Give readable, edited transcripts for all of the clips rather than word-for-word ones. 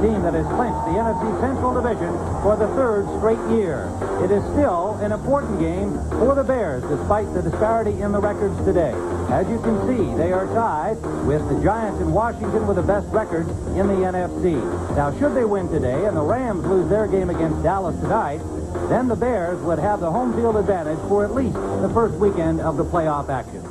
team that has clinched the NFC Central Division for the third straight year. It is still an important game for the Bears, despite the disparity in the records today. As you can see, they are tied with the Giants in Washington with the best record in the NFC. Now, should they win today and the Rams lose their game against Dallas tonight, then the Bears would have the home field advantage for at least the first weekend of the playoff action.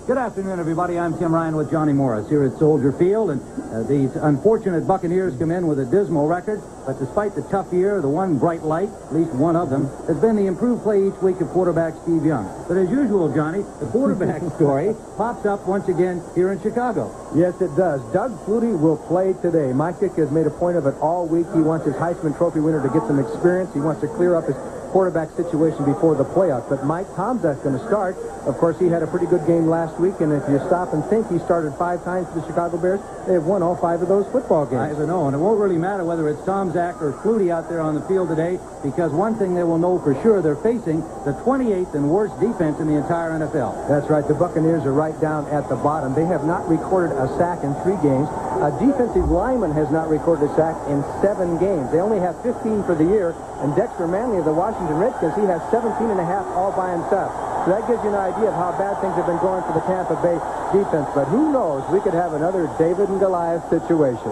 Good afternoon, everybody. I'm Tim Ryan with Johnny Morris here at Soldier Field, and these unfortunate Buccaneers come in with a dismal record, but despite the tough year, the one bright light, at least one of them, has been the improved play each week of quarterback Steve Young. But as usual, Johnny, the quarterback story pops up once again here in Chicago. Yes, it does. Doug Flutie will play today. Mike Dick has made a point of it all week. He wants his Heisman Trophy winner to get some experience. He wants to clear up his quarterback situation before the playoffs. But Mike Tomczak's going to start. Of course, he had a pretty good game last week, and if you stop and think, he started 5 times for the Chicago Bears. They have won all 5 of those football games. I know, and it won't really matter whether it's Tomczak or Flutie out there on the field today, because one thing they will know for sure, they're facing the 28th and worst defense in the entire NFL. That's right. The Buccaneers are right down at the bottom. They have not recorded a sack in 3 games. A defensive lineman has not recorded a sack in 7 games. They only have 15 for the year, and Dexter Manley of the Washington Redskins, he has 17 and a half all by himself. So that gives you an idea of how bad things have been going for the Tampa Bay defense. But who knows? We could have another David and Goliath situation.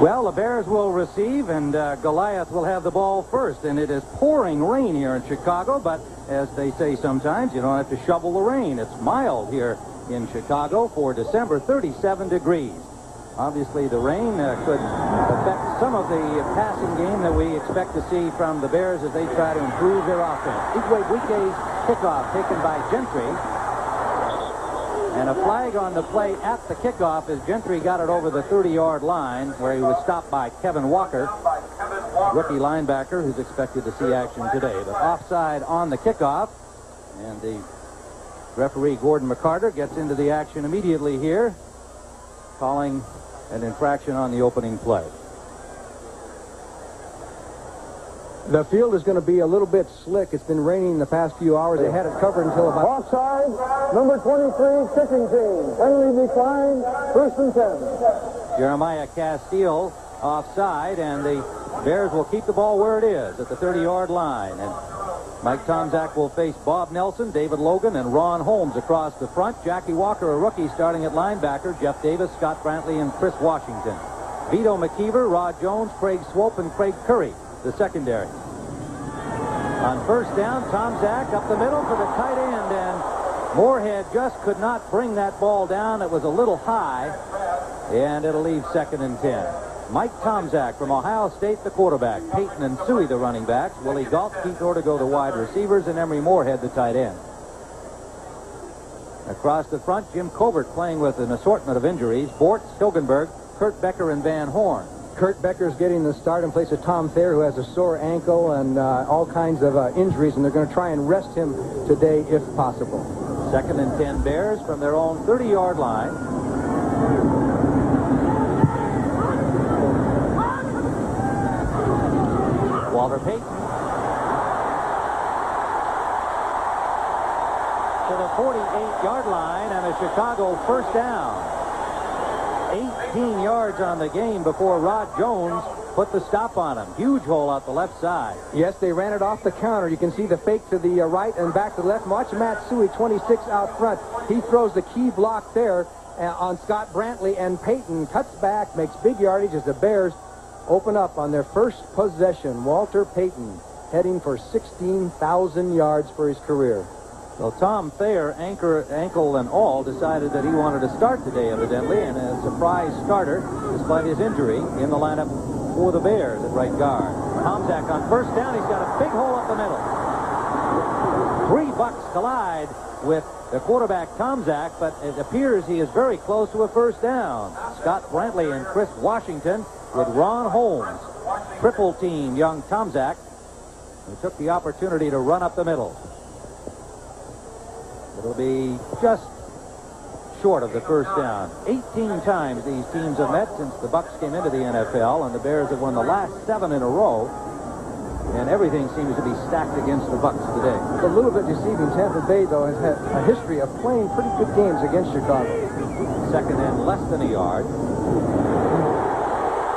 Well, the Bears will receive, and Goliath will have the ball first. And it is pouring rain here in Chicago, but as they say sometimes, you don't have to shovel the rain. It's mild here in Chicago for December, 37 degrees. Obviously, the rain could affect some of the passing game that we expect to see from the Bears as they try to improve their offense. Heatwave Weekday's kickoff taken by Gentry. And a flag on the play at the kickoff as Gentry got it over the 30-yard line where he was stopped by Kevin Walker, rookie linebacker who's expected to see action today. But offside on the kickoff, and the referee Gordon McCarter gets into the action immediately here, calling an infraction on the opening play. The field is going to be a little bit slick. It's been raining the past few hours. They had it covered until about... Offside, number 23, kicking team. Penalty declined, 1st and 10. Jeremiah Castile offside, and the Bears will keep the ball where it is at the 30-yard line. And Mike Tomczak will face Bob Nelson, David Logan, and Ron Holmes across the front. Jackie Walker, a rookie, starting at linebacker. Jeff Davis, Scott Brantley, and Chris Washington. Vito McKeever, Rod Jones, Craig Swope, and Craig Curry, the secondary. On first down, Tomczak up the middle for the tight end, and Moorhead just could not bring that ball down. It was a little high, and it'll leave 2nd and 10. Mike Tomczak from Ohio State, the quarterback. Peyton and Suey, the running backs. Willie Galt, Keith Ortego, the wide receivers, and Emery Moorhead, the tight end. Across the front, Jim Covert playing with an assortment of injuries. Bortz, Hilgenberg, Kurt Becker, and Van Horn. Kurt Becker's getting the start in place of Tom Thayer, who has a sore ankle and all kinds of injuries, and they're going to try and rest him today if possible. 2nd and 10 Bears from their own 30-yard line. Walter Payton to the 48-yard line, and a Chicago first down. 18 yards on the game before Rod Jones put the stop on him. Huge hole out the left side. Yes, they ran it off the counter. You can see the fake to the right and back to the left. Watch Matt Suey, 26 out front. He throws the key block there on Scott Brantley, and Payton cuts back, makes big yardage as the Bears open up on their first possession. Walter Payton heading for 16,000 yards for his career. Well, Tom Thayer, ankle and all, decided that he wanted to start today, evidently, and a surprise starter, despite his injury, in the lineup for the Bears at right guard. Tomczak on first down. He's got a big hole up the middle. 3 Bucks collide with the quarterback, Tomczak, but it appears he is very close to a first down. Scott Brantley and Chris Washington with Ron Holmes. Triple team young Tomczak, who took the opportunity to run up the middle. It'll be just short of the first down. 18 times these teams have met since the Bucks came into the NFL, and the Bears have won the last 7 in a row. And everything seems to be stacked against the Bucks today. It's a little bit deceiving. Tampa Bay, though, has had a history of playing pretty good games against Chicago. 2nd and less than a yard.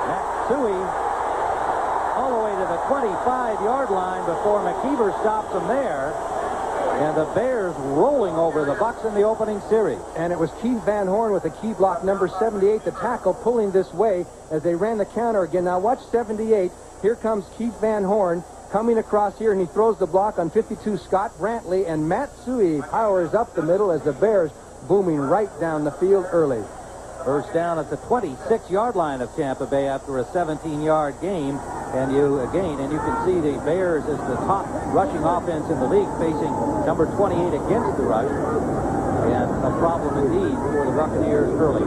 Matt before McKeever stops them there. And the Bears rolling over the Bucks in the opening series. And it was Keith Van Horn with the key block, number 78, the tackle, pulling this way as they ran the counter again. Now watch 78. Here comes Keith Van Horn coming across here, and he throws the block on 52, Scott Brantley, and Matsui powers up the middle as the Bears booming right down the field early. First down at the 26-yard line of Tampa Bay after a 17-yard game. And you can see the Bears as the top rushing offense in the league, facing number 28 against the rush. And a problem indeed for the Buccaneers early.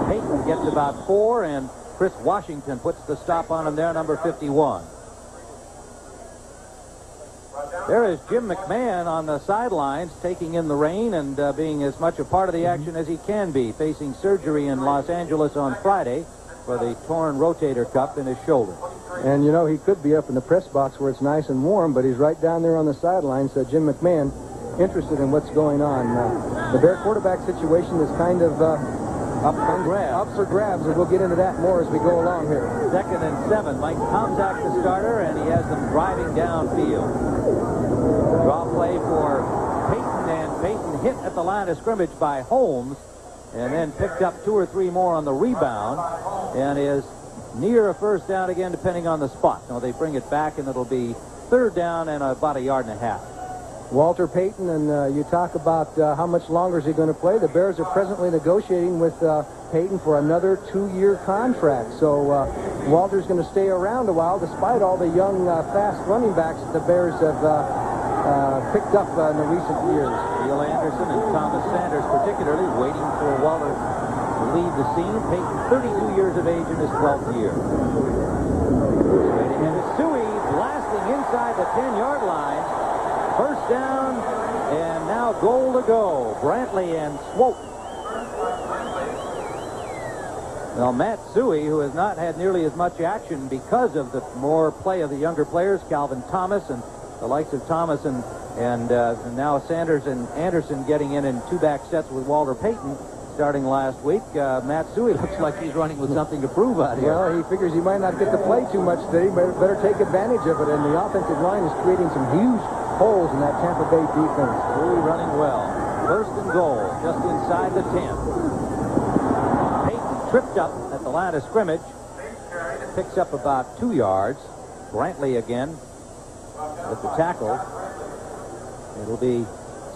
Peyton gets about 4, and Chris Washington puts the stop on him there, number 51. There is Jim McMahon on the sidelines, taking in the rain and being as much a part of the action as he can be, facing surgery in Los Angeles on Friday for the torn rotator cuff in his shoulder. And, you know, he could be up in the press box where it's nice and warm, but he's right down there on the sidelines. So Jim McMahon interested in what's going on. The Bear quarterback situation is kind of up for grabs, and we'll get into that more as we go along here. 2nd and 7. Mike Tomczak, the starter, and he has them driving downfield. Draw play for Peyton, and Peyton hit at the line of scrimmage by Holmes, and then picked up 2 or 3 more on the rebound, and is near a first down again, depending on the spot. Now they bring it back, and it'll be 3rd down and about 1.5 yards. Walter Payton, and you talk about how much longer is he going to play. The Bears are presently negotiating with Payton for another 2-year contract. So Walter's going to stay around a while, despite all the young, fast running backs that the Bears have picked up in the recent years. Neil Anderson and Thomas Sanders particularly waiting for Walter to leave the scene. Payton, 32 years of age in his 12th year. And Suey blasting inside the 10-yard line. First down, and now goal to go. Brantley and Swope. Well, Matt Suey, who has not had nearly as much action because of the more play of the younger players, Calvin Thomas and the likes of Thomas and now Sanders and Anderson getting in 2-back sets with Walter Payton starting last week. Matt Suey looks like he's running with something to prove out here. Well, he figures he might not get to play too much today. Better take advantage of it, and the offensive line is creating some huge holes in that Tampa Bay defense. Suey running well. 1st and goal, just inside the 10. Payton tripped up at the line of scrimmage. Picks up about 2 yards. Brantley again with the tackle. It'll be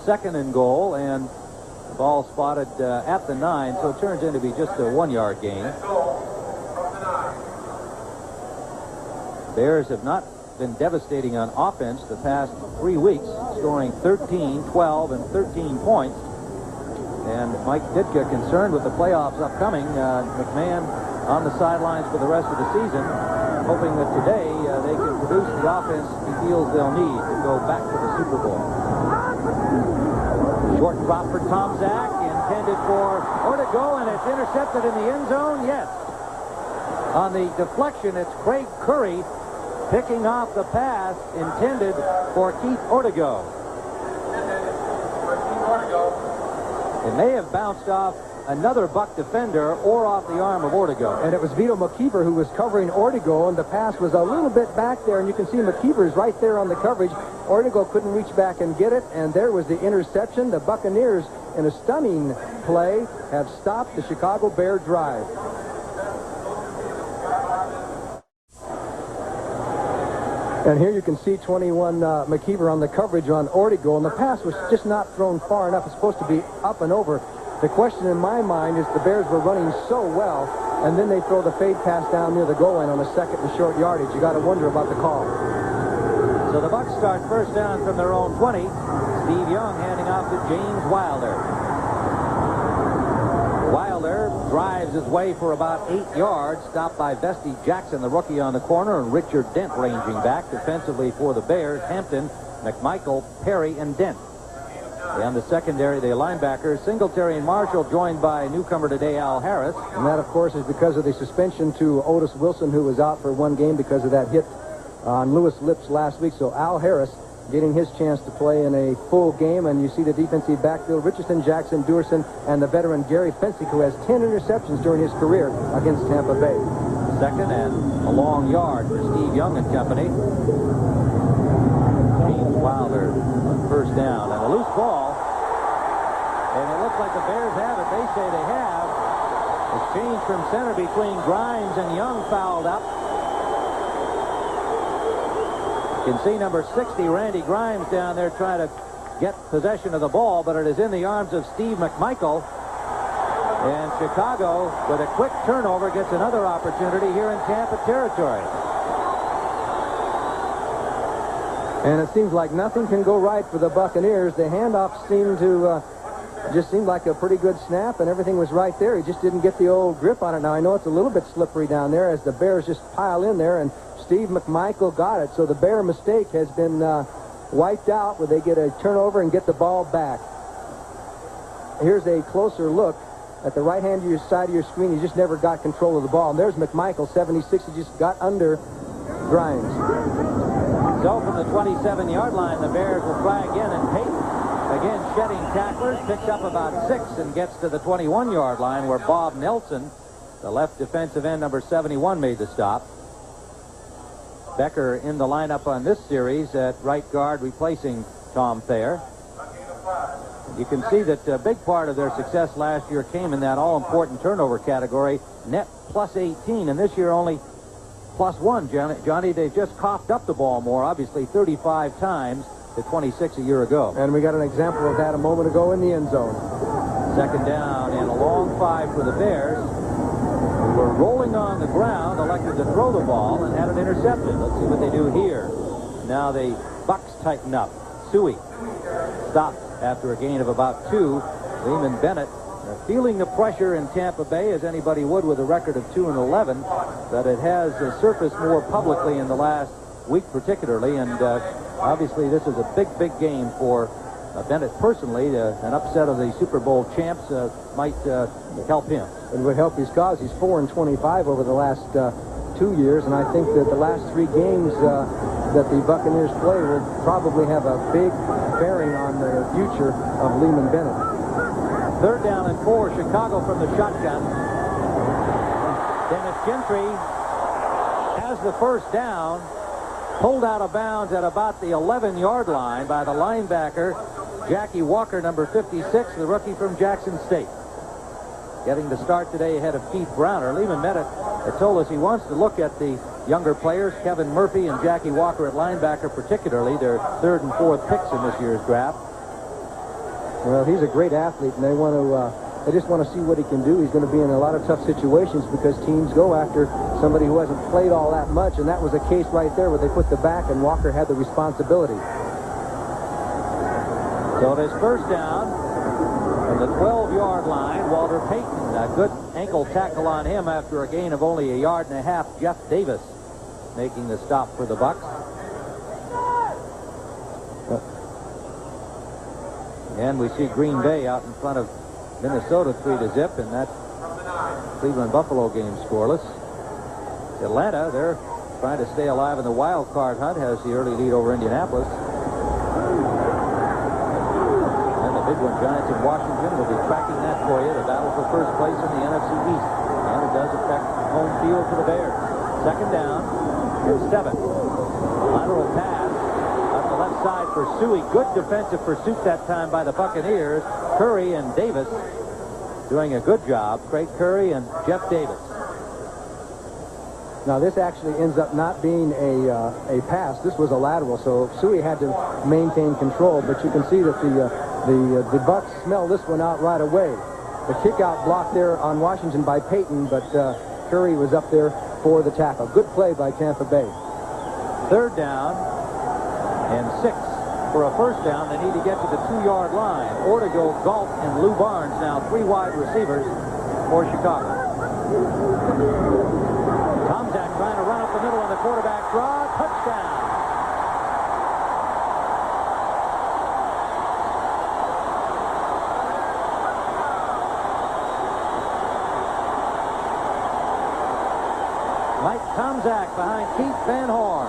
2nd and goal, and the ball spotted at the 9, so it turns into be just a 1-yard gain. Bears have not been devastating on offense the past 3 weeks, scoring 13, 12, and 13 points. And Mike Ditka concerned with the playoffs upcoming. McMahon on the sidelines for the rest of the season, hoping that today they can produce the offense he feels they'll need to go back to the Super Bowl. Short drop for Tomczak, intended for Ortego, and it's intercepted in the end zone. Yes. On the deflection, it's Craig Curry picking off the pass intended for Keith Ortego. It may have bounced off another Buck defender or off the arm of Ortego. And it was Vito McKeever who was covering Ortego, and the pass was a little bit back there, and you can see McKeever's right there on the coverage. Ortego couldn't reach back and get it, and there was the interception. The Buccaneers, in a stunning play, have stopped the Chicago Bear drive. And here you can see 21 McKeever on the coverage on Ortego, and the pass was just not thrown far enough. It's supposed to be up and over. The question in my mind is the Bears were running so well, and then they throw the fade pass down near the goal line on a 2nd and short yardage. You got to wonder about the call. So the Bucs start first down from their own 20. Steve Young handing off to James Wilder. Wilder drives his way for about 8 yards, stopped by Vesty Jackson, the rookie on the corner, and Richard Dent ranging back defensively for the Bears. Hampton, McMichael, Perry, and Dent. And the secondary, the linebackers, Singletary and Marshall, joined by newcomer today, Al Harris. And that, of course, is because of the suspension to Otis Wilson, who was out for 1 game because of that hit on Lewis Lips last week. So Al Harris getting his chance to play in a full game. And you see the defensive backfield, Richardson, Jackson, Duerson, and the veteran Gary Fensick, who has 10 interceptions during his career against Tampa Bay. second and a long yard for Steve Young and company. James Wilder on first down and a loose ball. And it looks like the Bears have it. They say they have. It's changed from center between Grimes and Young, fouled up. You can see number 60, Randy Grimes, down there trying to get possession of the ball, but it is in the arms of Steve McMichael. And Chicago, with a quick turnover, gets another opportunity here in Tampa territory. And it seems like nothing can go right for the Buccaneers. The handoff seemed to just seemed like a pretty good snap, and everything was right there. He just didn't get the old grip on it. Now, I know it's a little bit slippery down there as the Bears just pile in there, and Steve McMichael got it. So the Bear mistake has been wiped out where they get a turnover and get the ball back. Here's a closer look at the right-hand side of your screen. He just never got control of the ball. And there's McMichael, 76. He just got under Grimes. So from the 27-yard line, the Bears will try again, and Payton, again shedding tacklers, picks up about 6 and gets to the 21-yard line where Bob Nelson, the left defensive end, number 71, made the stop. Becker in the lineup on this series at right guard, replacing Tom Thayer. You can see that a big part of their success last year came in that all-important turnover category, net plus 18, and this year only plus 1. Johnny, they've just coughed up the ball more, obviously 35 times to 26 a year ago. And we got an example of that a moment ago in the end zone. Second down and a long 5 for the Bears, who were rolling on the ground, elected to throw the ball and had it intercepted. Let's see what they do here. Now the Bucks tighten up. Suey stopped after a gain of about 2. Lehman Bennett feeling the pressure in Tampa Bay, as anybody would with a record of 2-11, but it has surfaced more publicly in the last week particularly, and obviously this is a big game for Bennett personally. An upset of the Super Bowl champs might help him. It would help his cause. He's 4-25 over the last 2 years, and I think that the last 3 games that the Buccaneers play will probably have a big bearing on the future of Lehman Bennett. Third down and 4, Chicago from the shotgun. Dennis Gentry has the first down, pulled out of bounds at about the 11-yard line by the linebacker, Jackie Walker, number 56, the rookie from Jackson State. Getting the start today ahead of Keith Browner. Lehman Bennett told us he wants to look at the younger players, Kevin Murphy and Jackie Walker at linebacker particularly, their 3rd and 4th picks in this year's draft. Well, he's a great athlete, and they just want to see what he can do. He's going to be in a lot of tough situations because teams go after somebody who hasn't played all that much, and that was a case right there where they put the back and Walker had the responsibility. So it is first down from the 12-yard line. Walter Payton, a good ankle tackle on him after a gain of only 1.5 yards. Jeff Davis making the stop for the Bucks. And we see Green Bay out in front of Minnesota 3-0, and that Cleveland Buffalo game scoreless. Atlanta, they're trying to stay alive in the wild card hunt, has the early lead over Indianapolis. And the big one, Giants in Washington, will be tracking that for you, the battle for first place in the NFC East. And it does affect home field for the Bears. Second down and 7. Lateral pass up the left side for Suey. Good defensive pursuit that time by the Buccaneers. Curry and Davis doing a good job. Craig Curry and Jeff Davis. Now this actually ends up not being a pass. This was a lateral, so Suey had to maintain control. But you can see that the Bucks smell this one out right away. The kick out blocked there on Washington by Payton, but Curry was up there for the tackle. Good play by Tampa Bay. Third down and 6. For a first down, they need to get to the 2-yard line. Ortego, Galt, and Lou Barnes now 3 wide receivers for Chicago. Tomczak trying to run up the middle on the quarterback draw. Touchdown. Mike Tomczak behind Keith Van Horn.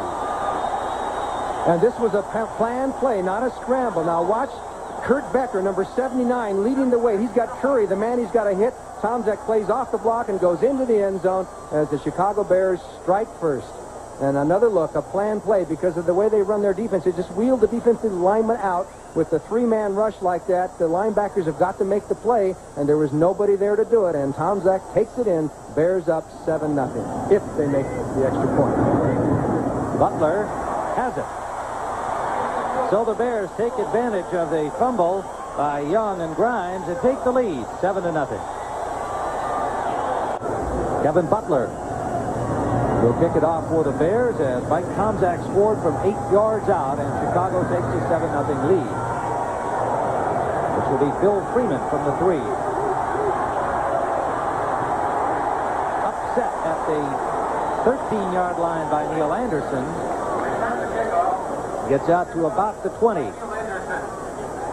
And this was a planned play, not a scramble. Now watch Kurt Becker, number 79, leading the way. He's got Curry, the man he's got to hit, Tomczak plays off the block and goes into the end zone as the Chicago Bears strike first. And another look, a planned play, because of the way they run their defense. They just wheeled the defensive lineman out with the three-man rush like that. The linebackers have got to make the play, and there was nobody there to do it. And Tomczak takes it in. Bears up 7-0 if they make the extra point. Butler has it. So the Bears take advantage of the fumble by Young and Grimes and take the lead, 7-0. Kevin Butler will kick it off for the Bears as Mike Tomczak scored from 8 yards out, and Chicago takes a 7-0 lead. This will be Phil Freeman from the 3. Upset at the 13-yard line by Neil Anderson. Gets out to about the 20.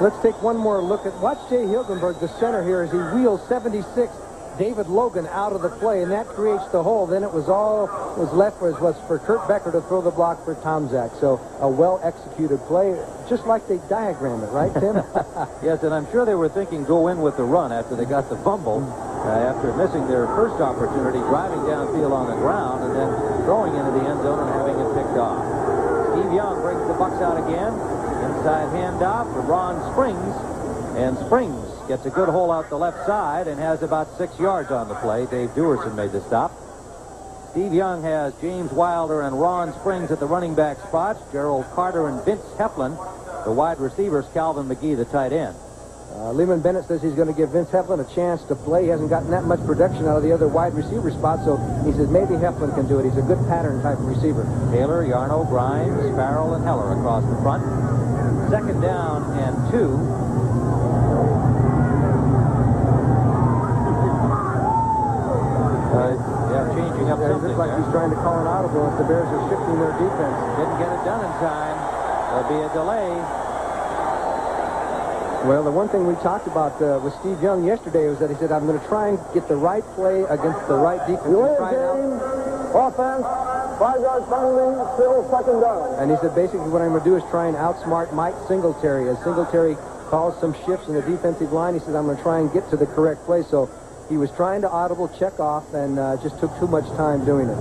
Let's take one more look at, watch Jay Hilgenberg, the center here, as he wheels 76 David Logan out of the play, and that creates the hole. Then it was left was for Kurt Becker to throw the block for Tomczak. So a well-executed play, just like they diagrammed it, right, Tim? Yes, and I'm sure they were thinking go in with the run after they got the fumble, after missing their first opportunity, driving downfield on the ground, and then throwing into the end zone and having it picked off. Steve Young brings the Bucks out again. Inside handoff for Ron Springs, and Springs gets a good hole out the left side and has about 6 yards on the play. Dave Dewerson made the stop. Steve Young has James Wilder and Ron Springs at the running back spots. Gerald Carter and Vince Heflin, the wide receivers. Calvin McGee, the tight end. Lehman Bennett says he's going to give Vince Heflin a chance to play. He hasn't gotten that much production out of the other wide receiver spots, so he says maybe Heflin can do it. He's a good pattern type of receiver. Taylor, Yarno, Grimes, Farrell, and Heller across the front. 2nd down and 2. Changing up something. Looks like he's trying to call an audible if the Bears are shifting their defense. Didn't get it done in time. There'll be a delay. Well, the one thing we talked about with Steve Young yesterday was that he said, I'm going to try and get the right play against the right defense. Offense, 5-yard penalty, still 2nd down. And he said, basically what I'm going to do is try and outsmart Mike Singletary. As Singletary calls some shifts in the defensive line, he says, I'm going to try and get to the correct play. So he was trying to audible check off and just took too much time doing it.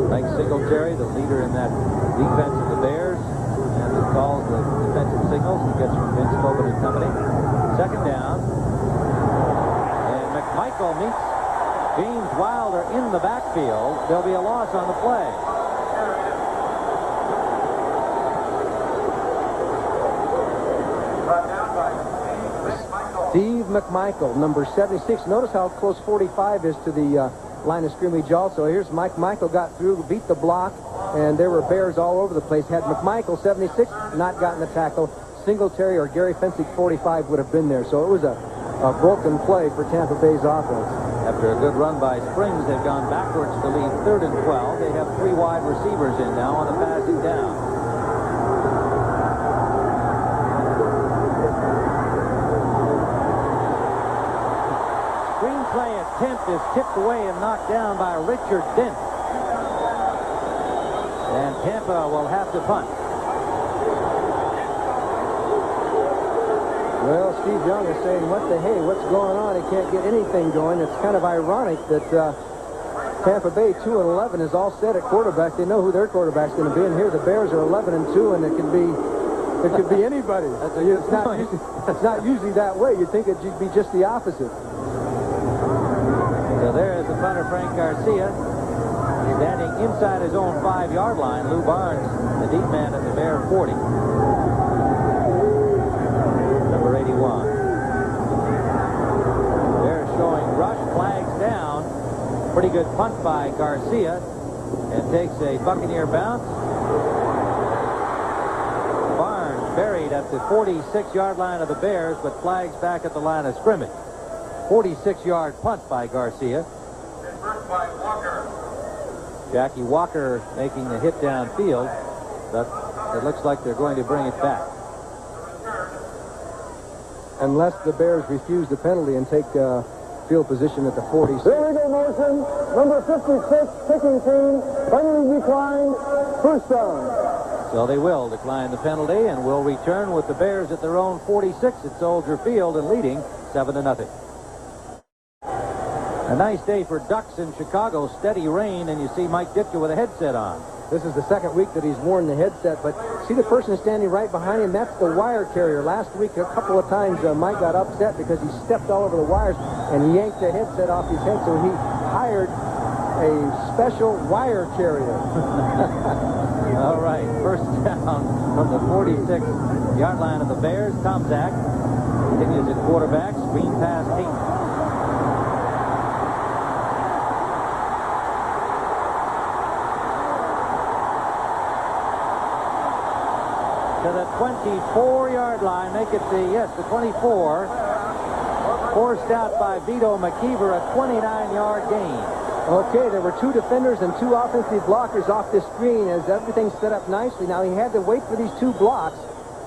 Mike Singletary, the leader in that defense of the Bears, and he calls the defensive signals he gets from Vince Coben and company. 2nd down. And McMichael meets James Wilder in the backfield. There'll be a loss on the play. Steve McMichael, number 76. Notice how close 45 is to the line of scrimmage also. Here's Mike Michael got through, beat the block, and there were Bears all over the place. Had McMichael, 76, not gotten the tackle, Singletary or Gary Fensick, 45, would have been there. So it was a broken play for Tampa Bay's offense. After a good run by Springs, they've gone backwards to lead 3rd and 12. They have 3 wide receivers in now on the passing down. Screenplay attempt is tipped away and knocked down by Richard Dent. And Tampa will have to punt. Well, Steve Young is saying, what's going on? He can't get anything going. It's kind of ironic that Tampa Bay 2-11 is all set at quarterback. They know who their quarterback's going to be, and here the Bears are 11-2, and it could be anybody. It's not usually that way. You'd think it'd be just the opposite. So there is the punter, Frank Garcia, standing inside his own 5-yard line. Lou Barnes, the deep man at the Bear 40. Number 81. They're showing rush, flags down. Pretty good punt by Garcia, and takes a Buccaneer bounce. Barnes buried at the 46-yard line of the Bears, but flags back at the line of scrimmage. 46-yard punt by Garcia. First by Walker. Jackie Walker making the hit downfield, but it looks like they're going to bring it back. Unless the Bears refuse the penalty and take field position at the 46. Illegal motion, number 56, kicking team, penalty declined, first down. So they will decline the penalty and will return with the Bears at their own 46 at Soldier Field and leading 7-0. A nice day for ducks in Chicago. Steady rain, and you see Mike Ditka with a headset on. This is the second week that he's worn the headset, but see the person standing right behind him? That's the wire carrier. Last week, a couple of times, Mike got upset because he stepped all over the wires and yanked the headset off his head, so he hired a special wire carrier. All right, first down from the 46-yard line of the Bears. Tomczak continues at quarterback. Screen pass, Peyton. To the 24-yard line. Make it the 24. Forced out by Vito McKeever, a 29-yard gain. Okay, there were two defenders and two offensive blockers off this screen as everything set up nicely. Now he had to wait for these two blocks,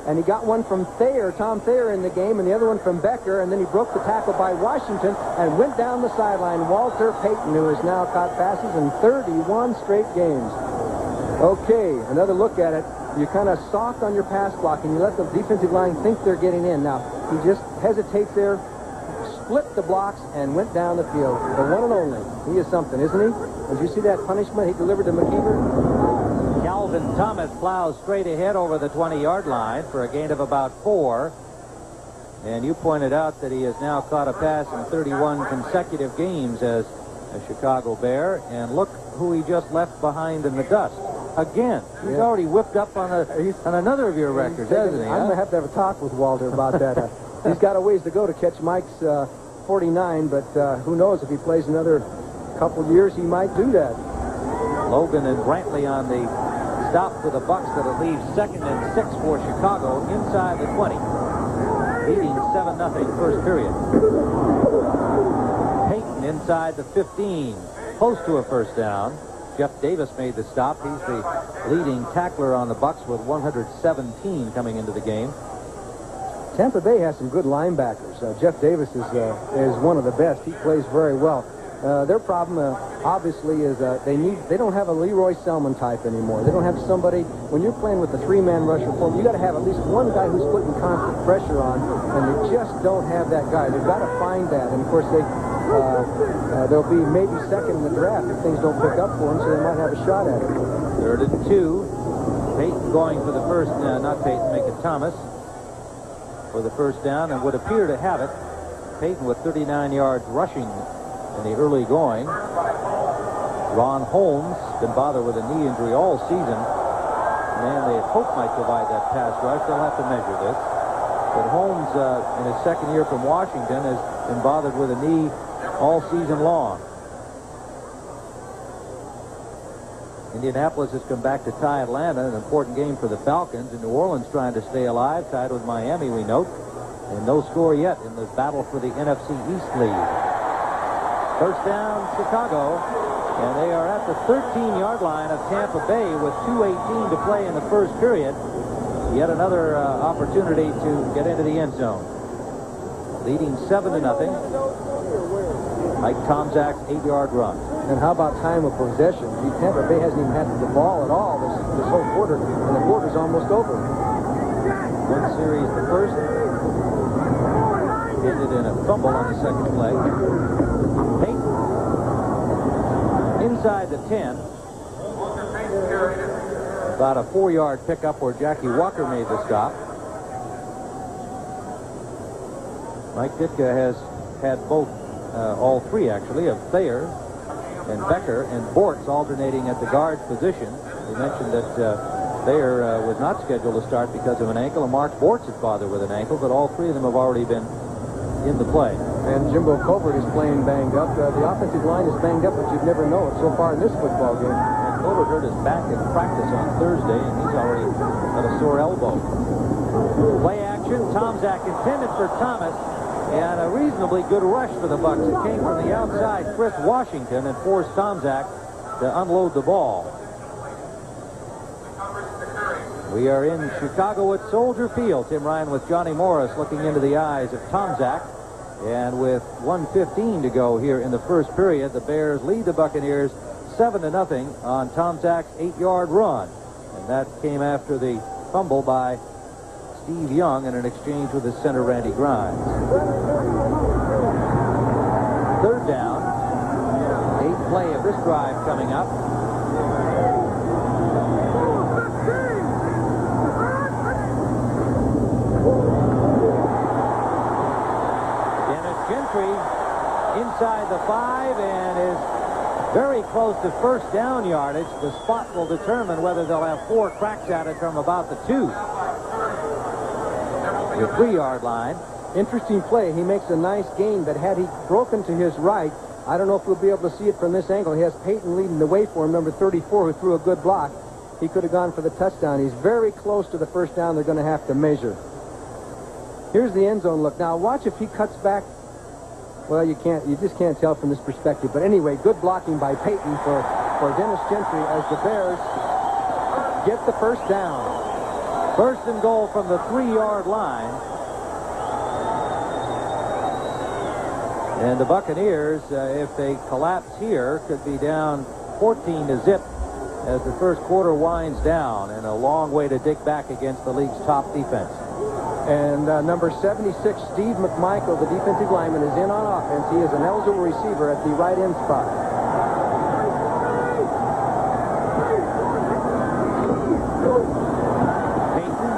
and he got one from Thayer, Tom Thayer, in the game, and the other one from Becker, and then he broke the tackle by Washington and went down the sideline. Walter Payton, who has now caught passes in 31 straight games. Okay, another look at it. You're kind of soft on your pass blocking. You let the defensive line think they're getting in. Now, he just hesitates there, split the blocks, and went down the field. The one and only. He is something, isn't he? Did you see that punishment he delivered to McKeever? Calvin Thomas plows straight ahead over the 20-yard line for a gain of about 4. And you pointed out that he has now caught a pass in 31 consecutive games as a Chicago Bear. And look who he just left behind in the dust. Again, he's already whipped up on another of your records, hasn't he? I'm going to have a talk with Walter about that. He's got a ways to go to catch Mike's 49, but who knows, if he plays another couple years, he might do that. Logan and Brantley on the stop for the Bucks that'll leave 2nd and 6 for Chicago inside the 20. Leading 7-0 first period. Payton inside the 15. Close to a first down. Jeff Davis made the stop. He's the leading tackler on the Bucks with 117 coming into the game. Tampa Bay has some good linebackers. Jeff Davis is one of the best. He plays very well. Their problem, obviously, is they don't have a Leroy Selman type anymore. They don't have somebody, when you're playing with the three-man rusher form, you got to have at least one guy who's putting constant pressure on, and they just don't have that guy. They've got to find that. And of course, they'll be maybe second in the draft if things don't pick up for them, so they might have a shot at it. 3rd and 2. Payton going for the first, not Payton, make it Thomas for the first down, and would appear to have it. Payton with 39 yards rushing in the early going. Ron Holmes been bothered with a knee injury all season. Man, they had hoped might provide that pass rush. They'll have to measure this. But Holmes, in his second year from Washington, has been bothered with a knee all season long. Indianapolis has come back to tie Atlanta, an important game for the Falcons, and New Orleans trying to stay alive, tied with Miami, we note, and no score yet in the battle for the NFC East lead. First down, Chicago, and they are at the 13-yard line of Tampa Bay with 2:18 to play in the first period. Yet another opportunity to get into the end zone. Leading 7-0. Mike Tomczak's 8-yard run. And how about time of possession? Tampa Bay hasn't even had the ball at all this whole quarter, and the quarter's almost over. One series the first. Ended in a fumble on the second play. Payton inside the 10. About a 4-yard pickup where Jackie Walker made the stop. Mike Ditka has had both, all three actually, of Thayer and Becker and Bortz alternating at the guard position. We mentioned that Thayer was not scheduled to start because of an ankle, and Mark Bortz is bothered with an ankle, but all three of them have already been in the play. And Jimbo Covert is playing banged up. The offensive line is banged up, but you'd never know it so far in this football game. And Covert hurt his back in practice on Thursday, and he's already got a sore elbow. Play action. Tomczak intended for Thomas, and a reasonably good rush for the Bucks. It came from the outside, Chris Washington, and forced Tomczak to unload the ball. We are in Chicago at Soldier Field. Tim Ryan with Johnny Morris looking into the eyes of Tomczak. And with 1:15 to go here in the first period, the Bears lead the Buccaneers 7-0 on Tomczak's 8-yard run. And that came after the fumble by Steve Young in an exchange with his center, Randy Grimes. 3rd down. play of this drive coming up. Dennis Gentry inside the 5 and is very close to first down yardage. The spot will determine whether they'll have 4 cracks at it from about the 2. The 3-yard line. Interesting play. He makes a nice gain, but had he broken to his right, I don't know if we'll be able to see it from this angle. He has Payton leading the way for him, number 34, who threw a good block. He could have gone for the touchdown. He's very close to the first down they're going to have to measure. Here's the end zone look. Now watch if he cuts back. Well, you just can't tell from this perspective. But anyway, good blocking by Payton for Dennis Gentry as the Bears get the first down. First and goal from the 3-yard line. And the Buccaneers, if they collapse here, could be down 14-0 as the first quarter winds down, and a long way to dig back against the league's top defense. And number 76, Steve McMichael, the defensive lineman, is in on offense. He is an eligible receiver at the right end spot. Payton.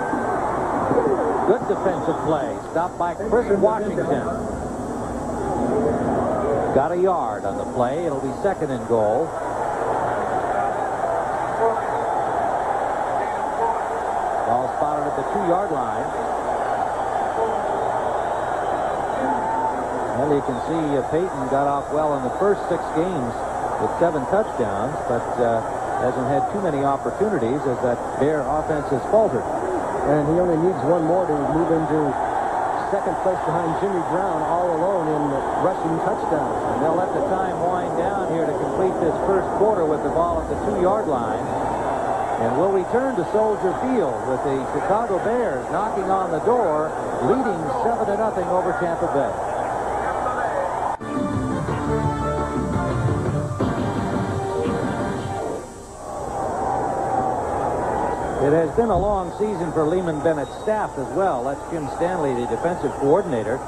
Good defensive play. Stopped by Chris Washington. Got a yard on the play. It'll be second and goal. Ball spotted at the 2-yard line. Well, you can see Payton got off well in the first 6 games with 7 touchdowns, but hasn't had too many opportunities as that Bear offense has faltered. And he only needs one more to move into second place behind Jimmy Brown, all alone in rushing touchdowns. And they'll let the time wind down here to complete this first quarter with the ball at the 2-yard line. And we'll return to Soldier Field with the Chicago Bears knocking on the door, leading 7-0 over Tampa Bay. It has been a long season for Lehman Bennett's staff as well. That's Jim Stanley, the defensive coordinator.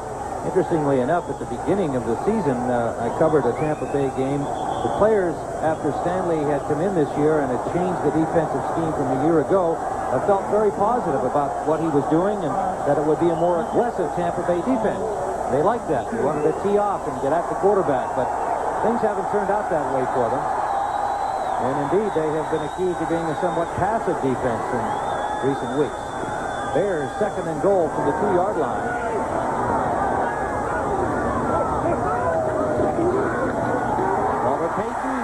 Interestingly enough, at the beginning of the season, I covered a Tampa Bay game. The players, after Stanley had come in this year and had changed the defensive scheme from a year ago, felt very positive about what he was doing and that it would be a more aggressive Tampa Bay defense. They liked that. They wanted to tee off and get at the quarterback, but things haven't turned out that way for them. And indeed, they have been accused of being a somewhat passive defense in recent weeks. Bears second and goal from the 2-yard line. Over Payton,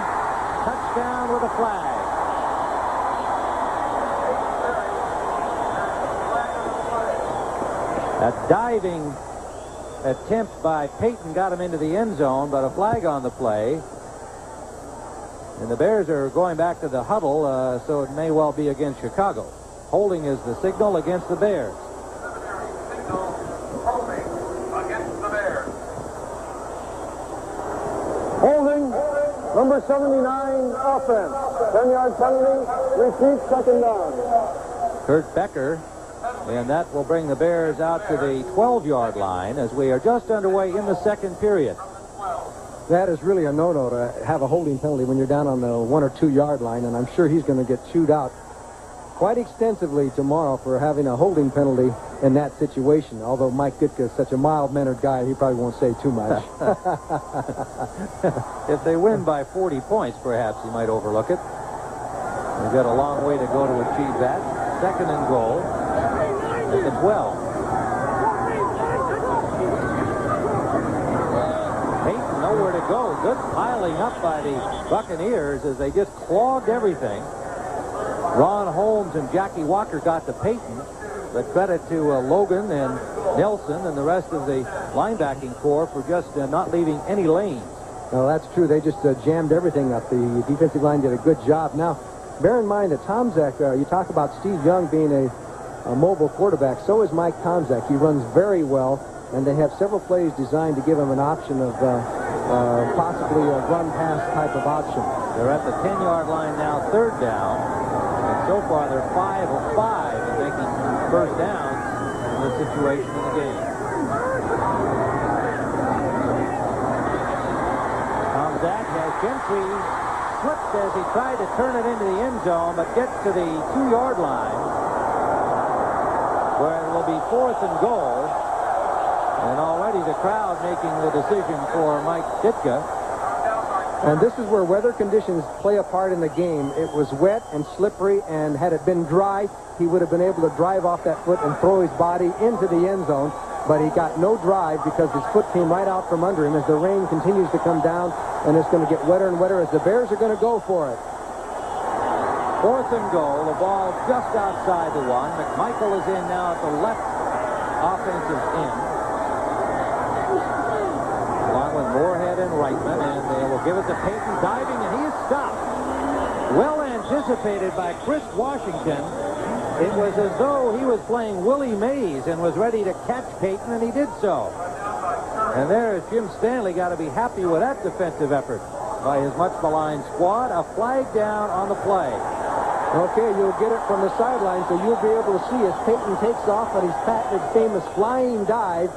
touchdown with a flag. A diving attempt by Payton got him into the end zone, but a flag on the play. And the Bears are going back to the huddle, so it may well be against Chicago. Holding is the signal against the Bears. Holding, number 79, offense. 10-yard penalty, repeat, second down. Kurt Becker, and that will bring the Bears out to the 12-yard line as we are just underway in the second period. That is really a no-no to have a holding penalty when you're down on the 1 or 2-yard line, and I'm sure he's going to get chewed out quite extensively tomorrow for having a holding penalty in that situation. Although Mike Ditka is such a mild-mannered guy, he probably won't say too much. If they win by 40 points, perhaps he might overlook it. They've got a long way to go to achieve that. Second and goal at the 12. Payton nowhere to go. Good piling up by the Buccaneers as they just clogged everything. Ron Holmes and Jackie Walker got to Payton, but credit to Logan and Nelson and the rest of the linebacking corps for just not leaving any lanes. No, that's true. They just jammed everything up. The defensive line did a good job. Now, bear in mind that Tomczak, you talk about Steve Young being a mobile quarterback. So is Mike Tomczak. He runs very well, and they have several plays designed to give him an option of possibly a run-pass type of option. They're at the 10-yard line now, third down. And so far, they're 5 of 5 in making first downs in this situation in the game. Tomczak has Gentry slipped as he tried to turn it into the end zone, but gets to the 2-yard line, where it will be 4th and goal. And already the crowd making the decision for Mike Ditka. And this is where weather conditions play a part in the game. It was wet and slippery, and had it been dry, he would have been able to drive off that foot and throw his body into the end zone. But he got no drive because his foot came right out from under him as the rain continues to come down, and it's going to get wetter and wetter as the Bears are going to go for it. 4th and goal. The ball just outside the 1. McMichael is in now at the left offensive end, along with Moorhead and Reitman, and they will give it to Payton diving, and he is stopped. Well anticipated by Chris Washington. It was as though he was playing Willie Mays and was ready to catch Payton, and he did so. And there is Jim Stanley got to be happy with that defensive effort by his much-maligned squad. A flag down on the play. Okay, you'll get it from the sideline, so you'll be able to see as Payton takes off on his famous flying dive.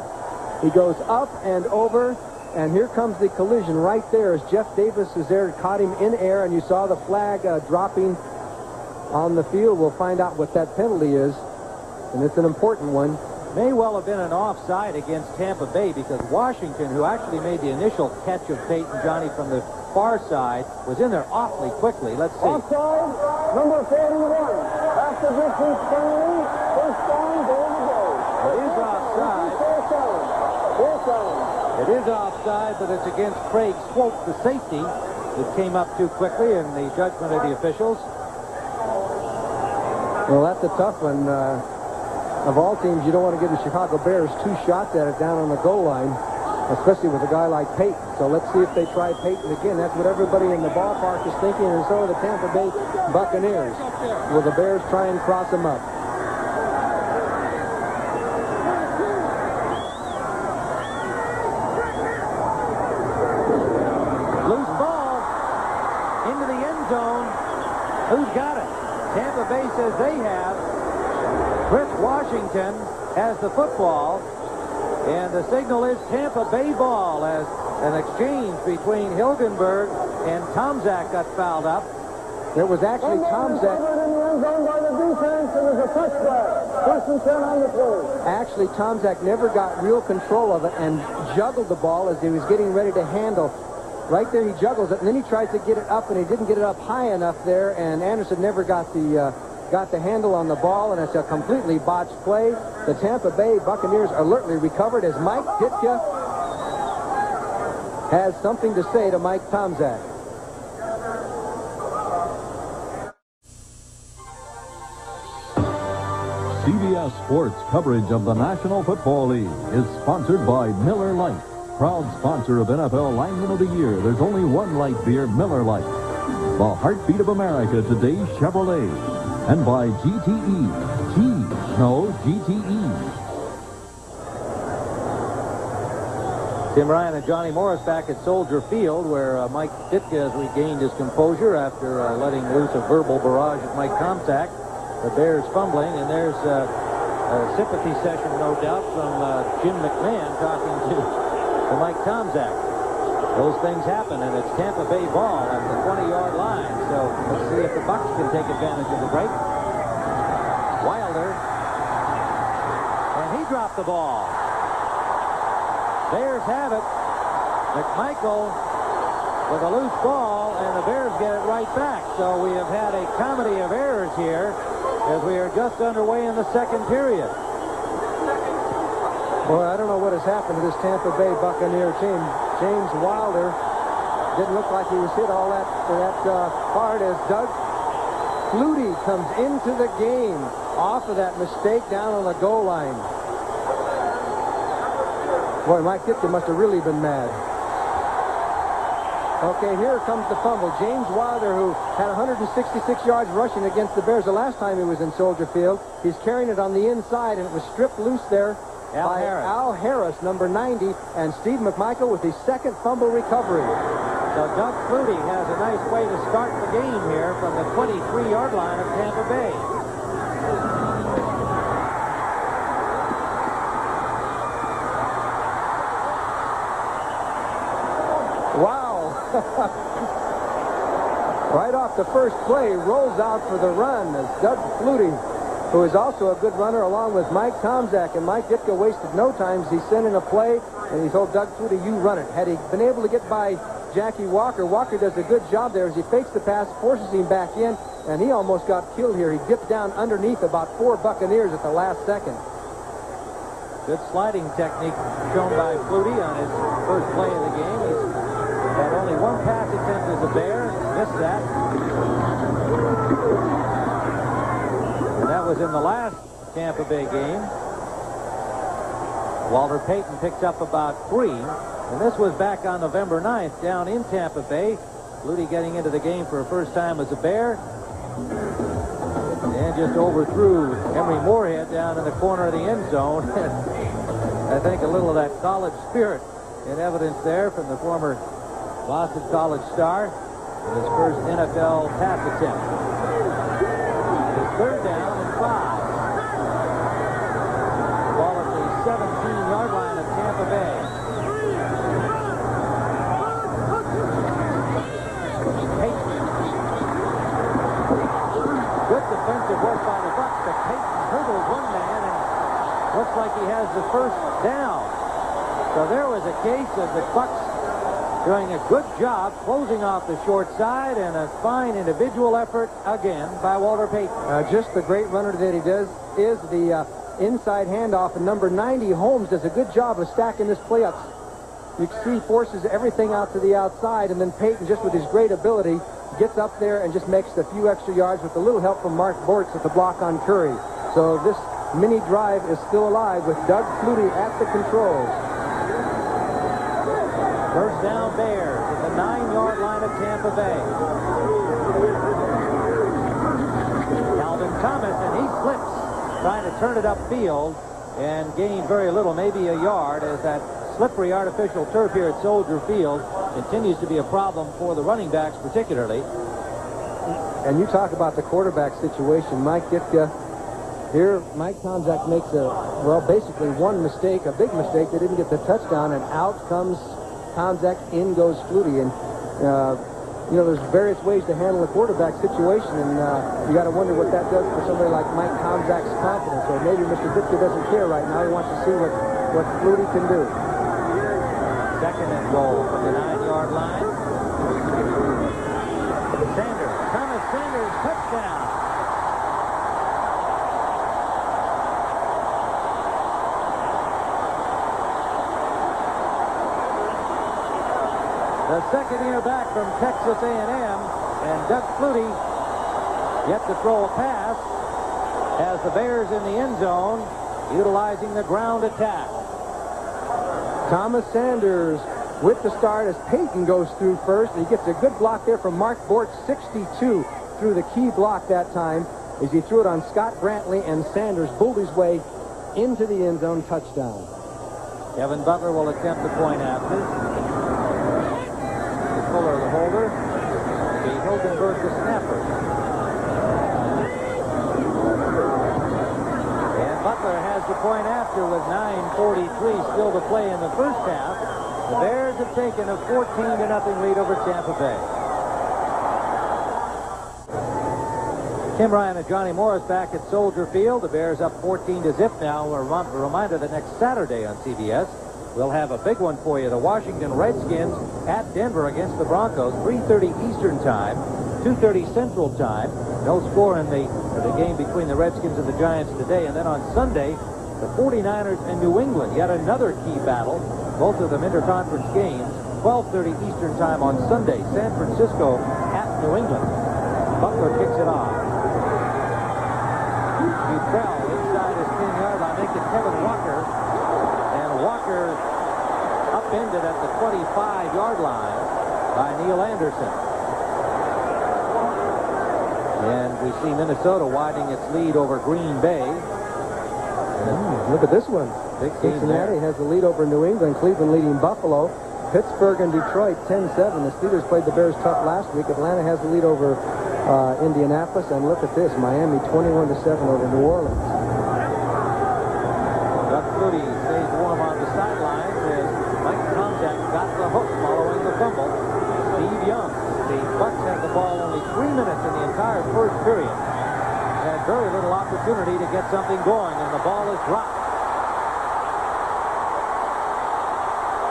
He goes up and over, and here comes the collision right there as Jeff Davis is there, caught him in air, and you saw the flag dropping on the field. We'll find out what that penalty is, and it's an important one. May well have been an offside against Tampa Bay, because Washington, who actually made the initial catch of Payton, Johnny, from the far side, was in there awfully quickly. Let's see. Offside, number 41. After distance penalty, first down, goal to go. It is offside. It is offside, but it's against Craig Swope, the safety. It came up too quickly in the judgment of the officials. Well, that's a tough one. Of all teams, you don't want to give the Chicago Bears 2 shots at it down on the goal line, especially with a guy like Payton. So let's see if they try Payton again. That's what everybody in the ballpark is thinking, and so are the Tampa Bay Buccaneers. Will the Bears try and cross him up? Loose ball into the end zone. Who's got it? Tampa Bay says they have. Chris Washington has the football, and the signal is Tampa Bay ball as an exchange between Hilgenberg and Tomczak got fouled up. It was actually Tomczak. In the end zone by the defense, and there's a touch flag. First and 10 on the play. Actually, Tomczak never got real control of it and juggled the ball as he was getting ready to handle. Right there, he juggles it, and then he tries to get it up, and he didn't get it up high enough there, and Anderson never got the handle on the ball, and it's a completely botched play. The Tampa Bay Buccaneers alertly recovered as Mike Ditka has something to say to Mike Tomczak. CBS Sports coverage of the National Football League is sponsored by Miller Lite, proud sponsor of NFL Lineman of the Year. There's only one light beer, Miller Lite. The heartbeat of America, today's Chevrolet. And by GTE. GTE. Tim Ryan and Johnny Morris back at Soldier Field, where Mike Ditka has regained his composure after letting loose a verbal barrage at Mike Tomczak. The Bears fumbling, and there's a sympathy session, no doubt, from Jim McMahon talking to Mike Tomczak. Those things happen, and it's Tampa Bay ball at the 20-yard line. So let's see if the Bucs can take advantage of the break. Wilder, and he dropped the ball. Bears have it. McMichael with a loose ball, and the Bears get it right back. So we have had a comedy of errors here as we are just underway in the second period. Boy, I don't know what has happened to this Tampa Bay Buccaneer team. James Wilder didn't look like he was hit all that hard as Doug Flutie comes into the game off of that mistake down on the goal line. Boy, Mike Ditka must have really been mad. Okay, here comes the fumble. James Wilder, who had 166 yards rushing against the Bears the last time he was in Soldier Field. He's carrying it on the inside, and it was stripped loose there by Al Harris, number 90, and Steve McMichael with his second fumble recovery. So Doug Flutie has a nice way to start the game here from the 23-yard line of Tampa Bay. Wow. Right off the first play, rolls out for the run as Doug Flutie, who is also a good runner, along with Mike Tomczak. And Mike Ditka wasted no time as he sent in a play, and he told Doug Flutie, you run it. Had he been able to get by Jackie Walker, Walker does a good job there as he fakes the pass, forces him back in, and he almost got killed here. He dipped down underneath about 4 Buccaneers at the last second. Good sliding technique shown by Flutie on his first play of the game. He's had only one pass attempt as a Bear, missed that. And that was in the last Tampa Bay game. Walter Payton picked up about 3. And this was back on November 9th down in Tampa Bay. Flutie getting into the game for the first time as a Bear. And just overthrew Henry Moorhead down in the corner of the end zone. I think a little of that college spirit in evidence there from the former Boston College star in his first NFL pass attempt. It's 3rd down and 5. The ball at the 17-yard line of Tampa Bay. Good defensive work by the Bucs, but Payton hurdled one man and looks like he has the first down. So there was a case of the Bucs doing a good job closing off the short side, and a fine individual effort again by Walter Payton. Just the great runner that he does is the inside handoff, and number 90, Holmes, does a good job of stacking this play up. You can see he forces everything out to the outside, and then Payton, just with his great ability, gets up there and just makes a few extra yards with a little help from Mark Bortz at the block on Curry. So this mini drive is still alive with Doug Flutie at the controls. First down Bears at the 9-yard line of Tampa Bay. Calvin Thomas, and he slips, trying to turn it upfield and gain very little, maybe a yard, as that slippery artificial turf here at Soldier Field continues to be a problem for the running backs particularly. And you talk about the quarterback situation. Mike Ditka, here Mike Tomczak makes basically one mistake, a big mistake. They didn't get the touchdown, and out comes Tomczak, in goes Flutie. And there's various ways to handle a quarterback situation, and you got to wonder what that does for somebody like Mike Tomczak's confidence. Or maybe Mr. Ditka doesn't care right now. He wants to see what Flutie can do. 2nd and goal from the 9-yard line. Thomas Sanders, touchdown. The second year back from Texas A&M, and Doug Flutie yet to throw a pass as the Bears in the end zone, utilizing the ground attack. Thomas Sanders with the start as Payton goes through first. And he gets a good block there from Mark Bortz, 62, through the key block that time as he threw it on Scott Brantley, and Sanders bulled his way into the end zone, touchdown. Kevin Butler will attempt the point after. Fuller the holder. Hilgenberg the snapper. And Butler has the point after with 9:43 still to play in the first half. The Bears have taken a 14-0 lead over Tampa Bay. Tim Ryan and Johnny Morris back at Soldier Field. The Bears up 14-0 now. A reminder that next Saturday on CBS, we'll have a big one for you. The Washington Redskins at Denver against the Broncos, 3:30 Eastern Time, 2:30 Central Time. No score in the game between the Redskins and the Giants today. And then on Sunday, the 49ers and New England, yet another key battle. Both of them interconference games, 12:30 Eastern Time on Sunday. San Francisco at New England. Butler kicks it off. Butrell inside his 10-yard line, make it Kevin Walker. And Walker upended at the 25-yard line by Neil Anderson. And we see Minnesota widening its lead over Green Bay. Look at this one. Big game Cincinnati there. has the lead over New England. Cleveland leading Buffalo. Pittsburgh and Detroit 10-7. The Steelers played the Bears tough last week. Atlanta has the lead over Indianapolis. And look at this. Miami 21-7 over New Orleans. Doug Flutie stays warm on the sidelines as Mike Tomczak got the hook following the fumble. Steve very little opportunity to get something going, and the ball is dropped.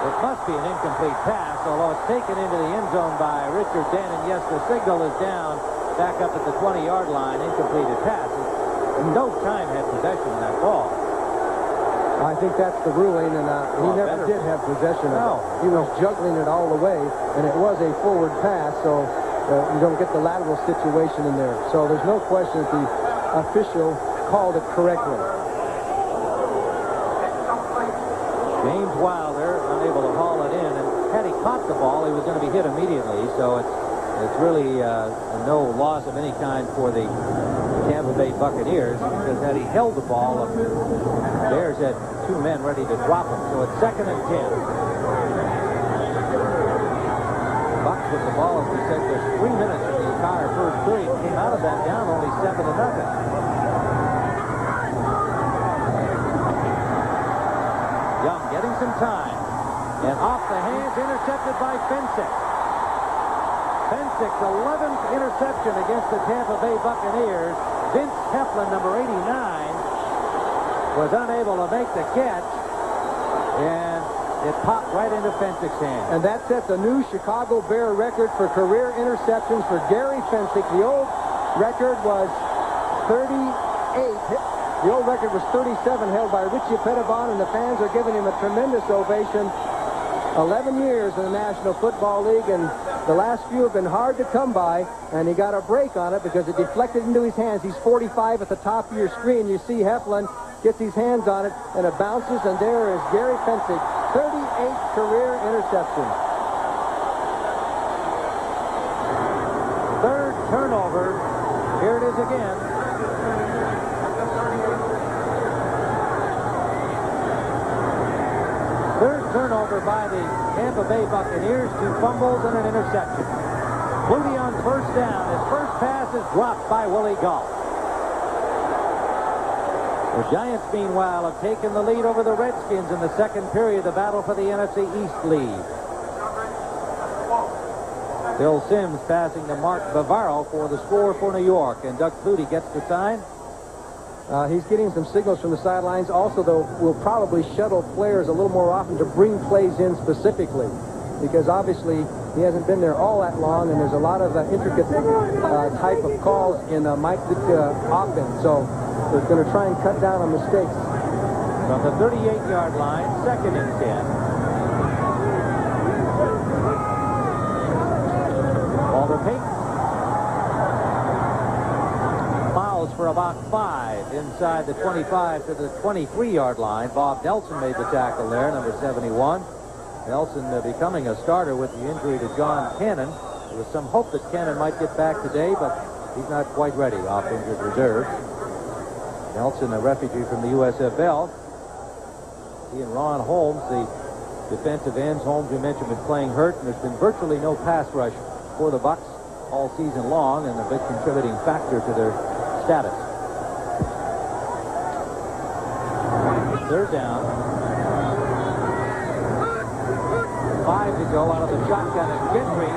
It must be an incomplete pass, although it's taken into the end zone by Richard Dent, and yes, the signal is down back up at the 20-yard line. Incompleted pass. No time had possession of that ball. I think that's the ruling, and he never did have possession of it. He was juggling it all the way, and it was a forward pass, so you don't get the lateral situation in there. So there's no question that the official called it correctly. James Wilder unable to haul it in, and had he caught the ball, he was going to be hit immediately, so it's really no loss of any kind for the Tampa Bay Buccaneers, because had he held the ball, the Bears had two men ready to drop him. So it's 2nd and 10. Bucs with the ball, as we said, there's 3 minutes in the entire first period. Came out of that down only 7-0. Young getting some time. And off the hands, intercepted by Fensick. Fensick's 11th interception against the Tampa Bay Buccaneers. Vince Heflin, number 89, was unable to make the catch, and it popped right into Fensick's hand. And that sets a new Chicago Bear record for career interceptions for Gary Fensick. The old record was 38. The old record was 37, held by Richie Pettibon, and the fans are giving him a tremendous ovation. 11 years in the National Football League, and the last few have been hard to come by, and he got a break on it because it deflected into his hands. He's 45 at the top of your screen. You see Heflin gets his hands on it, and it bounces, and there is Gary Fensick, 38 career interceptions. 3rd turnover. Here it is again. Turnover by the Tampa Bay Buccaneers, 2 fumbles and an interception. Flutie on first down. His first pass is dropped by Willie Gault. The Giants, meanwhile, have taken the lead over the Redskins in the 2nd period, the battle for the NFC East lead. Bill Sims passing to Mark Bavaro for the score for New York, and Doug Flutie gets the sign. He's getting some signals from the sidelines. Also, though, we'll probably shuttle players a little more often to bring plays in specifically, because obviously he hasn't been there all that long, and there's a lot of intricate type of calls in Mike Ditka offense. So they're going to try and cut down on mistakes. From the 38-yard line, 2nd and 10. Walter Payton. For about 5 inside the 25 to the 23-yard line. Bob Nelson made the tackle there, number 71. Nelson becoming a starter with the injury to John Cannon. There was some hope that Cannon might get back today, but he's not quite ready off injured reserve. Nelson, a refugee from the USFL. He and Ron Holmes, the defensive ends. Holmes, we mentioned, been playing hurt, and there's been virtually no pass rush for the Bucs all season long, and a big contributing factor to their status. 3rd down. 5 to go out of the shotgun, and Gentry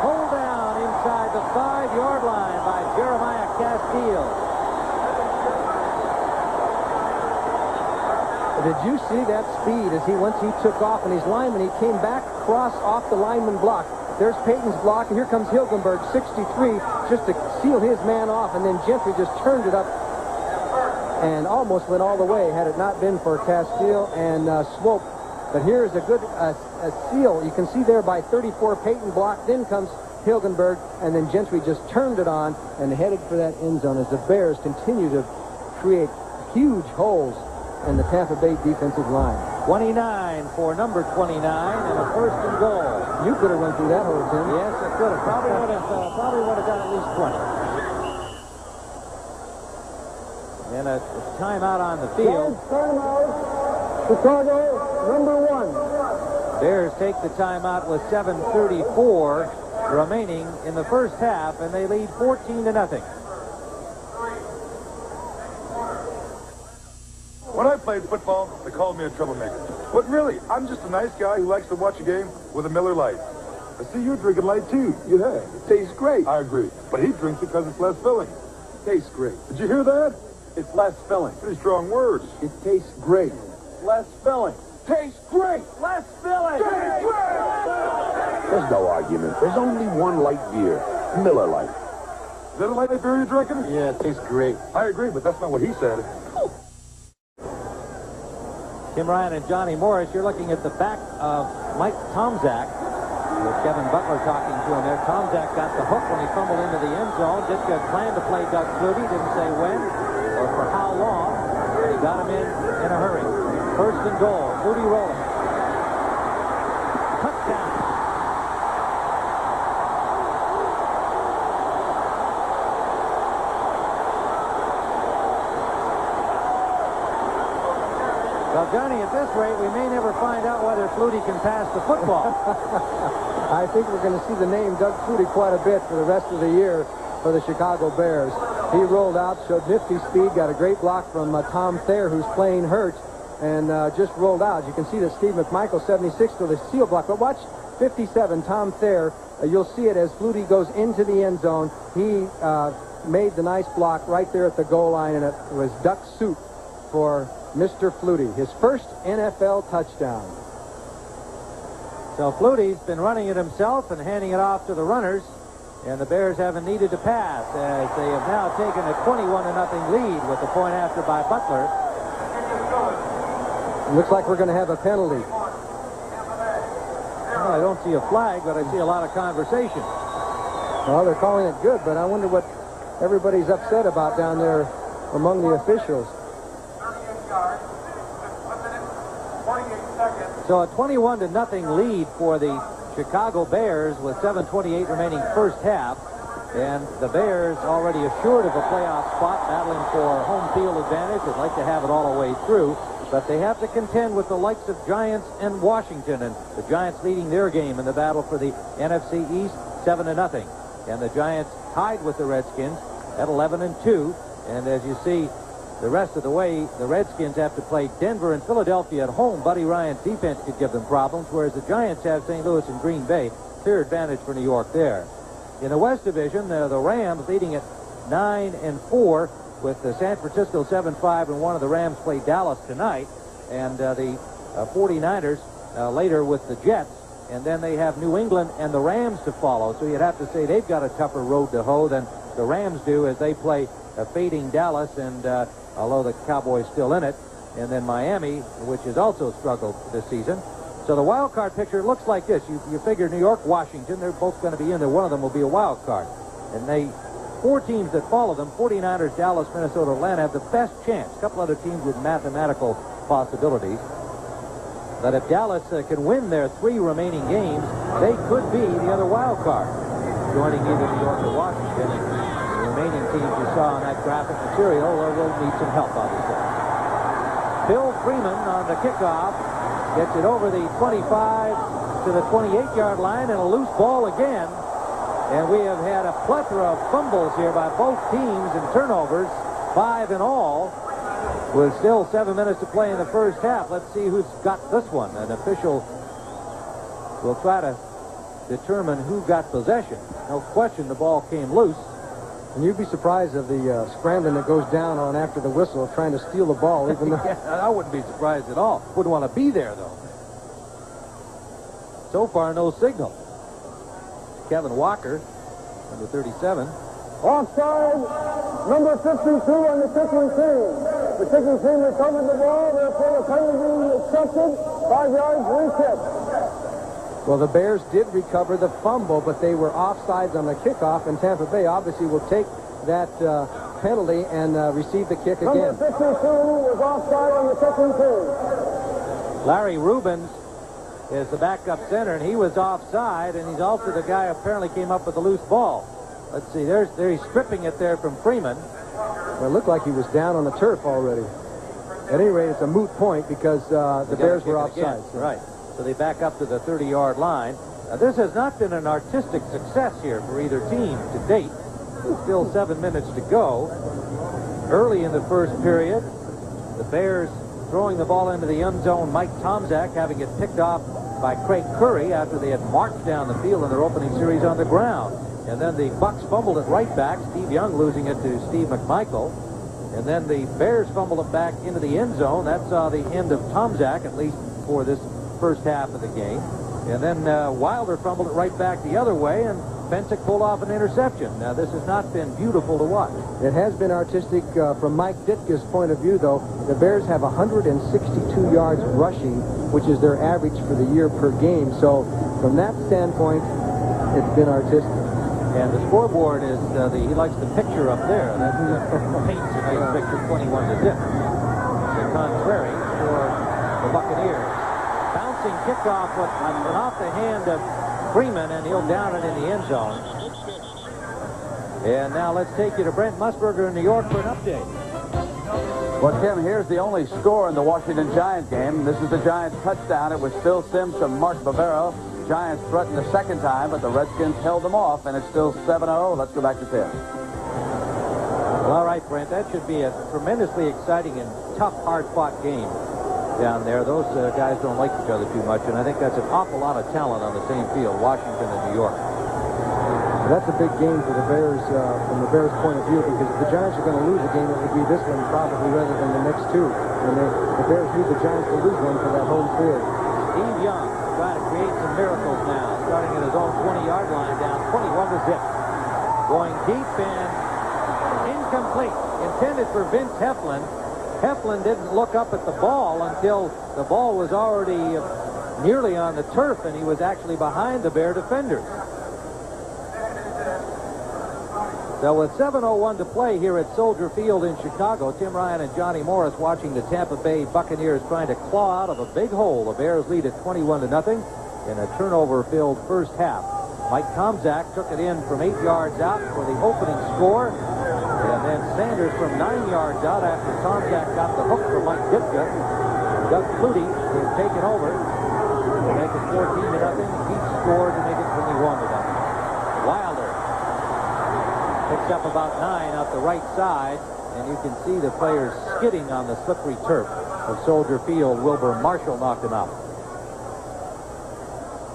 pulled down inside the 5-yard line by Jeremiah Castile. Did you see that speed as once he took off, and his lineman, he came back across off the lineman block. There's Payton's block, and here comes Hilgenberg, 63, just to seal his man off, and then Gentry just turned it up and almost went all the way had it not been for Castile and Swope. But here is a good seal. You can see there by 34, Payton block, then comes Hilgenberg, and then Gentry just turned it on and headed for that end zone as the Bears continue to create huge holes in the Tampa Bay defensive line. 29 for number 29 and a 1st and goal. You could have run through that hole, Tim. Yes, I could have. Probably would have done at least 20. And a timeout on the field. Timeout. Chicago, number 1. Bears take the timeout with 7:34 remaining in the first half, and they lead 14-0. When I played football, they called me a troublemaker. But really, I'm just a nice guy who likes to watch a game with a Miller Lite. I see you drinking light too. Yeah, it tastes great. I agree. But he drinks it because it's less filling. Tastes great. Did you hear that? It's less filling. Pretty strong words. It tastes great. Less filling. Tastes great. Less filling. There's no argument. There's only one light beer, Miller Lite. Is that a light beer you're drinking? Yeah, it tastes great. I agree, but that's not what he said. Tim Ryan and Johnny Morris, you're looking at the back of Mike Tomczak with Kevin Butler talking to him there. Tomczak got the hook when he fumbled into the end zone. Ditka planned to play Doug Flutie, didn't say when or for how long, but he got him in a hurry. First and goal, Flutie rolling. Touchdown. Well, Johnny, at this rate, we may never find out whether Flutie can pass the football. I think we're going to see the name Doug Flutie quite a bit for the rest of the year for the Chicago Bears. He rolled out, showed nifty speed, got a great block from Tom Thayer, who's playing hurt, and just rolled out. You can see that Steve McMichael, 76, for the seal block. But watch 57, Tom Thayer. You'll see it as Flutie goes into the end zone. He made the nice block right there at the goal line, and it was duck soup for Mr. Flutie, his first NFL touchdown. So Flutie's been running it himself and handing it off to the runners, and the Bears haven't needed to pass as they have now taken a 21-0 lead with the point after by Butler. It looks like we're going to have a penalty. Well, I don't see a flag, but I see a lot of conversation. Well, they're calling it good, but I wonder what everybody's upset about down there among the officials. So a 21-0 lead for the Chicago Bears with 7:28 remaining first half. And the Bears already assured of a playoff spot, battling for home field advantage. They'd like to have it all the way through. But they have to contend with the likes of Giants and Washington. And the Giants leading their game in the battle for the NFC East 7-0. And the Giants tied with the Redskins at 11-2. And as you see, the rest of the way, the Redskins have to play Denver and Philadelphia at home. Buddy Ryan's defense could give them problems, whereas the Giants have St. Louis and Green Bay. Clear advantage for New York there. In the West Division, the Rams leading at 9-4 with San Francisco 7-5, and one of the Rams play Dallas tonight, and the 49ers later with the Jets. And then they have New England and the Rams to follow, so you'd have to say they've got a tougher road to hoe than the Rams do as they play fading Dallas, and although the Cowboys still in it, and then Miami, which has also struggled this season. So the wild card picture looks like this. You figure New York, Washington, they're both going to be in there. One of them will be a wild card. And four teams that follow them, 49ers, Dallas, Minnesota, Atlanta, have the best chance. A couple other teams with mathematical possibilities. But if Dallas can win their 3 remaining games, they could be the other wild card, joining either New York or Washington. And the remaining teams you saw on that graphic material will need some help, obviously. Bill Freeman on the kickoff gets it over the 25 to the 28-yard line, and a loose ball again. And we have had a plethora of fumbles here by both teams and turnovers, 5 in all, with still 7 minutes to play in the first half. Let's see who's got this one. An official will try to determine who got possession. No question the ball came loose. And you'd be surprised of the scrambling that goes down on after the whistle, trying to steal the ball, even though... Yeah, I wouldn't be surprised at all. Wouldn't want to be there, though. So far, no signal. Kevin Walker, number 37. Offside, number 52 on the kicking team. The kicking team recovered the ball, therefore the penalty accepted. 5 yards, reset. Well, the Bears did recover the fumble, but they were offsides on the kickoff, and Tampa Bay obviously will take that penalty and receive the kick again. Number 52 was offside on the kicking team. Larry Rubens is the backup center, and he was offside, and he's also the guy who apparently came up with the loose ball. Let's see, there he's stripping it there from Freeman. Well, it looked like he was down on the turf already. At any rate, it's a moot point because the Bears were offside. So. Right. So they back up to the 30-yard line. Now, this has not been an artistic success here for either team to date. There's still 7 minutes to go. Early in the first period, the Bears throwing the ball into the end zone. Mike Tomczak having it picked off by Craig Curry after they had marched down the field in their opening series on the ground. And then the Bucks fumbled it right back, Steve Young losing it to Steve McMichael. And then the Bears fumbled it back into the end zone. That saw the end of Tomczak, at least for this first half of the game. And then Wilder fumbled it right back the other way, and Fensick pulled off an interception. Now, this has not been beautiful to watch. It has been artistic from Mike Ditka's point of view, though. The Bears have 162 yards rushing, which is their average for the year per game. So, from that standpoint, it's been artistic. And the scoreboard is, he likes the picture up there. That paints a nice picture, 21-0. The contrary for the Buccaneers. Bouncing kickoff went off the hand of Freeman, and he'll down it in the end zone. And now let's take you to Brent Musburger in New York for an update. Well, Tim, here's the only score in the Washington Giants game. This is the Giants touchdown. It was Phil Simms to Mark Bavaro. Giants threatened the second time, but the Redskins held them off, and it's still 7-0. Let's go back to Tim. Well, all right, Brent, that should be a tremendously exciting and tough, hard-fought game down there. Those guys don't like each other too much, and I think that's an awful lot of talent on the same field, Washington and New York. That's a big game for the Bears from the Bears' point of view, because if the Giants are going to lose a game, it would be this one probably rather than the next two. And the Bears need the Giants to lose one for that home field. Steve Young trying to create some miracles now, starting at his own 20-yard line, down 21-0. Going deep and incomplete. Intended for Vince Heflin. Heflin didn't look up at the ball until the ball was already nearly on the turf, and he was actually behind the Bear defenders. So with 7:01 to play here at Soldier Field in Chicago, Tim Ryan and Johnny Morris watching the Tampa Bay Buccaneers trying to claw out of a big hole. The Bears lead at 21-0 in a turnover-filled first half. Mike Tomczak took it in from 8 yards out for the opening score. And then Sanders from 9 yards out after Tomczak got the hook from Mike Ditka. Doug Flutie has taken over to make it 14-0. He scored to make it 21-0. Wilder picks up about 9 off the right side, and you can see the players skidding on the slippery turf of Soldier Field. Wilbur Marshall knocked him out.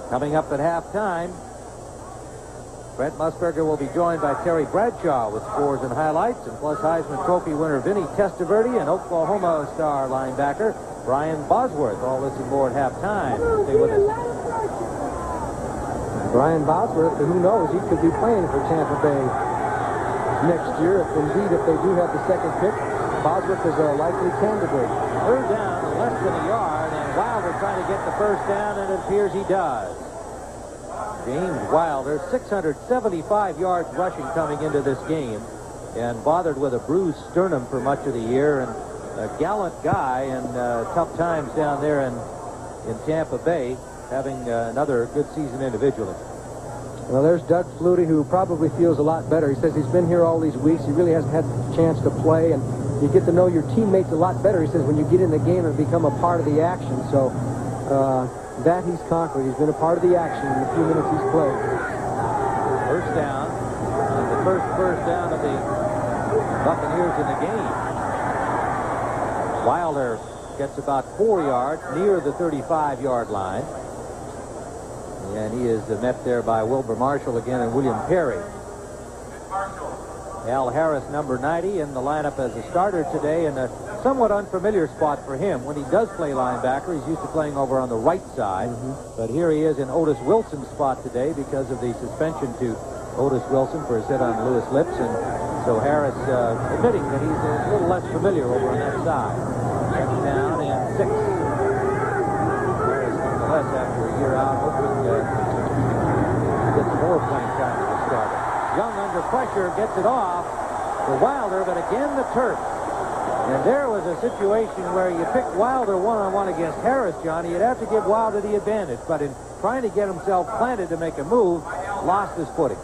Coming up at halftime, Brent Musburger will be joined by Terry Bradshaw with scores and highlights, and plus Heisman Trophy winner Vinny Testaverde and Oklahoma star linebacker Brian Bosworth. All this and more at halftime. Stay with us. Brian Bosworth, who knows, he could be playing for Tampa Bay next year. If indeed, if they do have the second pick, Bosworth is a likely candidate. Third down, less than a yard, and Wilder trying to get the first down, and it appears he does. James Wilder, 675 yards rushing coming into this game, and bothered with a bruised sternum for much of the year, and a gallant guy in tough times down there in Tampa Bay, having another good season individually. Well, there's Doug Flutie, who probably feels a lot better. He says he's been here all these weeks. He really hasn't had the chance to play, and you get to know your teammates a lot better. He says when you get in the game and become a part of the action. So that he's conquered. He's been a part of the action in the few minutes he's played. First down, and the first down of the Buccaneers in the game. Wilder gets about 4 yards near the 35-yard line. And he is met there by Wilbur Marshall again and William Perry. Al Harris, number 90, in the lineup as a starter today, in a somewhat unfamiliar spot for him. When he does play linebacker, he's used to playing over on the right side. But here he is in Otis Wilson's spot today because of the suspension to Otis Wilson for his hit on Lewis Lips. And so Harris admitting that he's a little less familiar over on that side. Second down and 6. Harris, nonetheless, after a year out, hoping to get some more playing time as a starter. Young under pressure gets it off to Wilder, but again the turf. And there was a situation where you pick Wilder one-on-one against Harris, Johnny. You'd have to give Wilder the advantage, but in trying to get himself planted to make a move, lost his footing.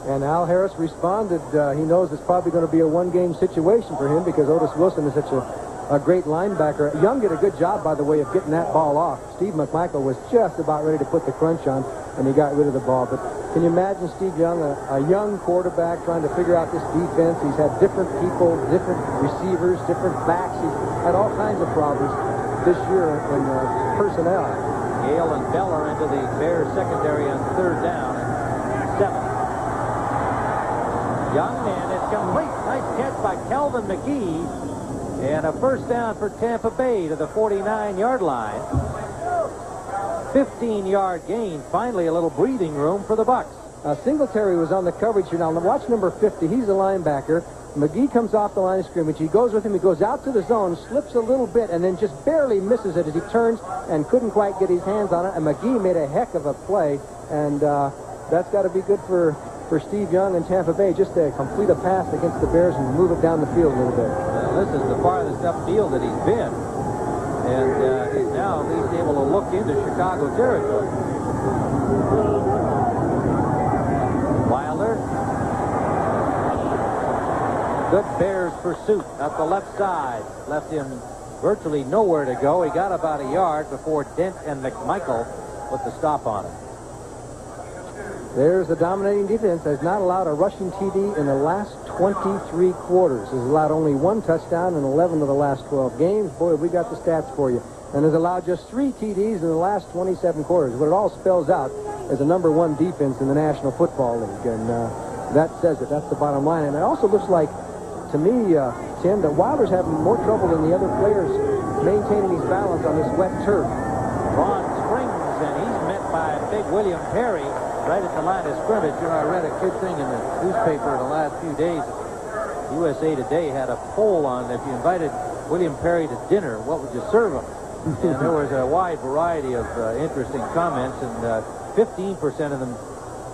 And Al Harris responded. He knows it's probably going to be a one-game situation for him because Otis Wilson is such a great linebacker. Young did a good job, by the way, of getting that ball off. Steve McMichael was just about ready to put the crunch on, and he got rid of the ball. But can you imagine Steve Young, a young quarterback, trying to figure out this defense? He's had different people, different receivers, different backs. He's had all kinds of problems this year in personnel. Yale and Beller into the Bears secondary on 3rd down and 7. Young, and it's complete. Nice catch by Calvin McGee. And a first down for Tampa Bay to the 49-yard line. 15-yard gain. Finally, a little breathing room for the Bucks. Singletary was on the coverage here. Now, watch number 50. He's a linebacker. McGee comes off the line of scrimmage. He goes with him. He goes out to the zone, slips a little bit, and then just barely misses it as he turns and couldn't quite get his hands on it. And McGee made a heck of a play. And that's got to be good for Steve Young and Tampa Bay, just to complete a pass against the Bears and move it down the field a little bit. Well, this is the farthest upfield that he's been. And he's now at least able to look into Chicago territory. Wilder. Good Bears pursuit up the left side. Left him virtually nowhere to go. He got about a yard before Dent and McMichael put the stop on him. There's the dominating defense. Has not allowed a rushing TD in the last 23 quarters. Has allowed only 1 touchdown in 11 of the last 12 games. Boy, we got the stats for you. And has allowed just 3 TDs in the last 27 quarters. What it all spells out is a #1 defense in the National Football League. And that says it. That's the bottom line. And it also looks like, to me, Tim, that Wilder's having more trouble than the other players maintaining his balance on this wet turf. Ron springs, and he's met by big William Perry right at the line of scrimmage. You know, I read a good thing in the newspaper in the last few days. USA Today had a poll on if you invited William Perry to dinner, what would you serve him? And there was a wide variety of interesting comments, and 15% of them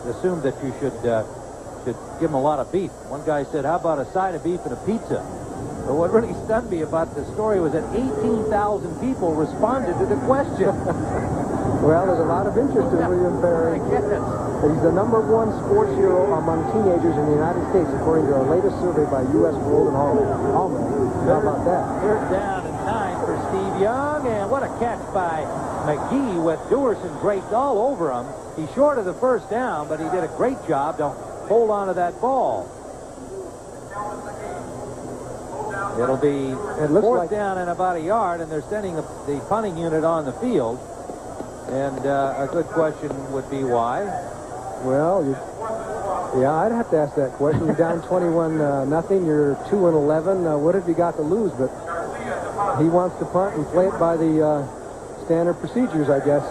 assumed that you should give him a lot of beef. One guy said, how about a side of beef and a pizza? But what really stunned me about the story was that 18,000 people responded to the question. Well, there's a lot of interest in William Perry. He's the #1 sports hero among teenagers in the United States, according to our latest survey by U.S. World and Almanac. How about that? 3rd down and 9 for Steve Young, and what a catch by McGee with Dewerson draped all over him. He's short of the first down, but he did a great job to hold on to that ball. It'll be 4th down and about a yard, and they're sending the punting unit on the field. And a good question would be why? Well, yeah, I'd have to ask that question. You're down 21-0. You're 2-11. What have you got to lose? But he wants to punt and play it by the standard procedures, I guess.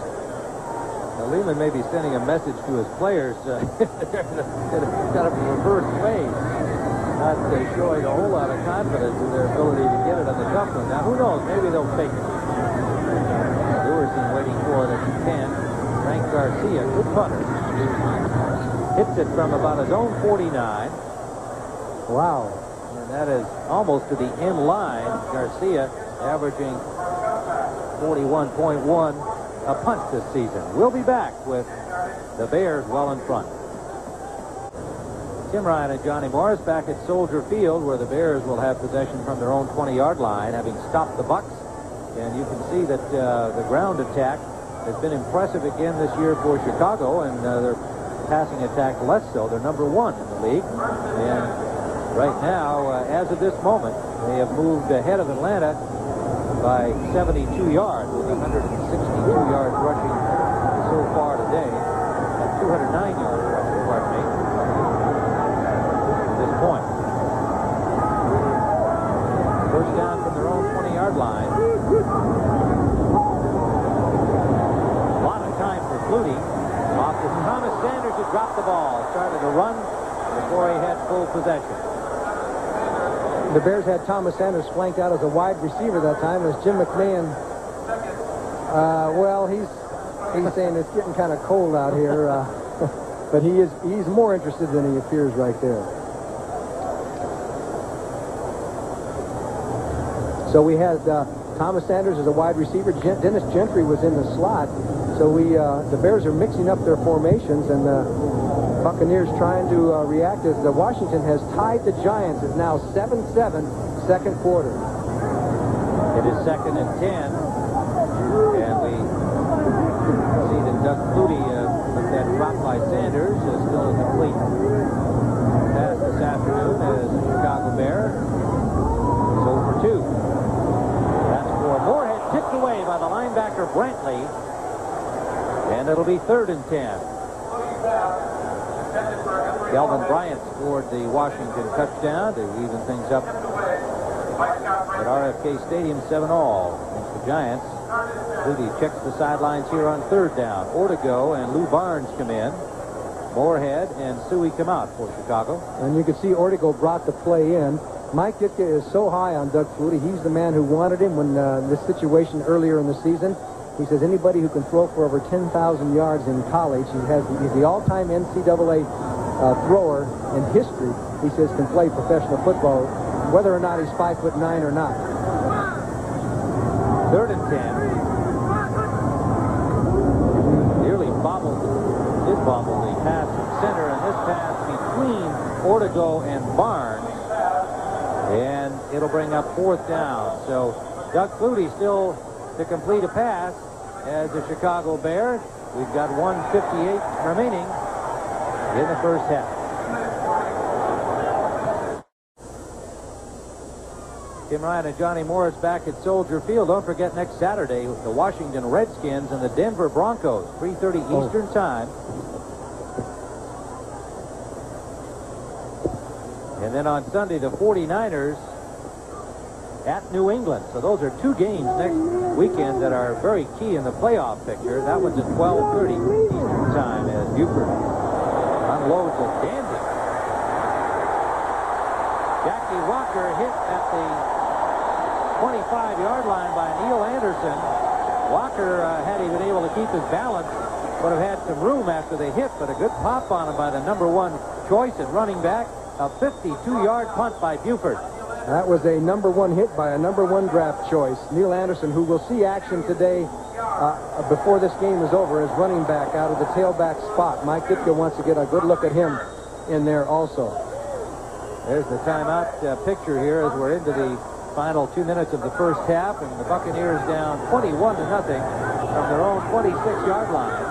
Now, Lehman may be sending a message to his players in a kind of reverse way, not showing a whole lot of confidence in their ability to get it on the tough one. Now, who knows? Maybe they'll fake it. Dewerson waiting for it if he can. Frank Garcia, good punter. Hits it from about his own 49. Wow. And that is almost to the end line. Garcia averaging 41.1 a punt this season. We'll be back with the Bears well in front. Tim Ryan and Johnny Morris back at Soldier Field, where the Bears will have possession from their own 20-yard line, having stopped the Bucks. And you can see that the ground attack has been impressive again this year for Chicago, and their passing attack less so. They're #1 in the league. And right now, as of this moment, they have moved ahead of Atlanta by 72 yards, with 162 yards rushing so far today, and 209 yards rushing, pardon me, at this point. First down from their own 20-yard line. A lot of time for Flutie. Off to Thomas Sanders, who dropped the ball. Started to run before he had full possession. The Bears had Thomas Sanders flanked out as a wide receiver that time. As Jim McMahon, well, he's saying it's getting kind of cold out here, but he's more interested than he appears right there. So we had Thomas Sanders as a wide receiver. Dennis Gentry was in the slot. So the Bears are mixing up their formations, and the Buccaneers trying to react as the Washington has tied the Giants. It's now 7-7, second quarter. It is 2nd and 10, and we see that Doug Flutie with that drop by Sanders is still incomplete pass this afternoon as the Chicago Bear is 0 for 2. That's for Moorhead, tipped away by the linebacker Brantley. And it'll be 3rd and 10. Calvin Bryant scored the Washington touchdown to even things up at RFK Stadium, 7-all against the Giants. Flutie checks the sidelines here on 3rd down. Ortego and Lou Barnes come in. Moorhead and Suey come out for Chicago. And you can see Ortego brought the play in. Mike Ditka is so high on Doug Flutie. He's the man who wanted him when this situation earlier in the season. He says anybody who can throw for over 10,000 yards in college, he's the all-time NCAA thrower in history, he says, can play professional football, whether or not he's 5'9" or not. 3rd and 10. Nearly did bobble the pass from center, and this pass between Ortego and Barnes. And it'll bring up 4th down. So Doug Flutie still to complete a pass as a Chicago Bear. We've got 1:58 remaining in the first half. Tim Ryan and Johnny Morris back at Soldier Field. Don't forget, next Saturday, the Washington Redskins and the Denver Broncos, 3:30 Eastern Time. And then on Sunday, the 49ers at New England. So those are 2 games next weekend that are very key in the playoff picture. That one's at 12:30 Eastern Time as Buford unloads a dandy. Jackie Walker hit at the 25-yard line by Neil Anderson. Walker, had he been able to keep his balance, would have had some room after the hit, but a good pop on him by the #1 choice and running back. A 52-yard punt by Buford. That was a #1 hit by a #1 draft choice. Neil Anderson, who will see action today before this game is over, as running back out of the tailback spot. Mike Ditka wants to get a good look at him in there also. There's the timeout picture here as we're into the final 2 minutes of the first half, and the Buccaneers down 21-0 from their own 26-yard line.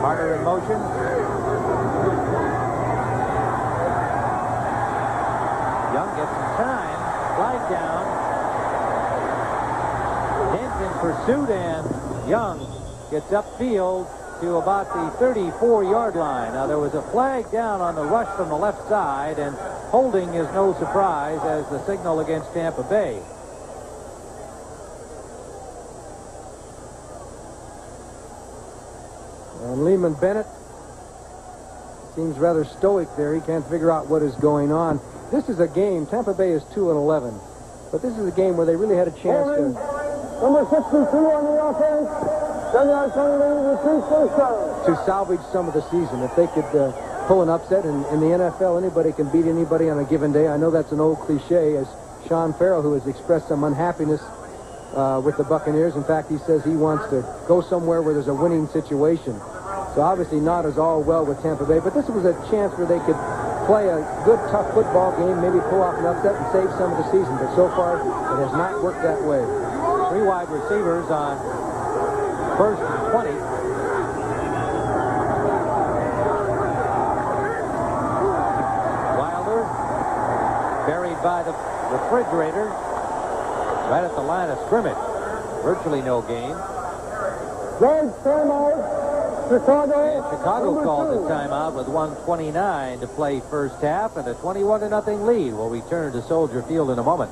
Carter in motion. Young gets some time. Slide down. Dent in pursuit, and Young gets upfield to about the 34-yard line. Now, there was a flag down on the rush from the left side, and holding is no surprise as the signal against Tampa Bay. And Lehman Bennett seems rather stoic there. He can't figure out what is going on. This is a game. Tampa Bay is 2-11. But this is a game where they really had a chance to... Number 62 on the offense. To salvage some of the season. If they could pull an upset, and in the NFL, anybody can beat anybody on a given day. I know that's an old cliche, as Sean Farrell, who has expressed some unhappiness with the Buccaneers. In fact, he says he wants to go somewhere where there's a winning situation. So obviously not as all well with Tampa Bay, but this was a chance where they could play a good, tough football game, maybe pull off an upset and save some of the season. But so far, it has not worked that way. 3 wide receivers on 1st and 20. Wilder buried by the refrigerator right at the line of scrimmage. Virtually no gain. George timeout. Chicago. And Chicago called the timeout with 1:29 to play first half and a 21-0 lead. We'll return to Soldier Field in a moment.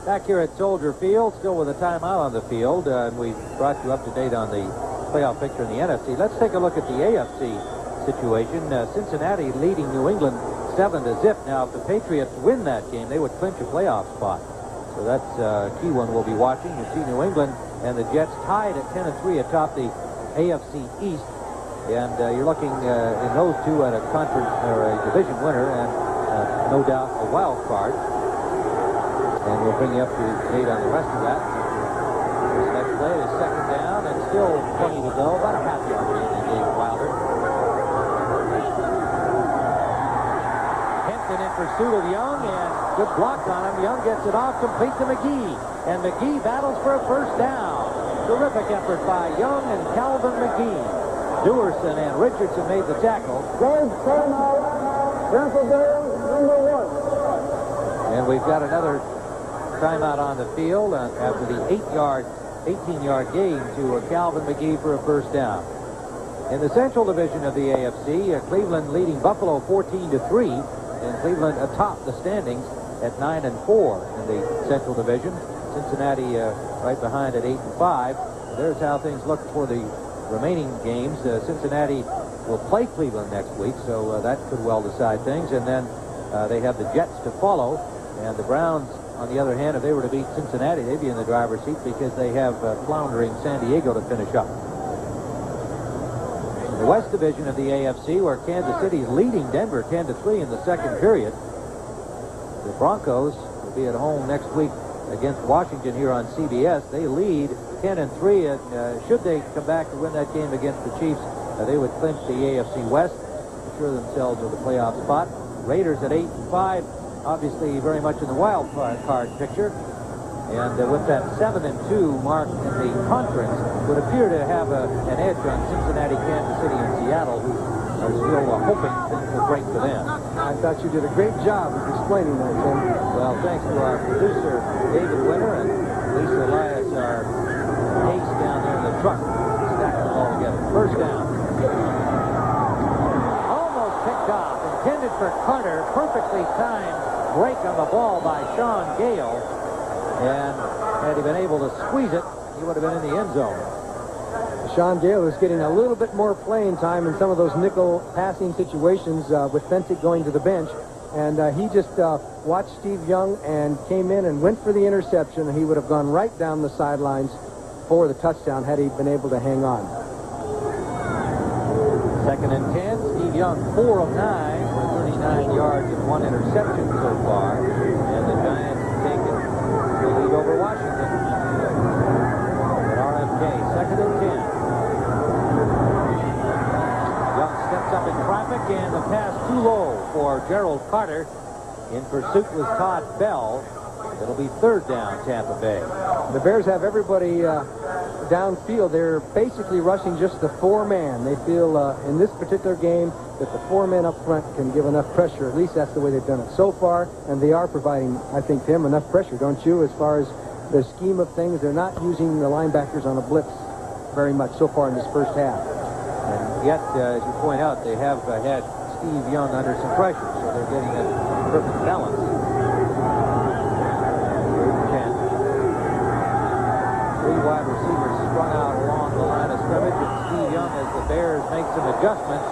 Back here at Soldier Field, still with a timeout on the field, and we've brought you up to date on the playoff picture in the NFC. Let's take a look at the AFC situation. Cincinnati leading New England 7-0. Now, if the Patriots win that game, they would clinch a playoff spot. So that's a key one we'll be watching. You see New England and the Jets tied at 10-3 atop the AFC East. And you're looking in those two at a conference or a division winner and no doubt a wild card. And we'll bring you up to date on the rest of that. This next play is second down and still 20 to go. About a half-yard gain in Dave Wilder. Henson in pursuit of Young, and good block on him. Young gets it off, complete to McGee. And McGee battles for a first down. Terrific effort by Young and Calvin McGee. Dewerson and Richardson made the tackle. George timeout. Tampa Bay, #1. And we've got another timeout on the field after the 18-yard gain to Calvin McGee for a first down. In the Central Division of the AFC, Cleveland leading Buffalo 14-3, and Cleveland atop the standings at 9-4 in the Central Division. Cincinnati right behind at 8-5. There's how things look for the remaining games. Cincinnati will play Cleveland next week, so that could well decide things. And then they have the Jets to follow, and the Browns, on the other hand, if they were to beat Cincinnati, they'd be in the driver's seat because they have floundering San Diego to finish up. In the West Division of the AFC, where Kansas City is leading Denver 10-3 in the second period, the Broncos will be at home next week against Washington here on CBS. They lead 10-3, and should they come back to win that game against the Chiefs, they would clinch the AFC West, ensure themselves with a playoff spot. Raiders at 8-5, obviously very much in the wild card picture. And with that 7-2 mark in the conference, would appear to have an edge on Cincinnati, Kansas City, and Seattle, who are still hoping things will break for them. I thought you did a great job of explaining that, Tim. Well, thanks to our producer, David Winter, and Lisa Elias, our ace down there in the truck, stacking it all together. First down. Almost picked off, intended for Carter. Perfectly timed break on the ball by Sean Gale. And had he been able to squeeze it, he would have been in the end zone. Sean Gale is getting a little bit more playing time in some of those nickel passing situations with Fentic going to the bench. And he just watched Steve Young and came in and went for the interception. He would have gone right down the sidelines for the touchdown had he been able to hang on. 2nd and 10. Steve Young, 4 of 9 for 39 yards and 1 interception so far. And the Giants have taken the lead over Washington at RFK. 2nd and 10. Young steps up in traffic, and the pass too low for Gerald Carter. In pursuit was Todd Bell. It'll be 3rd down, Tampa Bay. The Bears have everybody downfield. They're basically rushing just the 4-man. They feel in this particular game that the 4-men up front can give enough pressure. At least that's the way they've done it so far, and they are providing, I think, Tim, enough pressure, don't you, as far as the scheme of things? They're not using the linebackers on a blitz very much so far in this first half. And yet, as you point out, they have had Steve Young under some pressure, so they're getting a perfect balance. 3 wide receivers strung out along the line of scrimmage, and Steve Young, as the Bears make some adjustments,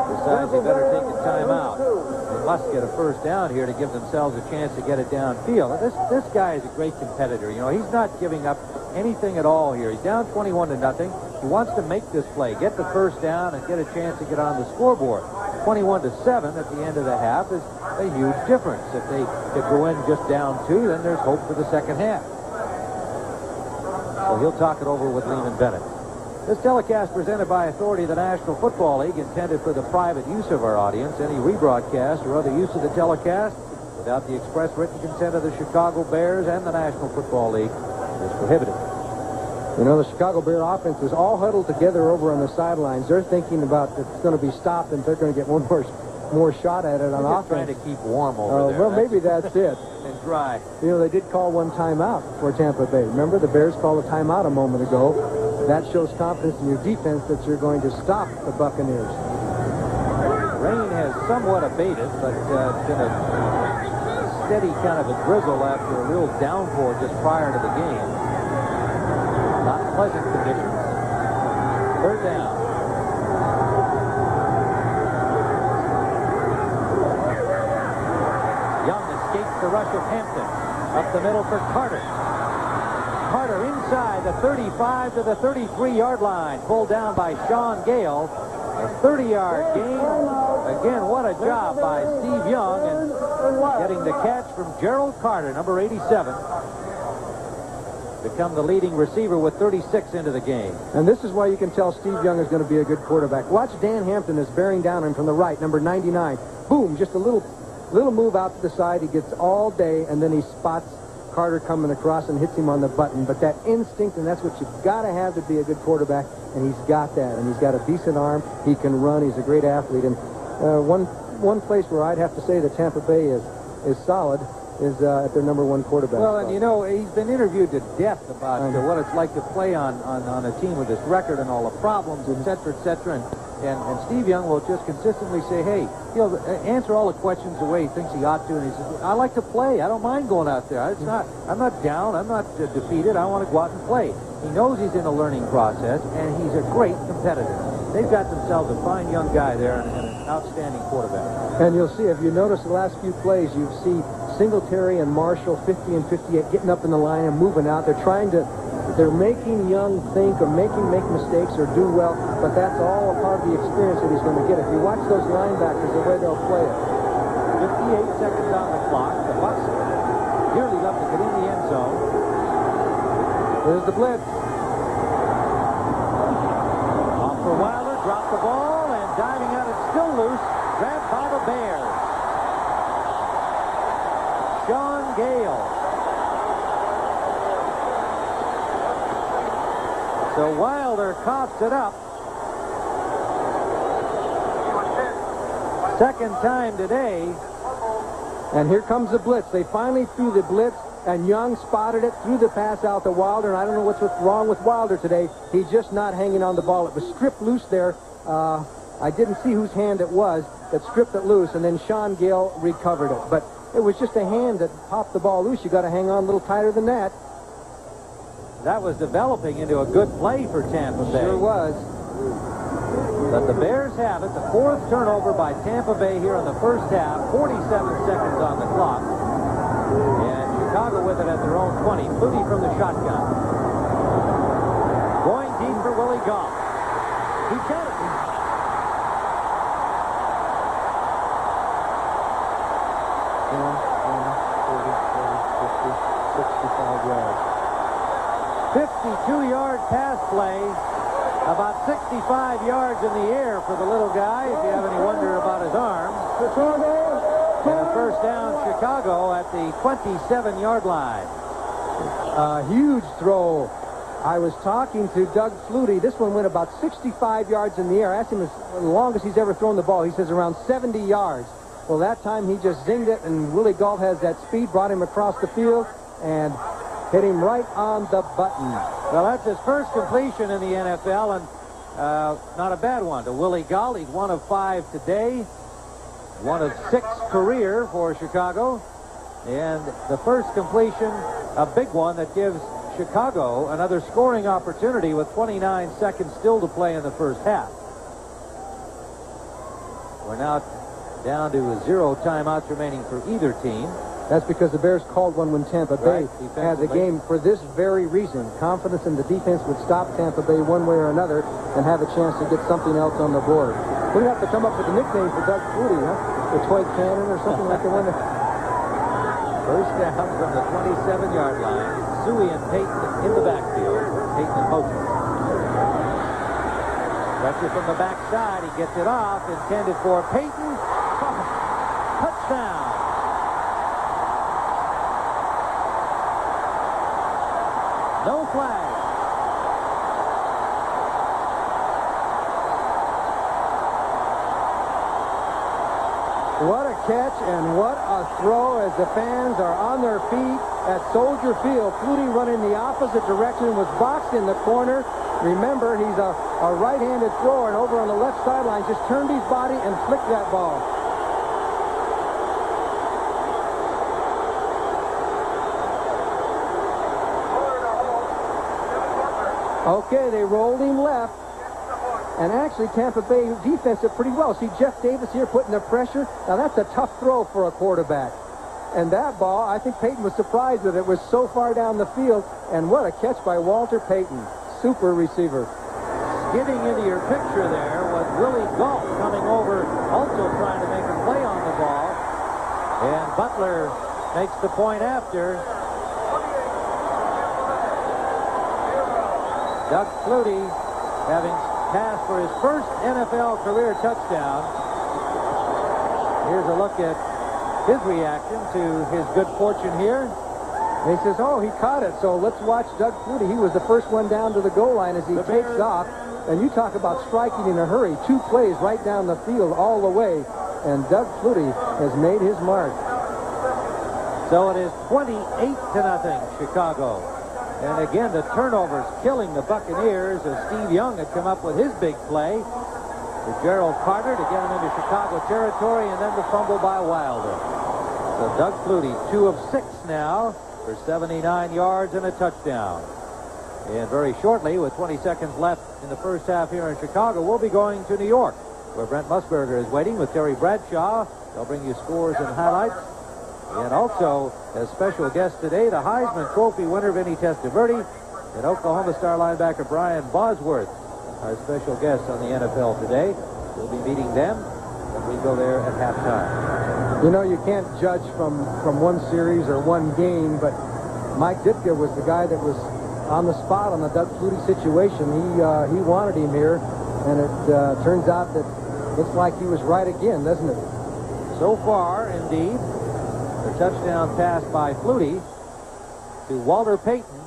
decides they better take a timeout. They must get a first down here to give themselves a chance to get it downfield. This guy is a great competitor. You know, he's not giving up anything at all here. He's down 21-0. He wants to make this play, get the first down, and get a chance to get on the scoreboard. 21-7 at the end of the half is a huge difference. If they could go in just down 2, then there's hope for the second half. So he'll talk it over with Lehman Bennett. This telecast presented by authority of the National Football League, intended for the private use of our audience. Any rebroadcast or other use of the telecast without the express written consent of the Chicago Bears and the National Football League is prohibited. You know, the Chicago Bear offense is all huddled together over on the sidelines. They're thinking about it's going to be stopped and they're going to get one more shot at it on offense. Trying to keep warm over there. Well, maybe that's it. And dry. You know, they did call one timeout for Tampa Bay. Remember, the Bears called a timeout a moment ago. That shows confidence in your defense that you're going to stop the Buccaneers. Rain has somewhat abated, but it's been a steady kind of a drizzle after a real downpour just prior to the game. Not pleasant conditions. 3rd down. Young escapes the rush of Hampton. Up the middle for Carter. Carter inside the 35 to the 33-yard line. Pulled down by Sean Gale. A 30-yard gain. Again, what a job by Steve Young, and getting the catch from Gerald Carter, number 87. Become the leading receiver with 36 into the game. And this is why you can tell Steve Young is going to be a good quarterback. Watch Dan Hampton is bearing down on him from the right, number 99. Boom, just a little move out to the side. He gets all day, and then he spots Carter coming across and hits him on the button. But that instinct, and that's what you've got to have to be a good quarterback, and he's got that. And he's got a decent arm. He can run. He's a great athlete. And one one place where I'd have to say that Tampa Bay is solid is at their number one quarterback. Well, and you know, he's been interviewed to death about what it's like to play on a team with this record and all the problems, et cetera, and Steve Young will just consistently say, hey, he'll answer all the questions the way he thinks he ought to, and he says, I like to play. I don't mind going out there. I'm not down. I'm not defeated. I want to go out and play. He knows he's in a learning process, and he's a great competitor. They've got themselves a fine young guy there and an outstanding quarterback. And you'll see, if you notice the last few plays, you see Singletary and Marshall 50 and 58 getting up in the line and moving out. They're making Young think or make mistakes or do well, but that's all a part of the experience that he's going to get. If you watch those linebackers, the way they'll play it. 58 seconds on the clock. The Bucs dearly love to get in the end zone. There's the blitz. Off for Wilder, dropped the ball, and diving out, it's still loose. Grabbed by the Bears. Sean Gale. So Wilder coughs it up. Second time today. And here comes the blitz. They finally threw the blitz, and Young spotted it, threw the pass out to Wilder, and I don't know what's wrong with Wilder today. He's just not hanging on the ball. It was stripped loose there. I didn't see whose hand it was that stripped it loose, and then Sean Gale recovered it. But it was just a hand that popped the ball loose. You got to hang on a little tighter than that. That was developing into a good play for Tampa Bay. Sure was. But the Bears have it. The fourth turnover by Tampa Bay here in the first half. 47 seconds on the clock. And Chicago with it at their own 20. Flutie from the shotgun. Going deep for Willie Goff. He got it. 52-yard pass play, about 65 yards in the air for the little guy, if you have any wonder about his arm. And a first down, Chicago at the 27-yard line. A huge throw. I was talking to Doug Flutie. This one went about 65 yards in the air. I asked him the longest he's ever thrown the ball. He says around 70 yards. Well, that time he just zinged it, and Willie Gault has that speed, brought him across the field, and hit him right on the button. Well, that's his first completion in the NFL, and not a bad one to Willie Gault. He's 1 of 5 today, 1 of 6 career for Chicago, and the first completion, a big one that gives Chicago another scoring opportunity with 29 seconds still to play in the first half. We're now down to 0 timeouts remaining for either team. That's because the Bears called one when Tampa Bay had the game for this very reason. Confidence in the defense would stop Tampa Bay one way or another and have a chance to get something else on the board. We're going to have to come up with a nickname for Doug Flutie, huh? The Toy Cannon or something like the one that... First down from the 27-yard line. Suey and Payton in the backfield. Payton in motion. Pressure from the backside. He gets it off. Intended for Payton. Touchdown. No flag. What a catch and what a throw as the fans are on their feet at Soldier Field. Flutie running the opposite direction, was boxed in the corner. Remember, he's a right-handed thrower, and over on the left sideline just turned his body and flicked that ball. Okay, they rolled him left. And actually, Tampa Bay defense did pretty well. See Jeff Davis here putting the pressure. Now, that's a tough throw for a quarterback. And that ball, I think Payton was surprised that it was so far down the field. And what a catch by Walter Payton. Super receiver. Getting into your picture there was Willie Gault coming over, also trying to make a play on the ball. And Butler makes the point after. Doug Flutie having passed for his first NFL career touchdown. Here's a look at his reaction to his good fortune here. And he says, oh, he caught it. So let's watch Doug Flutie. He was the first one down to the goal line as he takes off. And you talk about striking in a hurry. 2 plays right down the field all the way. and Doug Flutie has made his mark. So it is 28-0 Chicago. And again, the turnovers killing the Buccaneers as Steve Young had come up with his big play to Gerald Carter to get him into Chicago territory, and then the fumble by Wilder. So Doug Flutie, 2 of 6 now for 79 yards and a touchdown. And very shortly, with 20 seconds left in the first half here in Chicago, we'll be going to New York, where Brent Musburger is waiting with Terry Bradshaw. They'll bring you scores and highlights. And also, as special guest today, the Heisman Trophy winner, Vinny Testaverde, and Oklahoma star linebacker Brian Bosworth, our special guests on the NFL today. We'll be meeting them when we go there at halftime. You know, you can't judge from one series or one game, but Mike Ditka was the guy that was on the spot on the Doug Flutie situation. He wanted him here, and it turns out that looks like he was right again, doesn't it? So far, indeed. The touchdown pass by Flutie to Walter Payton,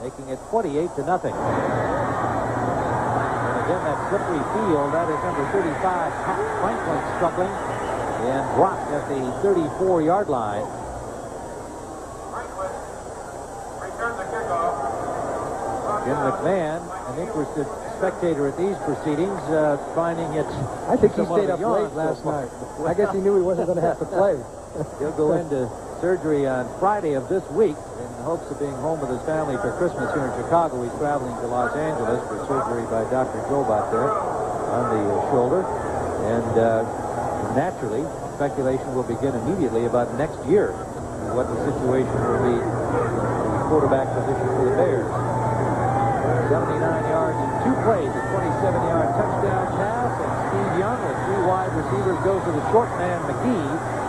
making it 28-0. And again, that slippery field, that is number 35, Franklin, struggling and dropped at the 34-yard line. Jim McMahon, an interested spectator at these proceedings, finding it. I think he stayed up late last night. I guess he knew he wasn't going to have to play. He'll go into surgery on Friday of this week in hopes of being home with his family for Christmas here in Chicago. He's traveling to Los Angeles for surgery by Dr. Jobot there on the shoulder. And naturally, speculation will begin immediately about next year, what the situation will be in the quarterback position for the Bears. 79 yards in 2 plays, a 27-yard touchdown pass, and Steve Young with 3 wide receivers goes to the short man, McGee.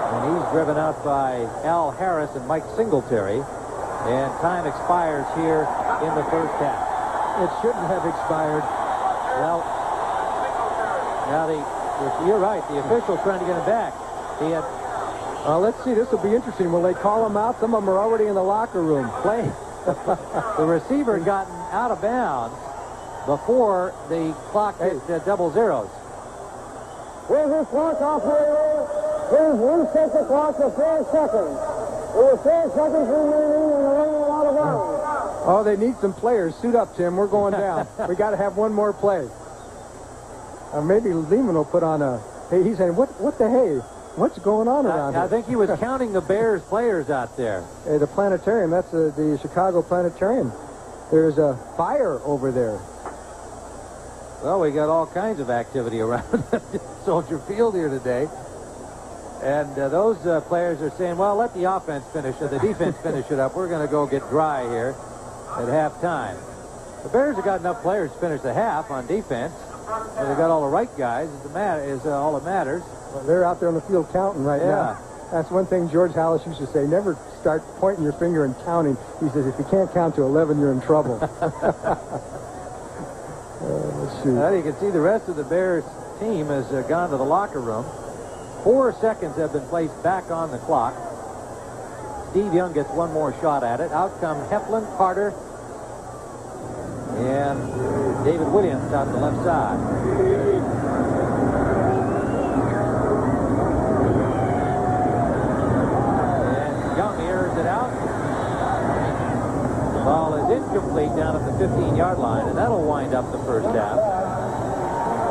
And he's driven out by Al Harris and Mike Singletary. And time expires here in the first half. It shouldn't have expired. Well, now you're right. The official's trying to get him back. He had. Let's see. This will be interesting. Will they call him out? Some of them are already in the locker room. Play. The receiver had gotten out of bounds before the clock hit double zeros. Here's your clock operator. Please reset the clock to 4 seconds. There were 4 seconds remaining and the running went out of bounds. Oh, they need some players. Suit up, Tim. We're going down. We got to have one more play. Maybe Lehman will put on a. Hey, he's saying, what the hey? What's going on around here? I think he was counting the Bears players out there. Hey, the planetarium. That's the Chicago Planetarium. There's a fire over there. Well, we got all kinds of activity around Soldier Field here today. And those players are saying, well, let the offense finish it, the defense finish it up. We're going to go get dry here at halftime. The Bears have got enough players to finish the half on defense. And they got all the right guys is all that matters. Well, they're out there on the field counting right now. That's one thing George Hallis used to say. Never start pointing your finger and counting. He says, if you can't count to 11, you're in trouble. Well, you can see the rest of the Bears team has gone to the locker room. 4 seconds have been placed back on the clock. Steve Young gets one more shot at it. Out come Heflin, Carter, and David Williams out the left side. And Young airs it out. The ball is incomplete down at the 15-yard line, and that'll wind up the first half.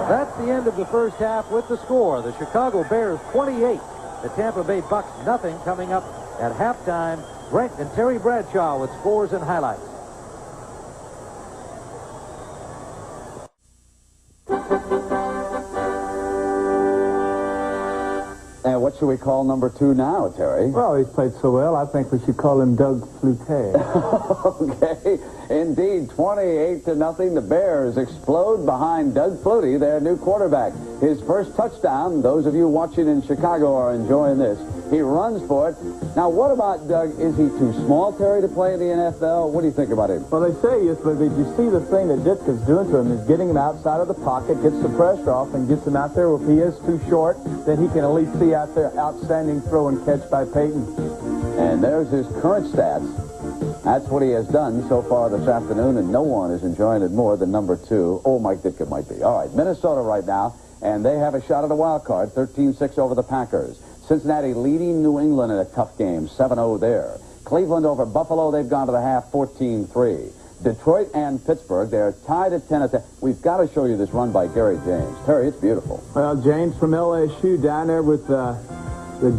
That's the end of the first half with the score. The Chicago Bears 28, the Tampa Bay Bucks nothing. Coming up at halftime, Brent and Terry Bradshaw with scores and highlights. And what should we call number 2 now, Terry? Well, he's played so well, I think we should call him Doug Flutie. Okay. Indeed, 28-0. The Bears explode behind Doug Flutie, their new quarterback. His first touchdown. Those of you watching in Chicago are enjoying this. He runs for it. Now, what about Doug? Is he too small, Terry, to play in the NFL? What do you think about him? Well, they say he is, but did you see the thing that Ditka's doing to him is getting him outside of the pocket, gets the pressure off, and gets him out there. If he is too short, then he can at least see out there outstanding throw and catch by Payton. And there's his current stats. That's what he has done so far this afternoon, and no one is enjoying it more than number 2. Oh, Mike Ditka might be. All right, Minnesota right now and they have a shot at a wild card, 13-6 over the Packers. Cincinnati leading New England in a tough game, 7-0 there. Cleveland over Buffalo, they've gone to the half, 14-3. Detroit and Pittsburgh, they're tied at 10 at 10. We've got to show you this run by Gary James. Terry, it's beautiful. Well, James from LSU down there with the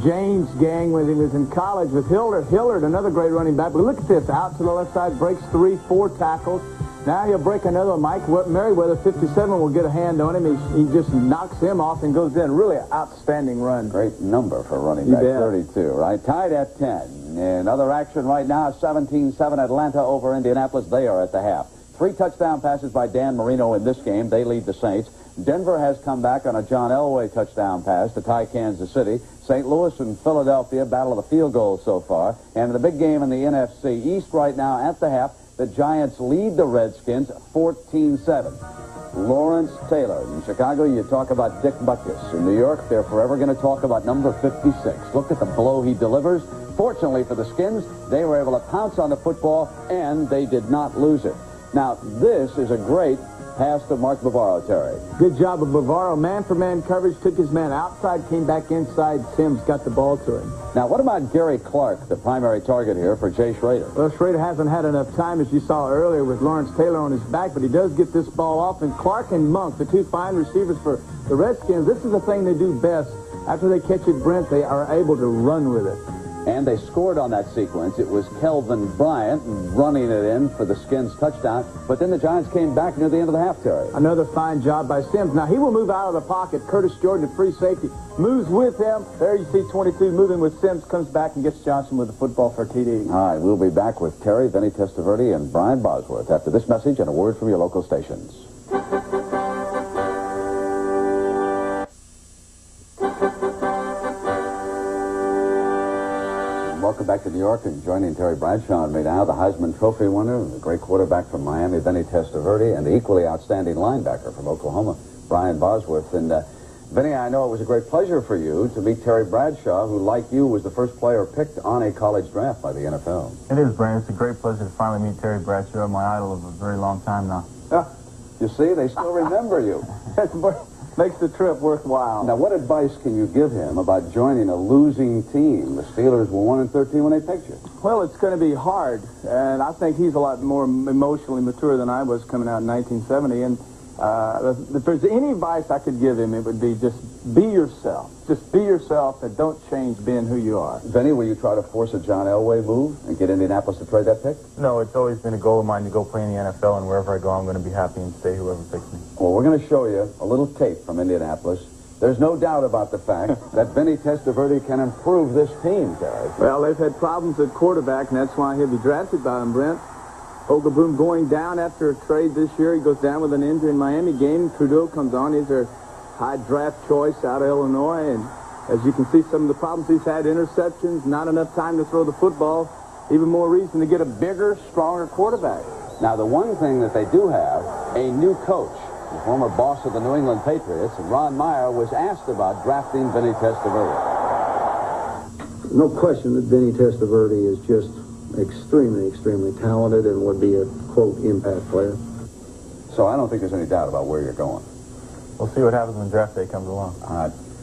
James gang when he was in college with Hillard. Hillard, another great running back. But look at this. Out to the left side, breaks 3, 4 tackles. Now he'll break another. Mike Merriweather, 57, will get a hand on him. He just knocks him off and goes in. Really an outstanding run. Great number for running back, 32, right? Tied at 10. In other action right now, 17-7 Atlanta over Indianapolis. They are at the half. 3 touchdown passes by Dan Marino in this game. They lead the Saints. Denver has come back on a John Elway touchdown pass to tie Kansas City. St. Louis and Philadelphia battle of the field goals so far. And the big game in the NFC East right now at the half, the Giants lead the Redskins 14-7. Lawrence Taylor. In Chicago, you talk about Dick Butkus. In New York, they're forever going to talk about number 56. Look at the blow he delivers. Fortunately for the Skins, they were able to pounce on the football, and they did not lose it. Now, this is a great pass to Mark Bavaro, Terry. Good job of Bavaro. Man-for-man coverage, took his man outside, came back inside. Sims got the ball to him. Now, what about Gary Clark, the primary target here for Jay Schrader? Well, Schrader hasn't had enough time, as you saw earlier, with Lawrence Taylor on his back, but he does get this ball off. And Clark and Monk, the 2 fine receivers for the Redskins, this is the thing they do best. After they catch it, Brent, they are able to run with it. And they scored on that sequence. It was Kelvin Bryant running it in for the Skins touchdown. But then the Giants came back near the end of the half, Terry. Another fine job by Sims. Now, he will move out of the pocket. Curtis Jordan, the free safety, moves with him. There you see 22 moving with Sims, comes back and gets Johnson with the football for TD. All right, we'll be back with Terry, Vinny Testaverde, and Brian Bosworth after this message and a word from your local stations. Welcome back to New York, and joining Terry Bradshaw and me now, the Heisman Trophy winner, the great quarterback from Miami, Vinny Testaverde, and the equally outstanding linebacker from Oklahoma, Brian Bosworth. And Vinny, I know it was a great pleasure for you to meet Terry Bradshaw, who, like you, was the first player picked on a college draft by the NFL. It is, Brian. It's a great pleasure to finally meet Terry Bradshaw, my idol of a very long time now. Yeah, you see, they still remember you. Makes the trip worthwhile. Now, what advice can you give him about joining a losing team? The Steelers were 1-13 when they picked you. Well, it's going to be hard, and I think he's a lot more emotionally mature than I was coming out in 1970. And if there's any advice I could give him, it would be just be yourself. Just be yourself and don't change being who you are. Vinny, will you try to force a John Elway move and get Indianapolis to trade that pick? No, it's always been a goal of mine to go play in the NFL, and wherever I go, I'm going to be happy and stay whoever picks me. Well, we're going to show you a little tape from Indianapolis. There's no doubt about the fact that Vinny Testaverde can improve this team, Terry. Well, they've had problems at quarterback, and that's why he'll be drafted by them, Brent. Ogaboom going down after a trade this year. He goes down with an injury in Miami game. Trudeau comes on. He's their high draft choice out of Illinois. And as you can see, some of the problems he's had, interceptions, not enough time to throw the football. Even more reason to get a bigger, stronger quarterback. Now, the one thing that they do have, a new coach. The former boss of the New England Patriots, Ron Meyer, was asked about drafting Vinny Testaverde. No question that Vinny Testaverde is just extremely talented and would be a, quote, impact player. So I don't think there's any doubt about where you're going. We'll see what happens when draft day comes along.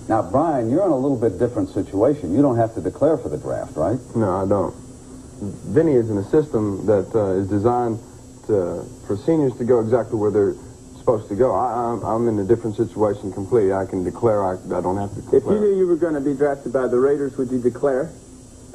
Now, Brian, you're in a little bit different situation. You don't have to declare for the draft, right? No, I don't. Vinny is in a system that is designed for seniors to go exactly where they're supposed to go. I'm in a different situation completely. I can declare. I don't have to declare. If you knew you were going to be drafted by the Raiders, would you declare?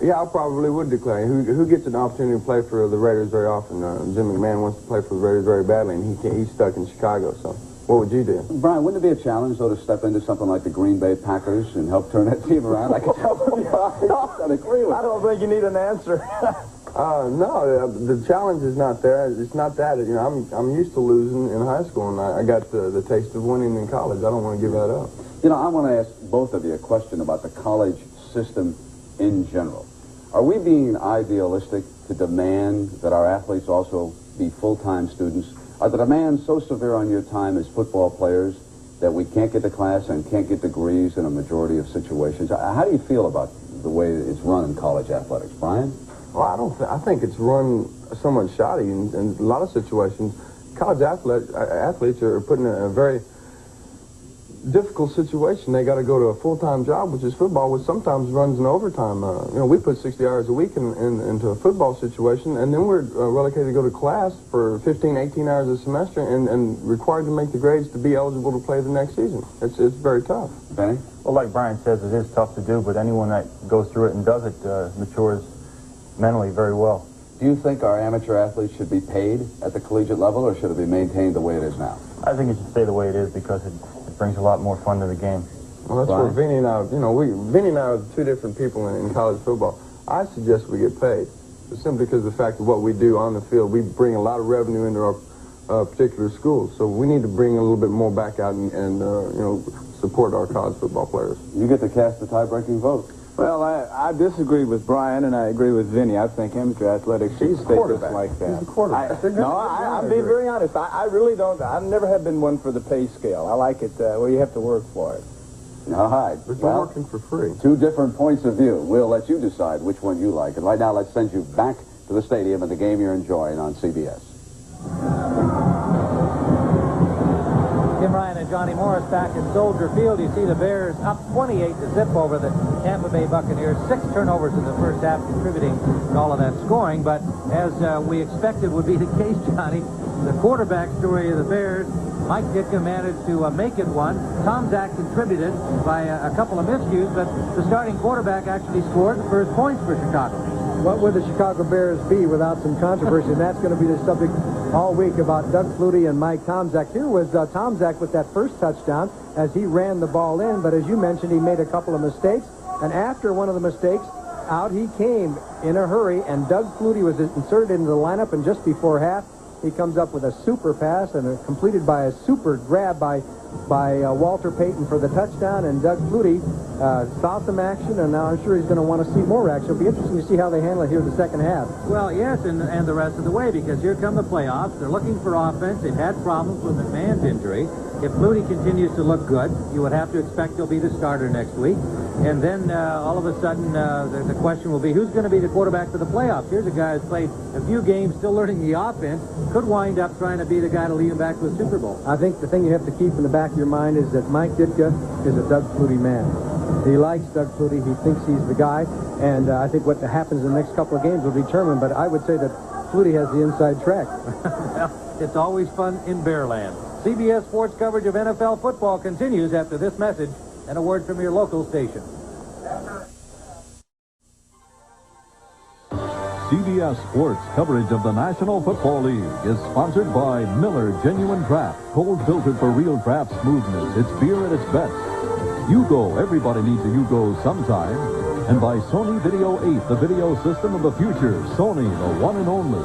Yeah, I probably would declare. Who gets an opportunity to play for the Raiders very often? Jim McMahon wants to play for the Raiders very badly, and he's stuck in Chicago. So, what would you do? Brian, wouldn't it be a challenge, though, to step into something like the Green Bay Packers and help turn that team around? I can tell from your eyes. I agree with I don't think you need an answer. No, the challenge is not there. It's not that. You know, I'm used to losing in high school, and I got the taste of winning in college. I don't want to give that up. You know, I want to ask both of you a question about the college system in general. Are we being idealistic to demand that our athletes also be full-time students? Are the demands so severe on your time as football players that we can't get to class and can't get degrees in a majority of situations? How do you feel about the way it's run in college athletics, Brian? Well, I think it's run somewhat shoddy in a lot of situations. College athletes are put in a very difficult situation. They got to go to a full-time job, which is football, which sometimes runs in overtime. We put 60 hours a week into a football situation, and then we're relegated to go to class for 15, 18 hours a semester and required to make the grades to be eligible to play the next season. It's very tough. Benny? Well, like Brian says, it is tough to do, but anyone that goes through it and does it matures mentally very well. Do you think our amateur athletes should be paid at the collegiate level, or should it be maintained the way it is now? I think it should stay the way it is because it brings a lot more fun to the game. Well, that's where Vinny and I, Vinny and I are two different people in college football. I suggest we get paid, simply because of the fact of what we do on the field. We bring a lot of revenue into our particular schools, so we need to bring a little bit more back out and support our college football players. You get to cast the tie-breaking vote. Well, I disagree with Brian, and I agree with Vinny. I think amateur athletics should stay just like that. He's the quarterback. I'm being very honest. I really don't. I never have been one for the pay scale. I like it where you have to work for it. All right. But you're working for free. Two different points of view. We'll let you decide which one you like. And right now, let's send you back to the stadium and the game you're enjoying on CBS. Tim Ryan and Johnny Morris back in Soldier Field. You see the Bears up 28-0 over the Tampa Bay Buccaneers. 6 turnovers in the first half, contributing to all of that scoring. But as we expected would be the case, Johnny, the quarterback story of the Bears, Mike Ditka managed to make it one. Tom Zach contributed by a couple of miscues, but the starting quarterback actually scored the first points for Chicago. What would the Chicago Bears be without some controversy? And that's going to be the subject all week about Doug Flutie and Mike Tomczak. Here was Tomczak with that first touchdown as he ran the ball in, but as you mentioned, he made a couple of mistakes. And after one of the mistakes, out he came in a hurry, and Doug Flutie was inserted into the lineup, and just before half, he comes up with a super pass and completed by a super grab by Walter Payton for the touchdown, and Doug Flutie saw some action, and now I'm sure he's going to want to see more action. It'll be interesting to see how they handle it here in the second half. Well, yes, and the rest of the way, because here come the playoffs. They're looking for offense. They've had problems with McMahon's injury. If Flutie continues to look good, you would have to expect he'll be the starter next week. And then all of a sudden, the question will be, who's going to be the quarterback for the playoffs? Here's a guy who's played a few games, still learning the offense, could wind up trying to be the guy to lead him back to a Super Bowl. I think the thing you have to keep in the back of your mind is that Mike Ditka is a Doug Flutie man. He likes Doug Flutie. He thinks he's the guy. And I think what happens in the next couple of games will determine. But I would say that Flutie has the inside track. Well, it's always fun in Bearland. CBS Sports coverage of NFL football continues after this message and a word from your local station. CBS Sports coverage of the National Football League is sponsored by Miller Genuine Draft, cold filtered for real draft smoothness. It's beer at its best. Yugo, everybody needs a Yugo sometime. And by Sony Video 8, the video system of the future. Sony, the one and only.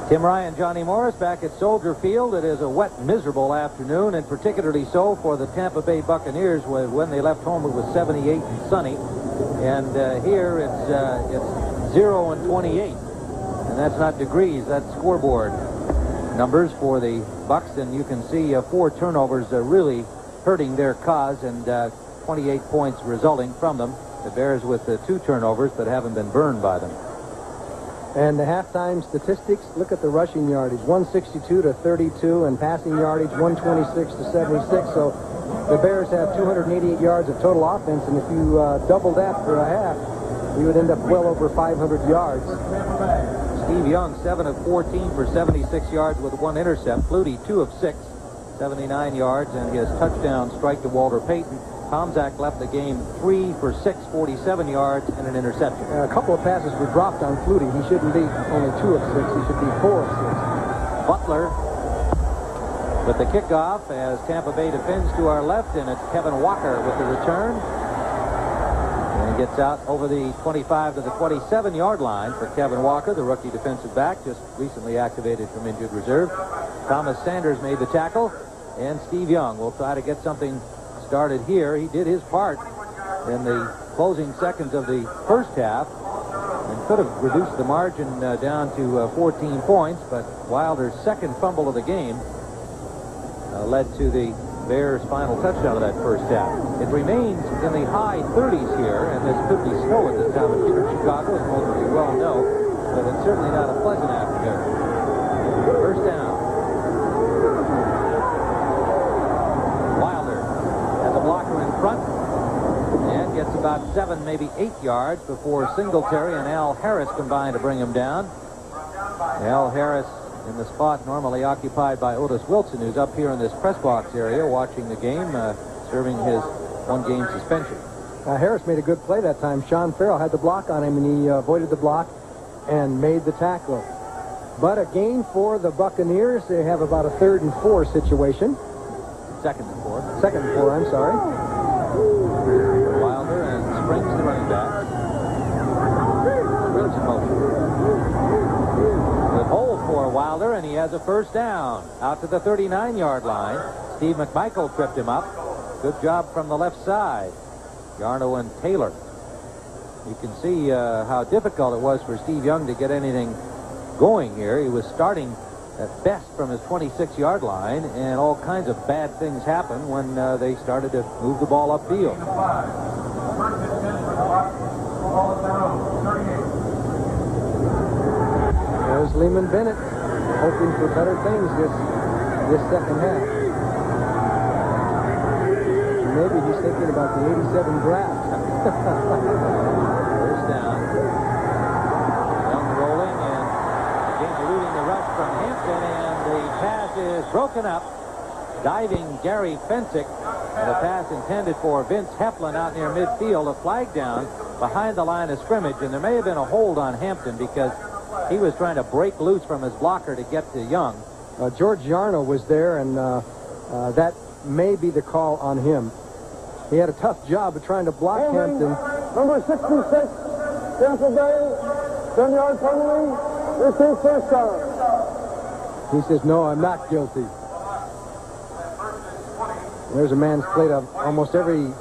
Tim Ryan, Johnny Morris back at Soldier Field. It is a wet, miserable afternoon, and particularly so for the Tampa Bay Buccaneers. When they left home, it was 78 and sunny. And here it's 0 and 28. And that's not degrees, that's scoreboard numbers for the Bucs. And you can see 4 turnovers really hurting their cause, and 28 points resulting from them. The Bears with 2 turnovers that haven't been burned by them. And the halftime statistics, look at the rushing yardage, 162 to 32, and passing yardage, 126 to 76. So the Bears have 288 yards of total offense, and if you double that for a half, you would end up well over 500 yards. Steve Young, 7 of 14 for 76 yards with 1 intercept. Flutie, 2 of 6, 79 yards, and his touchdown strike to Walter Payton. Tomczak left the game 3 for 6, 47 yards, and an interception. A couple of passes were dropped on Flutie. He shouldn't be only 2 of 6. He should be 4 of 6. Butler with the kickoff as Tampa Bay defends to our left, and it's Kevin Walker with the return. And he gets out over the 25 to the 27-yard line for Kevin Walker, the rookie defensive back, just recently activated from injured reserve. Thomas Sanders made the tackle, and Steve Young will try to get something started here. He did his part in the closing seconds of the first half and could have reduced the margin down to 14 points, but Wilder's second fumble of the game led to the Bears' final touchdown of that first half. It remains in the high 30s here, and this could be snow at this time of year in Chicago, as most of you well know, but it's certainly not a pleasant afternoon. First down. about 7, maybe 8 yards before Singletary and Al Harris combined to bring him down. Al Harris in the spot normally occupied by Otis Wilson, who's up here in this press box area watching the game, serving his 1-game suspension. Harris made a good play that time. Sean Farrell had the block on him, and he avoided the block and made the tackle. But a gain for the Buccaneers. They have about a 3rd and 4 situation. 2nd and 4. 2nd and 4, I'm sorry. Wilder and Springs, the running back. Springs in motion. Good hold for Wilder, and he has a first down. Out to the 39-yard line. Steve McMichael tripped him up. Good job from the left side. Yarno and Taylor. You can see how difficult it was for Steve Young to get anything going here. He was starting at best from his 26-yard line, and all kinds of bad things happened when they started to move the ball upfield. There's Lehman Bennett, hoping for better things this second half. Maybe he's thinking about the 87 draft. First down. Young rolling and again eluding the rush from Hampton, and the pass is broken up. Diving Gary Fensick, and a pass intended for Vince Heflin out near midfield. A flag down behind the line of scrimmage, and there may have been a hold on Hampton because he was trying to break loose from his blocker to get to Young. George Yarno was there, and that may be the call on him. He had a tough job of trying to block Hampton. Number 66, Tampa Bay, 10-yard penalty, received first down. He says, no, I'm not guilty. There's a man who's played almost every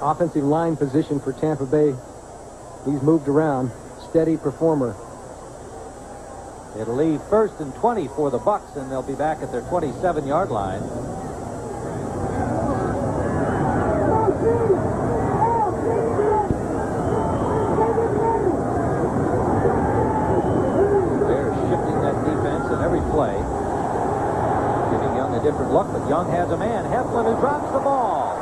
offensive line position for Tampa Bay. He's moved around. Steady performer. It'll leave 1st and 20 for the Bucs, and they'll be back at their 27-yard line. They're shifting that defense in every play, giving Young a different look, but Young has a man, Heflin, who drops the ball.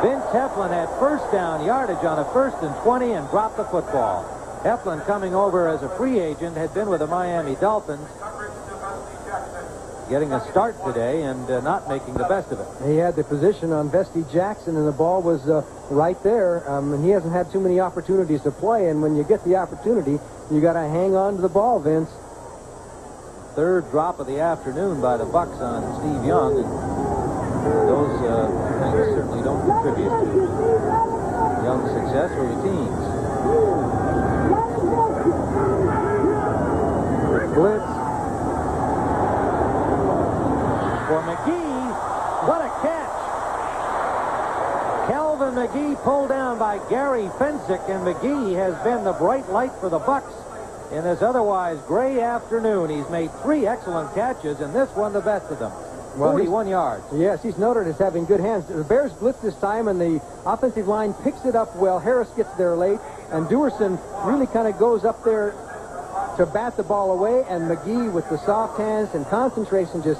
Vince Heflin had first down yardage on a 1st and 20 and dropped the football. Heflin, coming over as a free agent, had been with the Miami Dolphins, getting a start today and not making the best of it. He had the position on Vesty Jackson, and the ball was right there. And he hasn't had too many opportunities to play, and when you get the opportunity, you got to hang on to the ball, Vince. 3rd drop of the afternoon by the Bucs on Steve Young, and those things certainly don't contribute to Young's success or the team's. Blitz. For McGee, what a catch. Calvin McGee pulled down by Gary Fensick, and McGee has been the bright light for the Bucs in this otherwise gray afternoon. He's made 3 excellent catches, and this one the best of them. 41 yards. Yes, he's noted as having good hands. The Bears blitz this time, and the offensive line picks it up well. Harris gets there late, and Duerson really kind of goes up there to bat the ball away, and McGee, with the soft hands and concentration, just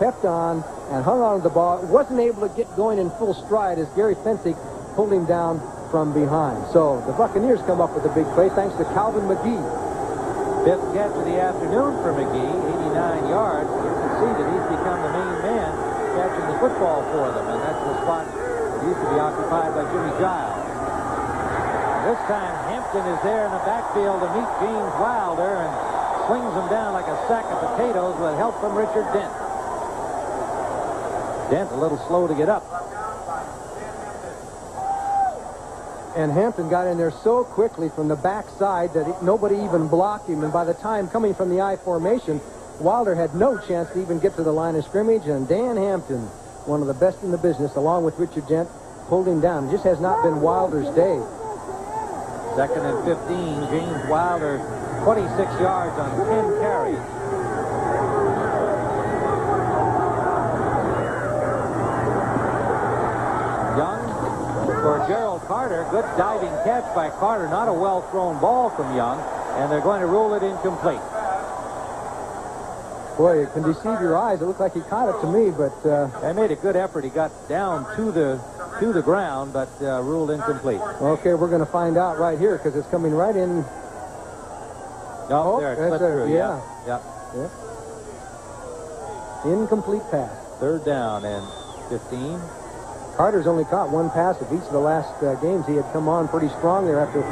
kept on and hung on to the ball. Wasn't able to get going in full stride as Gary Fensick pulled him down from behind. So the Buccaneers come up with a big play thanks to Calvin McGee. 5th catch of the afternoon for McGee, 89 yards. You can see that he's become the main man catching the football for them, and that's the spot that used to be occupied by Jimmy Giles. This time Hampton is there in the backfield to meet James Wilder and slings him down like a sack of potatoes with help from Richard Dent. Dent a little slow to get up. And Hampton got in there so quickly from the backside that nobody even blocked him. And by the time coming from the I formation, Wilder had no chance to even get to the line of scrimmage. And Dan Hampton, one of the best in the business, along with Richard Dent, pulled him down. It just has not been Wilder's day. 2nd and 15. James Wilder, 26 yards on 10 carries. Young for Gerald Carter. Good diving catch by Carter. Not a well-thrown ball from Young, and they're going to rule it incomplete. Boy, it can deceive your eyes. It looked like he caught it to me, but... They made a good effort. He got down to the to the ground, but ruled incomplete. Okay, we're going to find out right here because it's coming right in. Oh, there, it slipped through. Yeah. Yeah. Incomplete pass. Third down and 15. Carter's only caught one pass of each of the last games. He had come on pretty strong there after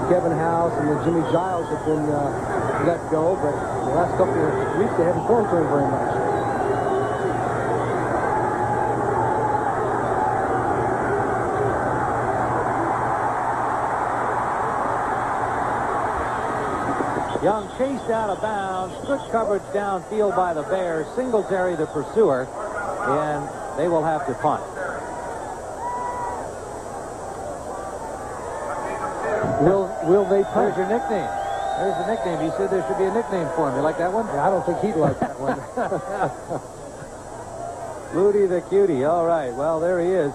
Kevin House and then Jimmy Giles had been let go, but the last couple of weeks they haven't thrown to him very much. Young chased out of bounds. Good coverage downfield by the Bears. Singletary, the pursuer, and they will have to punt. Will they punt? There's your nickname. There's the nickname. He said there should be a nickname for him. You like that one? Yeah, I don't think he'd like that one. Flutie the cutie. All right. Well, there he is.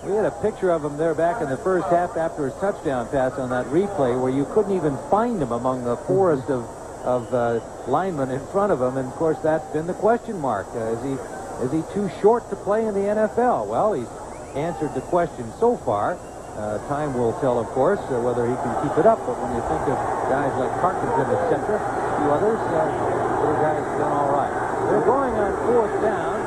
We had a picture of him there back in the first half after his touchdown pass on that replay where you couldn't even find him among the forest of linemen in front of him. And, of course, that's been the question mark. Is he too short to play in the NFL? Well, he's answered the question so far. Time will tell, of course, whether he can keep it up. But when you think of guys like Parkinson, etc., a few others, little guys have done all right. They're going on fourth down.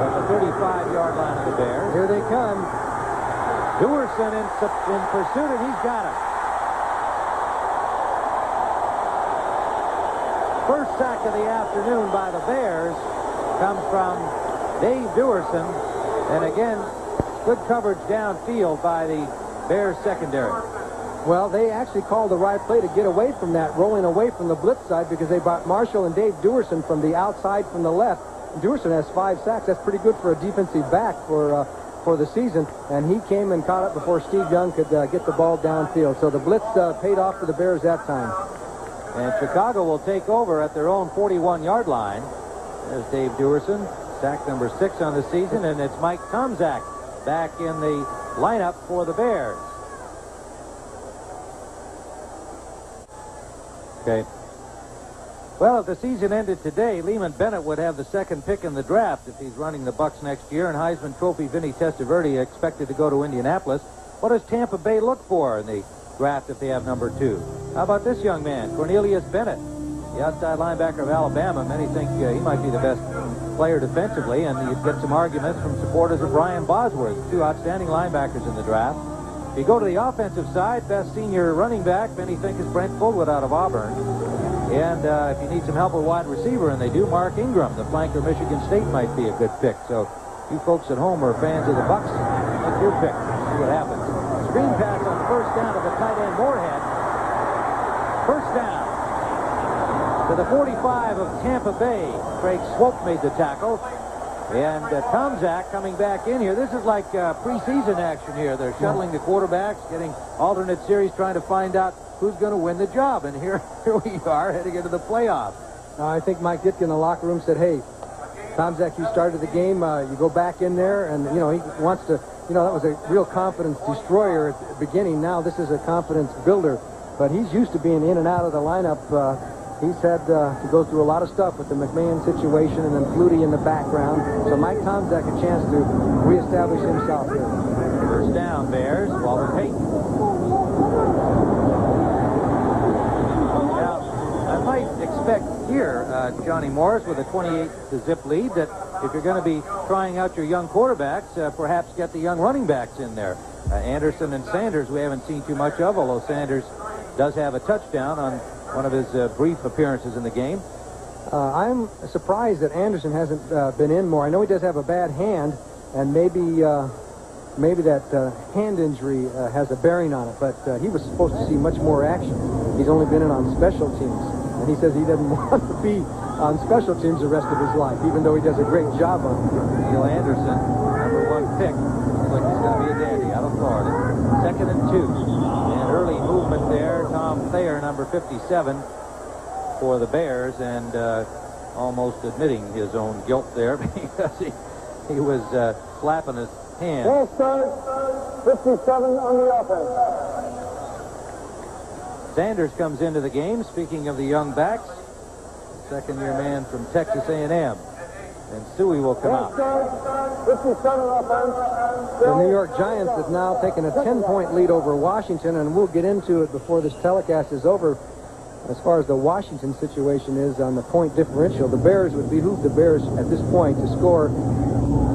From the 35-yard line of the Bears. Here they come. Duerson in pursuit, and he's got him. First sack of the afternoon by the Bears comes from Dave Duerson. And again, good coverage downfield by the Bears secondary. Well, they actually called the right play to get away from that, rolling away from the blitz side because they brought Marshall and Dave Duerson from the outside from the left. Duerson has 5 sacks. That's pretty good for a defensive back for the season. And he came and caught up before Steve Young could get the ball downfield. So the blitz paid off for the Bears that time. And Chicago will take over at their own 41-yard line. There's Dave Duerson, sack number 6 on the season, and it's Mike Tomczak back in the lineup for the Bears. Okay. Well, if the season ended today, Lehman Bennett would have the second pick in the draft if he's running the Bucs next year, and Heisman Trophy Vinny Testaverde expected to go to Indianapolis. What does Tampa Bay look for in the draft if they have number 2? How about this young man, Cornelius Bennett, the outside linebacker of Alabama? Many think he might be the best player defensively, and you'd get some arguments from supporters of Brian Bosworth, 2 outstanding linebackers in the draft. If you go to the offensive side, best senior running back, many think is Brent Fullwood out of Auburn. And if you need some help with wide receiver, and they do, Mark Ingram, the flanker, Michigan State, might be a good pick. So you folks at home are fans of the Bucs. Make your pick. See what happens. Screen pass on first down to the tight end Moorhead. First down to the 45 of Tampa Bay. Craig Swope made the tackle. And Tomczak coming back in here. This is like preseason action here. They're shuttling the quarterbacks, getting alternate series, trying to find out who's going to win the job. And here we are heading into the playoffs. I think Mike Ditka in the locker room said, hey, Tomczak, you started the game. You go back in there. And, he wants to, that was a real confidence destroyer at the beginning. Now this is a confidence builder. But he's used to being in and out of the lineup. He's had to go through a lot of stuff with the McMahon situation and then Flutie in the background. So Mike Tomczak a chance to reestablish himself here. First down, Bears. Walter Payton. Now, I might expect here, Johnny Morris, with a 28-0 lead, that if you're going to be trying out your young quarterbacks, perhaps get the young running backs in there. Anderson and Sanders we haven't seen too much of, although Sanders does have a touchdown on one of his brief appearances in the game. I'm surprised that Anderson hasn't been in more. I know he does have a bad hand, and maybe that hand injury has a bearing on it, but he was supposed to see much more action. He's only been in on special teams, and he says he doesn't want to be on special teams the rest of his life, even though he does a great job on it. Neil Anderson, number 1 pick. Looks like he's going to be a dandy out of Florida. 2nd and 2. And early movement there. Tom Thayer, number 57 for the Bears, and almost admitting his own guilt there because he was slapping his hand. Ball start, 57 on the offense. Sanders comes into the game. Speaking of the young backs, second-year man from Texas A&M. And Suey will come out. 57 offense. The New York Giants have now taken a 10-point lead over Washington, and we'll get into it before this telecast is over. As far as the Washington situation is on the point differential, the Bears would behoove the Bears at this point to score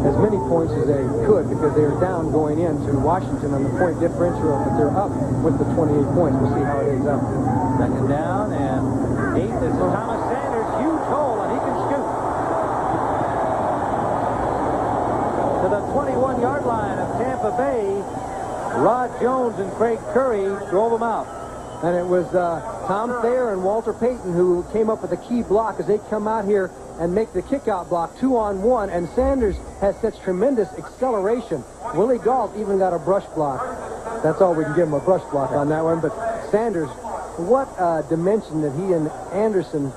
as many points as they could because they are down going into Washington on the point differential, but they're up with the 28 points. We'll see how it ends up. Second down and 8. This is Thomas Sanders. Huge hole, and he can scoot. To the 21-yard line of Tampa Bay, Rod Jones and Craig Curry drove him out. And it was Tom Thayer and Walter Payton who came up with a key block as they come out here and make the kickout block 2-on-1. And Sanders has such tremendous acceleration. Willie Gault even got a brush block. That's all we can give him, a brush block on that one. But Sanders, what dimension that he and Anderson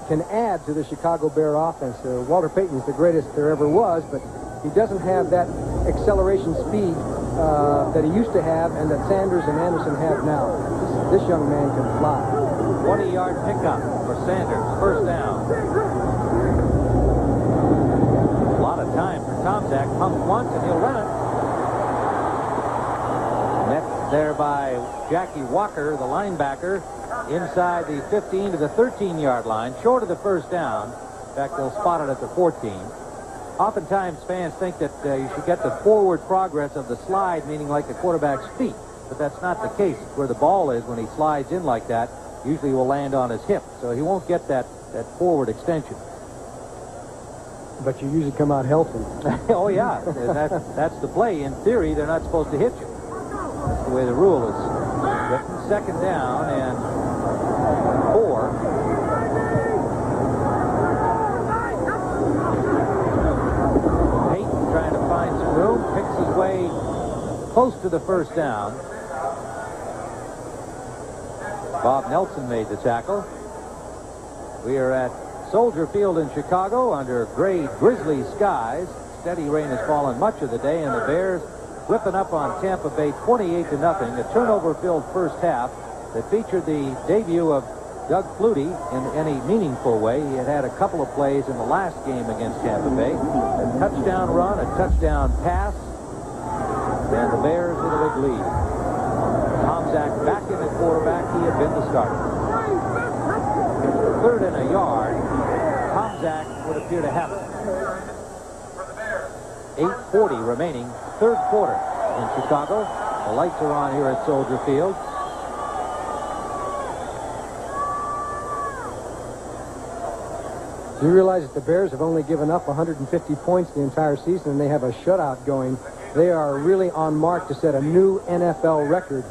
can add to the Chicago Bear offense. Walter Payton is the greatest there ever was, but he doesn't have that acceleration speed that he used to have and that Sanders and Anderson have now. This young man can fly. 20-yard pickup for Sanders. First down. A lot of time for Tomczak. Pumps once and he'll run it. Met there by Jackie Walker, the linebacker, inside the 15 to the 13-yard line, short of the first down. In fact, they'll spot it at the 14. Oftentimes, fans think that you should get the forward progress of the slide, meaning like the quarterback's feet. But that's not the case. Where the ball is when he slides in like that, usually will land on his hip. So he won't get that forward extension. But you usually come out healthy. Oh, yeah. That's the play. In theory, they're not supposed to hit you. That's the way the rule is written. Second down and 4. Trying to find some room, picks his way close to the first down. Bob Nelson made the tackle. We are at Soldier Field in Chicago under gray, drizzly skies. Steady rain has fallen much of the day, and the Bears whipping up on Tampa Bay 28-0. A turnover-filled first half that featured the debut of Doug Flutie in any meaningful way. He had a couple of plays in the last game against Tampa Bay. A touchdown run, a touchdown pass, and the Bears with a big lead. Tomczak back in at quarterback. He had been the starter. Third and a yard. Tomczak would appear to have it. 8:40 remaining, third quarter in Chicago. The lights are on here at Soldier Field. Do you realize that the Bears have only given up 150 points the entire season, and they have a shutout going? They are really on mark to set a new NFL record,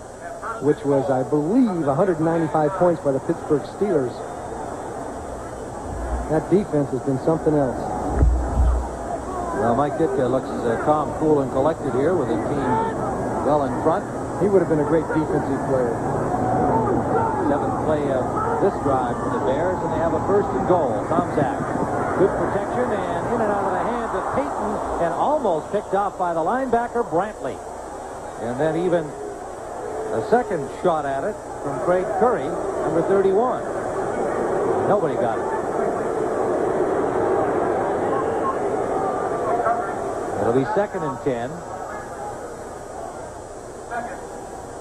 which was, I believe, 195 points by the Pittsburgh Steelers. That defense has been something else. Well, Mike Ditka looks calm, cool, and collected here with the team well in front. He would have been a great defensive player. Seventh play of this drive for the Bears, and they have a first and goal. Tomczak, good protection, and in and out of the hands of Payton, and almost picked off by the linebacker Brantley. And then even a second shot at it from Craig Curry, number 31. Nobody got it. It'll be second and 10.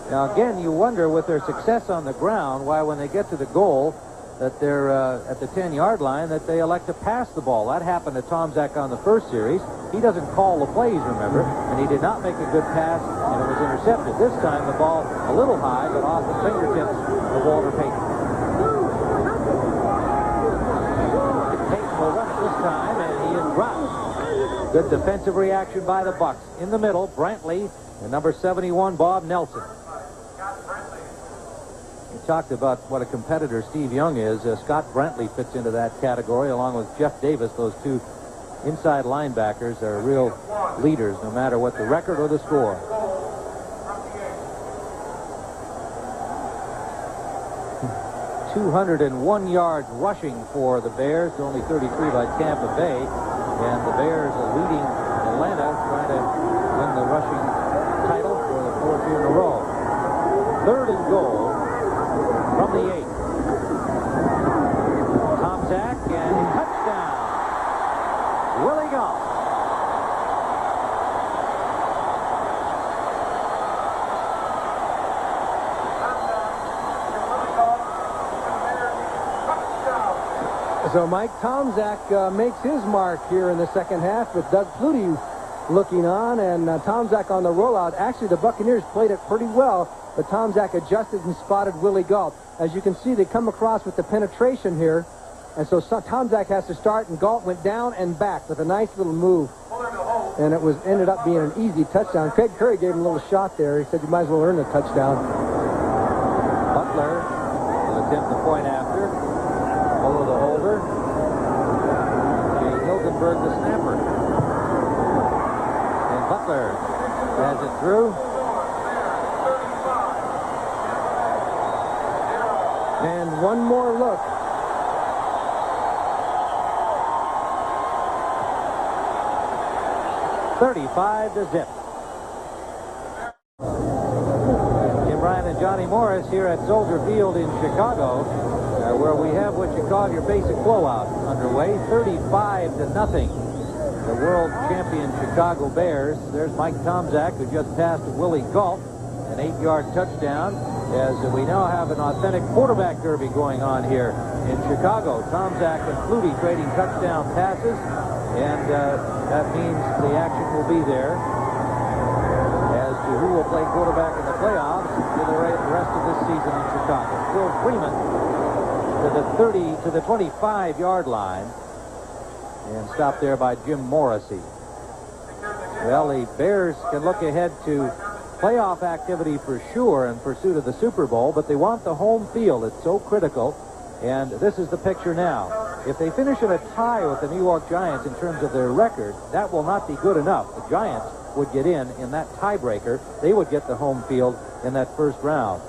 Now, again, you wonder with their success on the ground why when they get to the goal that they're at the 10-yard line that they elect to pass the ball. That happened to Tomczak on the first series. He doesn't call the plays, remember, and he did not make a good pass, and it was intercepted. This time the ball a little high, but off the fingertips of Walter Payton. Payton will run it this time, and he is dropped. Good defensive reaction by the Bucs. In the middle, Brantley, and number 71, Bob Nelson. We talked about what a competitor Steve Young is. Scott Brantley fits into that category along with Jeff Davis. Those two inside linebackers are real leaders no matter what the record or the score. ...201 yards rushing for the Bears to only 33 by Tampa Bay. And the Bears are leading Atlanta, trying to win the rushing title for the fourth year in a row. Third and goal from the 8. Tomczak, and touchdown. So Mike Tomczak makes his mark here in the second half with Doug Flutie looking on, and Tomczak on the rollout. Actually, the Buccaneers played it pretty well, but Tomczak adjusted and spotted Willie Galt. As you can see, they come across with the penetration here, and so Tomczak has to start, and Galt went down and back with a nice little move, and it ended up being an easy touchdown. Craig Curry gave him a little shot there. He said you might as well earn the touchdown. Butler will attempt the point after. Over the holder. Jay Hilgenberg, the snapper. And Butler has it through. And one more look. .35-0. Jim Ryan and Johnny Morris here at Soldier Field in Chicago, where we have what you call your basic blowout underway, 35-0. The world champion Chicago Bears. There's Mike Tomczak, who just passed Willie Galt, an 8-yard touchdown, as we now have an authentic quarterback derby going on here in Chicago. Tomczak and Flutie trading touchdown passes, and that means the action will be there as to who will play quarterback in the playoffs for the rest of this season in Chicago. Phil Freeman to the 25-yard line, and stopped there by Jim Morrissey. Well, the Bears can look ahead to playoff activity for sure in pursuit of the Super Bowl, but they want the home field. It's so critical, and this is the picture now. If they finish in a tie with the New York Giants in terms of their record, that will not be good enough. The Giants would get in that tiebreaker. They would get the home field in that first round.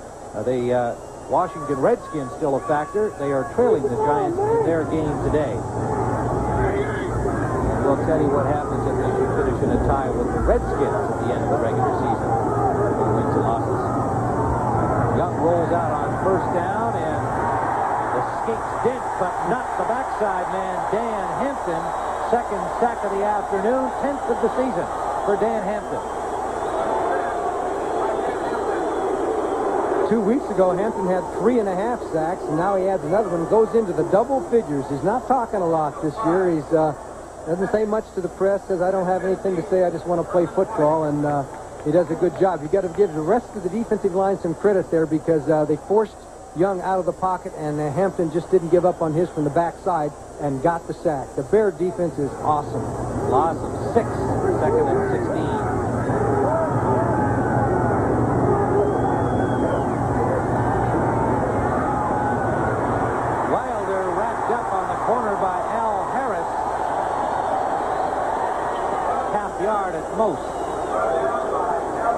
The Washington Redskins still a factor. They are trailing the Giants in their game today. And we'll tell you what happens if they should finish in a tie with the Redskins at the end of the regular season. Wins and losses. Young rolls out on first down and escapes Dent, but not the backside man, Dan Hampton. Second sack of the afternoon, 10th of the season for Dan Hampton. 2 weeks ago, Hampton had 3.5 sacks, and now he adds another one, goes into the double figures. He's not talking a lot this year. He's doesn't say much to the press, says, I don't have anything to say, I just want to play football, and he does a good job. You've got to give the rest of the defensive line some credit there, because they forced Young out of the pocket, and Hampton just didn't give up on his from the backside and got the sack. The Bear defense is awesome. Loss of 6, second and 16. Corner by Al Harris. Half yard at most.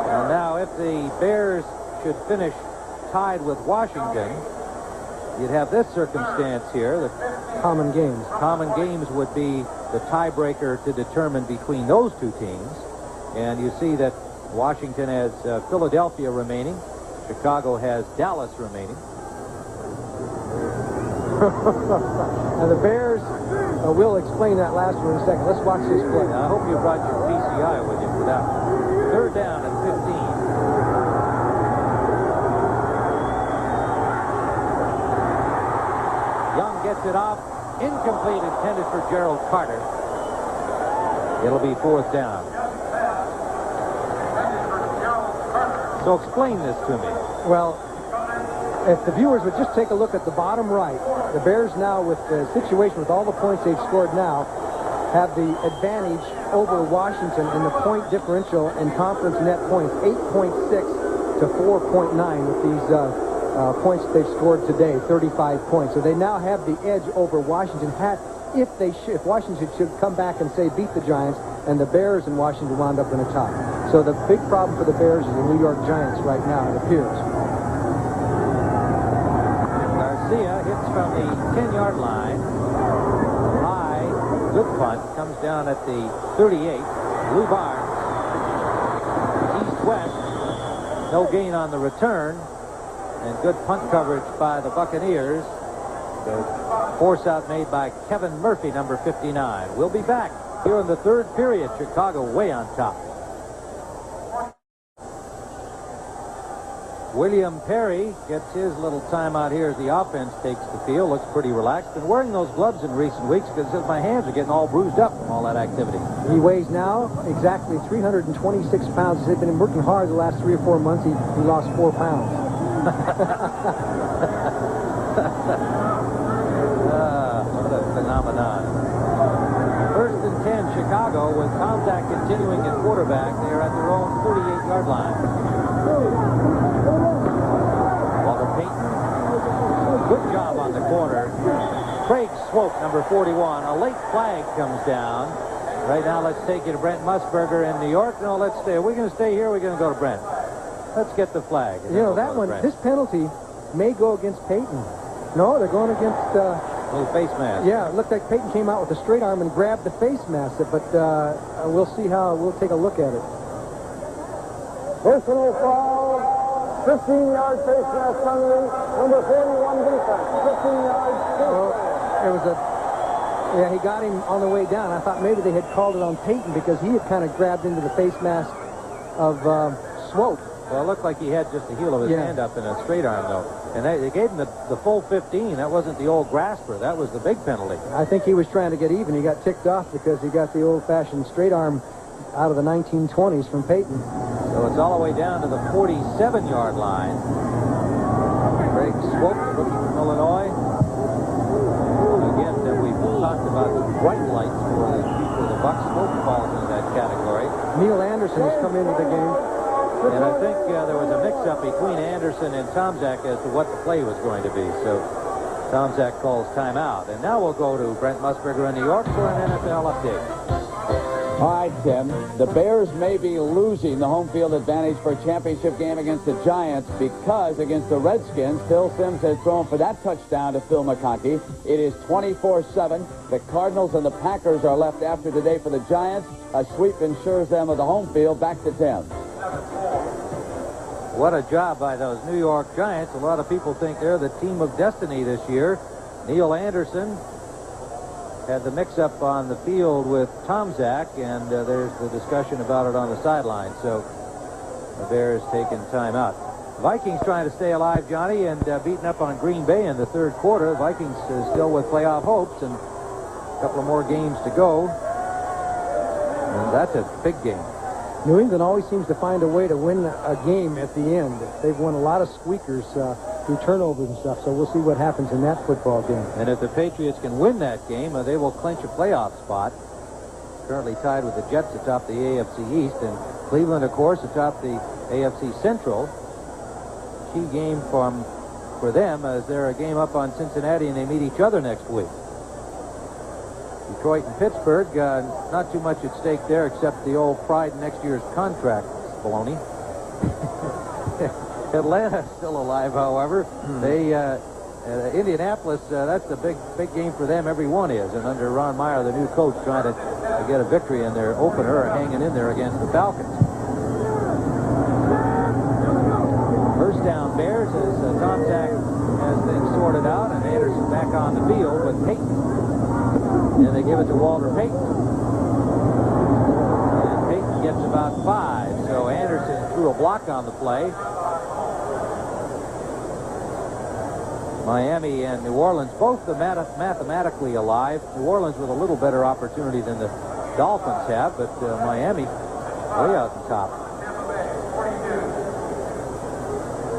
And now if the Bears should finish tied with Washington, you'd have this circumstance here. The common games. Common games would be the tiebreaker to determine between those two teams. And you see that Washington has Philadelphia remaining. Chicago has Dallas remaining. Now the Bears, we'll explain that last one in a second. Let's watch this play. I hope you brought your PCI with you for that one. Third down at 15. Young gets it off. Incomplete, intended for Gerald Carter. It'll be fourth down. So explain this to me. Well, if the viewers would just take a look at the bottom right, the Bears now, with the situation with all the points they've scored now, have the advantage over Washington in the point differential in conference net points, 8.6 to 4.9 with these points they've scored today, 35 points. So they now have the edge over Washington. If Washington should come back and say beat the Giants, and the Bears and Washington wound up in a tie. So the big problem for the Bears is the New York Giants right now, it appears. Garcia hits from the 10-yard line. High, good punt, comes down at the 38. Lou Barnes, east-west, no gain on the return, and good punt coverage by the Buccaneers. The force out made by Kevin Murphy, number 59. We'll be back here in the third period. Chicago way on top. William Perry gets his little time out here as the offense takes the field. Looks pretty relaxed. Been wearing those gloves in recent weeks because my hands are getting all bruised up from all that activity. He weighs now exactly 326 pounds. He's been working hard the last 3 or 4 months. He lost 4 pounds. What a phenomenon. First and 10, Chicago, with Tomzak continuing at quarterback. They are at their own 38-yard line. Walter Payton, good job on the corner. Craig Swope, number 41. A late flag comes down. Right now, let's take you to Brent Musburger in New York. No, let's stay. Are we going to stay here? Or are we going to go to Brent? Let's get the flag. You know, that one, this penalty may go against Payton. No, they're going against... little face mask. Yeah, it looked like Payton came out with a straight arm and grabbed the face mask, but we'll see how... We'll take a look at it. Personal foul, 15-yard face mask penalty, number 41 defense, 15 yards. It was a... Yeah, he got him on the way down. I thought maybe they had called it on Payton because he had kind of grabbed into the face mask of Swope. Well, it looked like he had just the heel of his hand up in a straight arm, though. And they gave him the full 15. That wasn't the old grasper. That was the big penalty. I think he was trying to get even. He got ticked off because he got the old-fashioned straight arm out of the 1920s from Payton. So it's all the way down to the 47-yard line. Craig Swope, rookie from Illinois. Again, we've talked about the bright lights for the Bucks. Swope falls into that category. Neil Anderson has come into the game. And I think there was a mix-up between Anderson and Tomzak as to what the play was going to be. So Tomzak calls timeout. And now we'll go to Brent Musburger in New York for an NFL update. All right, Tim. The Bears may be losing the home field advantage for a championship game against the Giants because against the Redskins, Phil Simms has thrown for that touchdown to Phil McConkey. It is 24-7. The Cardinals and the Packers are left after today for the Giants. A sweep ensures them of the home field. Back to Tim. What a job by those New York Giants. A lot of people think they're the team of destiny this year. Neil Anderson had the mix-up on the field with Tomzak, and there's the discussion about it on the sideline. So the Bears taking time out. Vikings trying to stay alive, Johnny, and beating up on Green Bay in the third quarter. Vikings still with playoff hopes and a couple of more games to go. And that's a big game. New England always seems to find a way to win a game at the end. They've won a lot of squeakers through turnovers and stuff, so we'll see what happens in that football game. And if the Patriots can win that game, they will clinch a playoff spot. Currently tied with the Jets atop the AFC East, and Cleveland, of course, atop the AFC Central. Key game for them as they're a game up on Cincinnati, and they meet each other next week. Detroit and Pittsburgh, not too much at stake there except the old pride in next year's contract baloney. Atlanta's still alive, however. They Indianapolis, that's a big game for them. Everyone is, and under Ron Meyer, the new coach, trying to get a victory in their opener, hanging in there against the Falcons. First down, Bears, as Tomzak has things sorted out, and Anderson back on the field with Payton. And they give it to Walter Payton. And Payton gets about 5. So Anderson threw a block on the play. Miami and New Orleans, both mathematically alive. New Orleans with a little better opportunity than the Dolphins have, but Miami way out the top.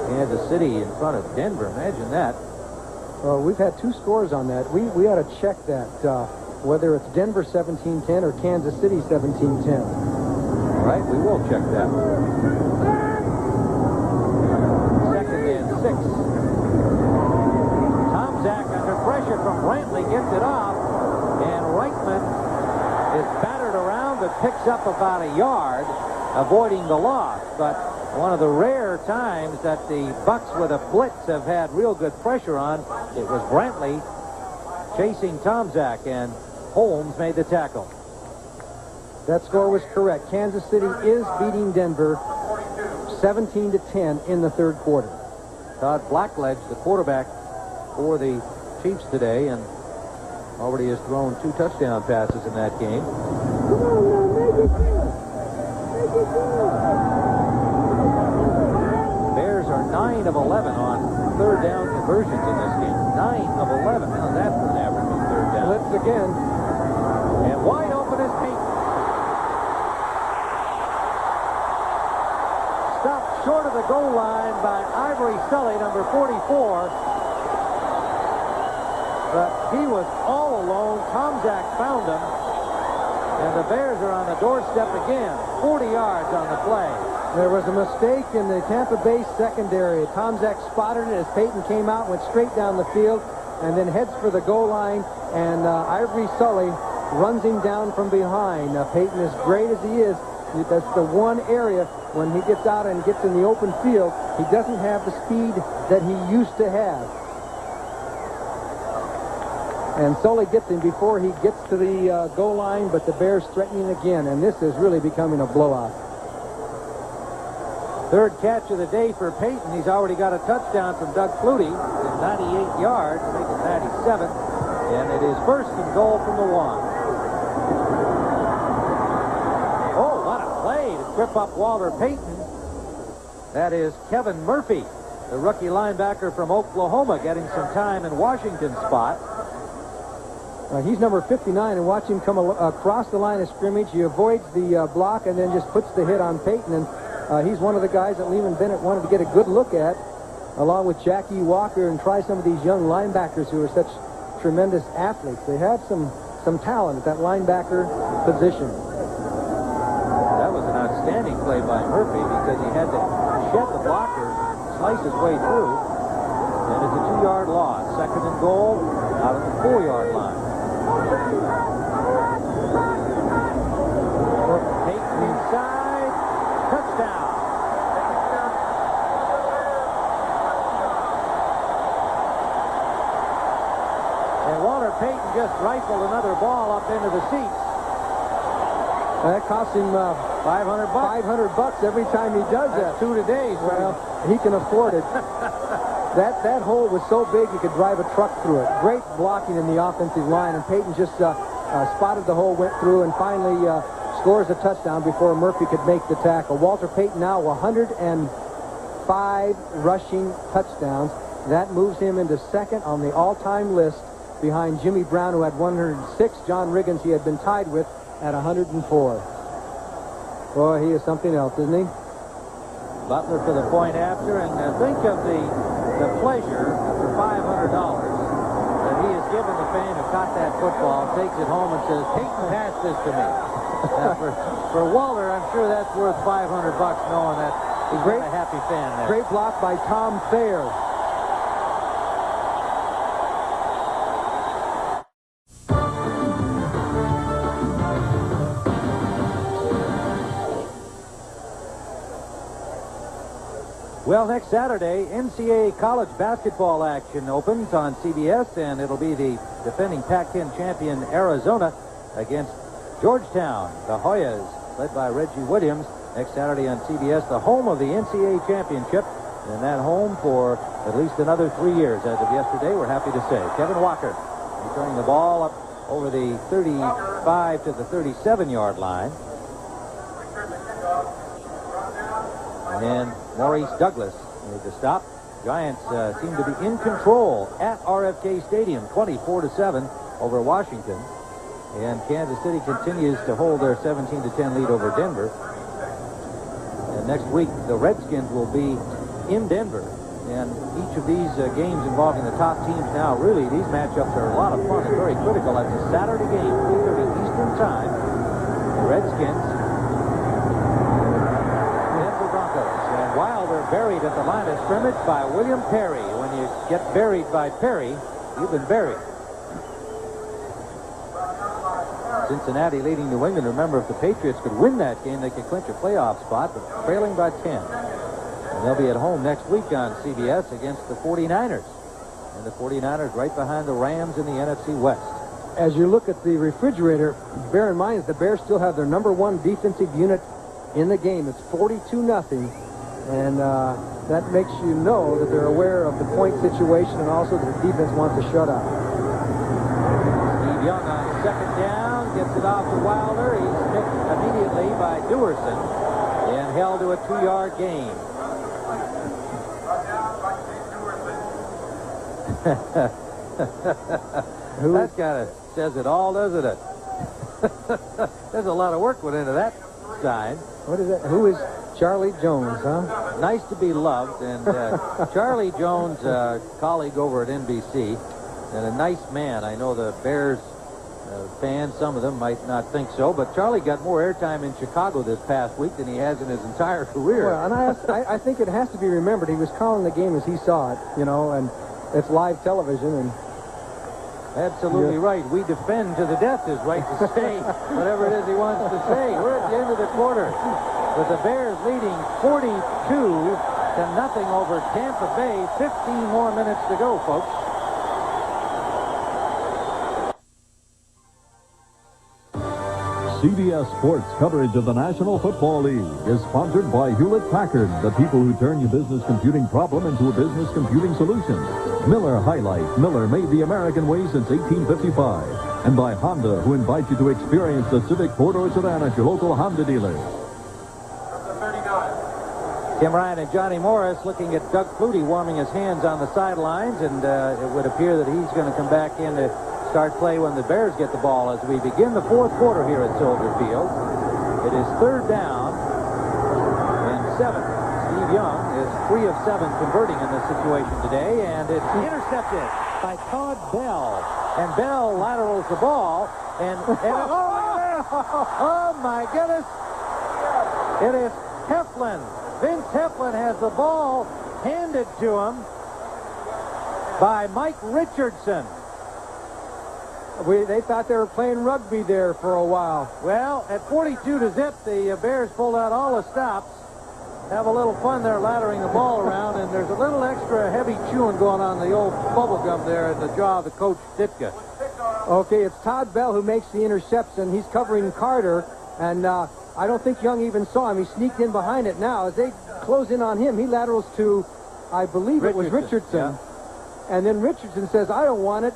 Kansas City in front of Denver. Imagine that. Well, we've had 2 scores on that. We ought to check that, whether it's Denver 17-10 or Kansas City 17-10. All right, we will check that. Second and 6. Tomzak under pressure from Brantley gets it off, and Reichman is battered around but picks up about a yard, avoiding the loss. But one of the rare times that the Bucks with a blitz have had real good pressure on, it was Brantley chasing Tomzak, and Holmes made the tackle. That score was correct. Kansas City is beating Denver 17-10 in the third quarter. Todd Blackledge, the quarterback for the Chiefs today, and already has thrown 2 touchdown passes in that game. Come on now, make it good. Make it good. Bears are 9 of 11 on third down conversions in this game. 9 of 11. How's that for an average on third down? Blitz again. And wide open is Peyton. Stopped short of the goal line by Ivory Sully, number 44. But he was all alone. Tomczak found him. And the Bears are on the doorstep again. 40 yards on the play. There was a mistake in the Tampa Bay secondary. Tomczak spotted it as Peyton came out, went straight down the field, and then heads for the goal line. And Ivory Sully runs him down from behind. Peyton, as great as he is, that's the one area when he gets out and gets in the open field, he doesn't have the speed that he used to have. And Sully gets him before he gets to the goal line, but the Bears threatening again, and this is really becoming a blowout. Third catch of the day for Peyton. He's already got a touchdown from Doug Flutie at 98 yards, make it 97. And it is first and goal from the 1. Oh, what a play to trip up Walter Payton. That is Kevin Murphy, the rookie linebacker from Oklahoma, getting some time in Washington's spot. He's number 59, and watch him come across the line of scrimmage. He avoids the block and then just puts the hit on Peyton. And he's one of the guys that Lehman Bennett wanted to get a good look at, along with Jackie Walker, and try some of these young linebackers who are such tremendous athletes. They have some talent at that linebacker position. That was an outstanding play by Murphy because he had to shed the blocker, slice his way through, and it's a 2-yard loss. Second and goal out of the 4-yard line. Peyton inside, touchdown. And Walter Payton just rifled another ball up into the seats. That cost him $500 $500 every time he does that. 2 today. Well, he can afford it. That hole was so big you could drive a truck through it. Great blocking in the offensive line, and Peyton just spotted the hole, went through, and finally scores a touchdown before Murphy could make the tackle. Walter Payton now 105 rushing touchdowns. That moves him into second on the all-time list behind Jimmy Brown, who had 106. John Riggins he had been tied with at 104. Boy, he is something else, isn't he? Butler for the point after, and think of the pleasure for $500 that he has given the fan who caught that football, takes it home and says, Peyton passed this to me. For Walter, I'm sure that's worth $500 knowing that he's got a happy fan there. Great block by Tom Thayer. Well, next Saturday, NCAA college basketball action opens on CBS, and it'll be the defending Pac-10 champion Arizona against Georgetown. The Hoyas, led by Reggie Williams, next Saturday on CBS, the home of the NCAA championship, and that home for at least another 3 years as of yesterday, we're happy to say. Kevin Walker returning the ball up over the 35 to the 37-yard line. And then Maurice Douglas made the stop. Giants seem to be in control at RFK Stadium, 24-7 over Washington. And Kansas City continues to hold their 17-10 lead over Denver. And next week, the Redskins will be in Denver. And each of these games involving the top teams now, really, these matchups are a lot of fun and very critical. That's a Saturday game, 3:30 Eastern time. The Redskins, Denver Broncos. And while they're buried at the line of scrimmage by William Perry, when you get buried by Perry, you've been buried. Cincinnati leading New England. Remember, if the Patriots could win that game, they could clinch a playoff spot, but trailing by 10. And they'll be at home next week on CBS against the 49ers. And the 49ers right behind the Rams in the NFC West. As you look at the refrigerator, bear in mind that the Bears still have their #1 defensive unit in the game. It's 42-0. And that makes you know that they're aware of the point situation and also that the defense wants a shutout. Steve Young on second down, gets it off to Wilder. He's picked immediately by Dewerson and held to a 2-yard gain. That kind of says it all, doesn't it? There's a lot of work went into that sign. What is that? Who is Charlie Jones, huh? Nice to be loved. And Charlie Jones, colleague over at NBC, and a nice man. I know the Bears fans, some of them might not think so, but Charlie got more airtime in Chicago this past week than he has in his entire career. Well, and I think it has to be remembered, he was calling the game as he saw it, you know, and it's live television. And absolutely right. We defend to the death his right to say whatever it is he wants to say. We're at the end of the quarter with the Bears leading 42-0 over Tampa Bay. 15 more minutes to go, folks. CBS Sports coverage of the National Football League is sponsored by Hewlett-Packard, the people who turn your business computing problem into a business computing solution. Miller High Life. Miller made the American way since 1855. And by Honda, who invite you to experience the Civic four-door sedan at your local Honda dealer. Tim Ryan and Johnny Morris looking at Doug Flutie warming his hands on the sidelines, and it would appear that he's going to come back in to start play when the Bears get the ball as we begin the fourth quarter here at Soldier Field. It is third down and 7. Steve Young is 3 of 7 converting in this situation today, and it's intercepted by Todd Bell. And Bell laterals the ball, and oh, look at this! Oh, my goodness! It is Heflin. Vince Heflin has the ball handed to him by Mike Richardson. They thought they were playing rugby there for a while. Well, at 42-0, the Bears pulled out all the stops. Have a little fun there laddering the ball around, and there's a little extra heavy chewing going on the old bubble gum there in the jaw of the coach, Ditka. Okay, it's Todd Bell who makes the interception. He's covering Carter, and I don't think Young even saw him. He sneaked in behind it now. As they close in on him, he laterals to, I believe it was Richardson. Yeah. And then Richardson says, I don't want it.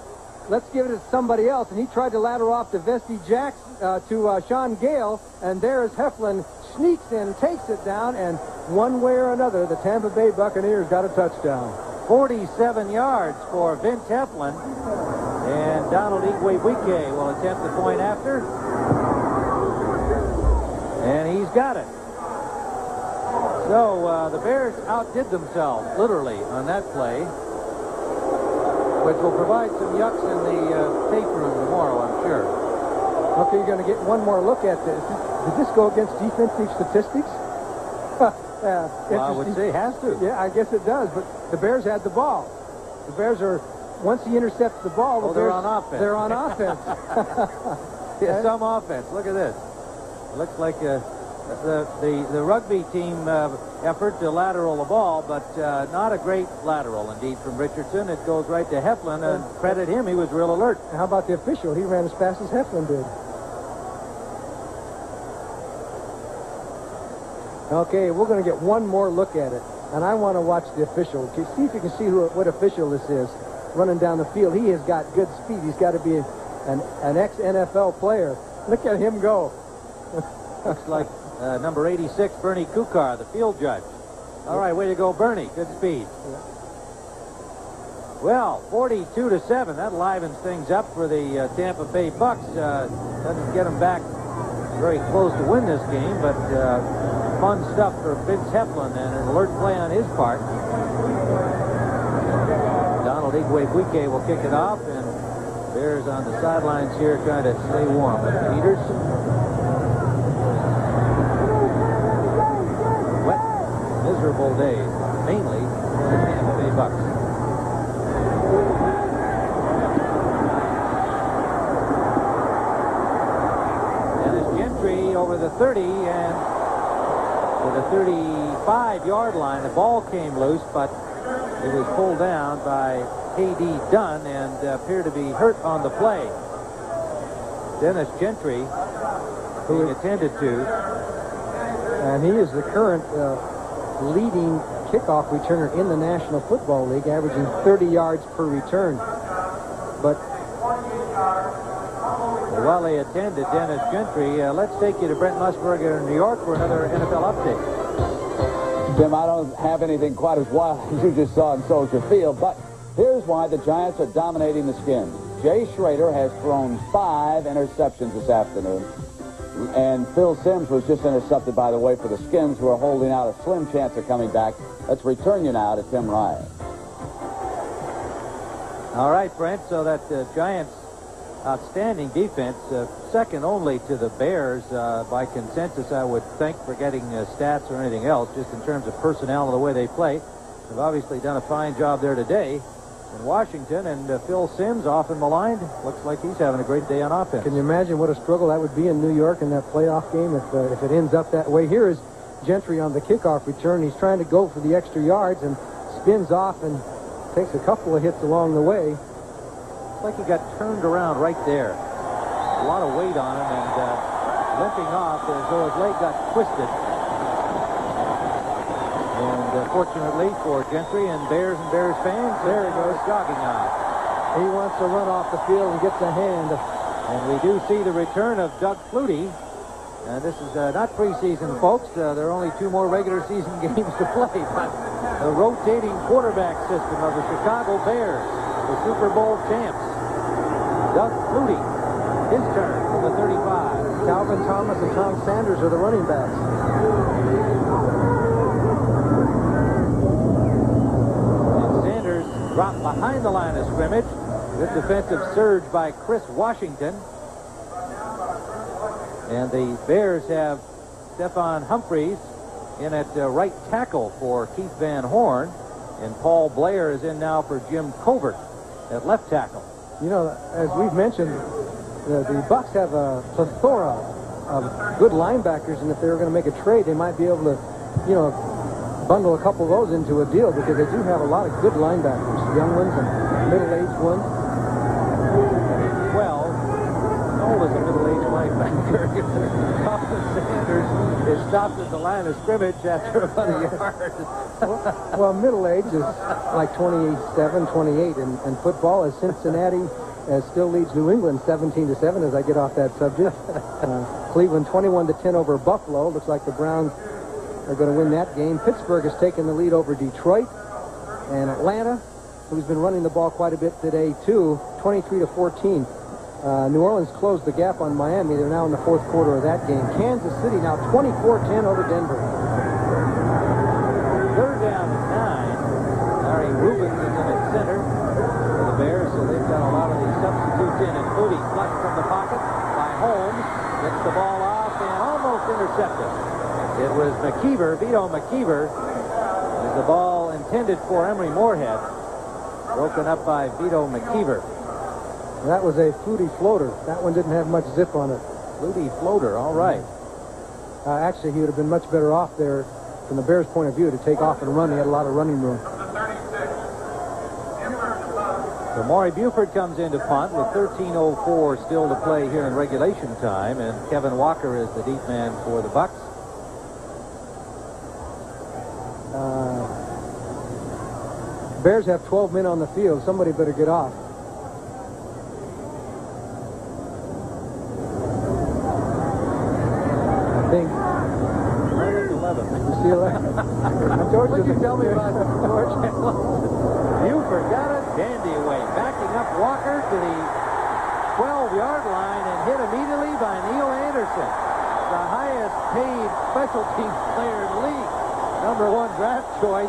Let's give it to somebody else. And he tried to lateral off to Vesty Jackson, to Sean Gale. And there's Heflin, sneaks in, takes it down, and one way or another, the Tampa Bay Buccaneers got a touchdown. 47 yards for Vince Heflin. And Donald Igwebuike will attempt the point after. And he's got it. So the Bears outdid themselves, literally, on that play, which will provide some yucks in the tape room tomorrow, I'm sure. Okay, you're going to get one more look at this. Did this go against defensive statistics? Well, I would say it has to. Yeah, I guess it does, but the Bears had the ball. The Bears are, once he intercepts the ball, the Bears, they're on offense. They're on offense. Yeah, some offense. Look at this. It looks like the rugby team effort to lateral the ball, but not a great lateral indeed from Richardson. It goes right to Heflin, and credit him, he was real alert. How about the official? He ran as fast as Heflin did. Okay, we're going to get one more look at it, and I want to watch the official. See if you can see what official this is running down the field. He has got good speed. He's got to be an ex-NFL player. Look at him go. Looks like number 86, Bernie Kukar, the field judge. All right, way to go, Bernie. Good speed. Yeah. Well, 42-7. That livens things up for the Tampa Bay Bucks. Doesn't get them back very close to win this game, but fun stuff for Vince Heflin and an alert play on his part. Donald Igwebuike will kick it off, and Bears on the sidelines here trying to stay warm with Peters. Miserable days, mainly for the Tampa Bay Bucks. Dennis Gentry over the 30 and to the 35-yard line. The ball came loose, but it was pulled down by K.D. Dunn and appeared to be hurt on the play. Dennis Gentry being attended to. And he is the current leading kickoff returner in the National Football League, averaging 30 yards per return. But while they attend to Dennis Gentry, let's take you to Brent Musburger in New York for another NFL update. Jim, I don't have anything quite as wild as you just saw in Soldier Field, but Here's why the Giants are dominating the Skins. Jay Schrader has thrown 5 interceptions this afternoon. And Phil Simms was just intercepted, by the way, for the Skins, who are holding out a slim chance of coming back. Let's return you now to Tim Ryan. All right, Brent, so that Giants' outstanding defense, second only to the Bears by consensus, I would think, forgetting stats or anything else, just in terms of personnel and the way they play. They've obviously done a fine job there today in Washington, and Phil Simms, often maligned, looks like he's having a great day on offense. Can you imagine what a struggle that would be in New York in that playoff game if it ends up that way? Here is Gentry on the kickoff return. He's trying to go for the extra yards and spins off and takes a couple of hits along the way. It's like he got turned around right there. A lot of weight on him and limping off as though his leg got twisted. And fortunately for Gentry and Bears fans, there he goes jogging out. He wants to run off the field and gets a hand. And we do see the return of Doug Flutie. And this is not preseason, folks. There are only 2 more regular season games to play. But the rotating quarterback system of the Chicago Bears, the Super Bowl champs. Doug Flutie, his turn from the 35. Calvin Thomas and Tom Sanders are the running backs. Dropped behind the line of scrimmage. Good defensive surge by Chris Washington. And the Bears have Stephon Humphreys in at right tackle for Keith Van Horn. And Paul Blair is in now for Jim Covert at left tackle. You know, as we've mentioned, the Bucs have a plethora of good linebackers, and if they were going to make a trade, they might be able to, you know, bundle a couple of those into a deal, because they do have a lot of good linebackers, young ones and middle-aged ones. Well, Noel is a middle-aged linebacker. Thomas Sanders is stopped at the line of scrimmage after about a yard. Well, middle-age is like 27, 28 in football, as Cincinnati still leads New England 17-7 as I get off that subject. Cleveland 21-10 over Buffalo. Looks like the Browns are going to win that game. Pittsburgh has taken the lead over Detroit. And Atlanta, who's been running the ball quite a bit today, too, 23-14. New Orleans closed the gap on Miami. They're now in the 4th quarter of that game. Kansas City now 24-10 over Denver. 3rd down and 9. Larry Rubens is in at center for the Bears, so they've got a lot of these substitutes in. And Moody flushed from the pocket by Holmes. Gets the ball off and almost intercepted. It was McKeever, Vito McKeever, as the ball intended for Emery Moorhead. Broken up by Vito McKeever. That was a Flutie floater. That one didn't have much zip on it. Flutie floater, all right. Actually, he would have been much better off there from the Bears' point of view to take off and run. He had a lot of running room. So Maury Buford comes in to punt with 13:04 still to play here in regulation time, and Kevin Walker is the deep man for the Bucs. Bears have 12 men on the field. Somebody better get off. I think. 11. You see 11? George, what did you tell me about George? Buford got a dandy away, backing up Walker to the 12-yard line and hit immediately by Neil Anderson, the highest paid special teams player in the league. #1 draft choice.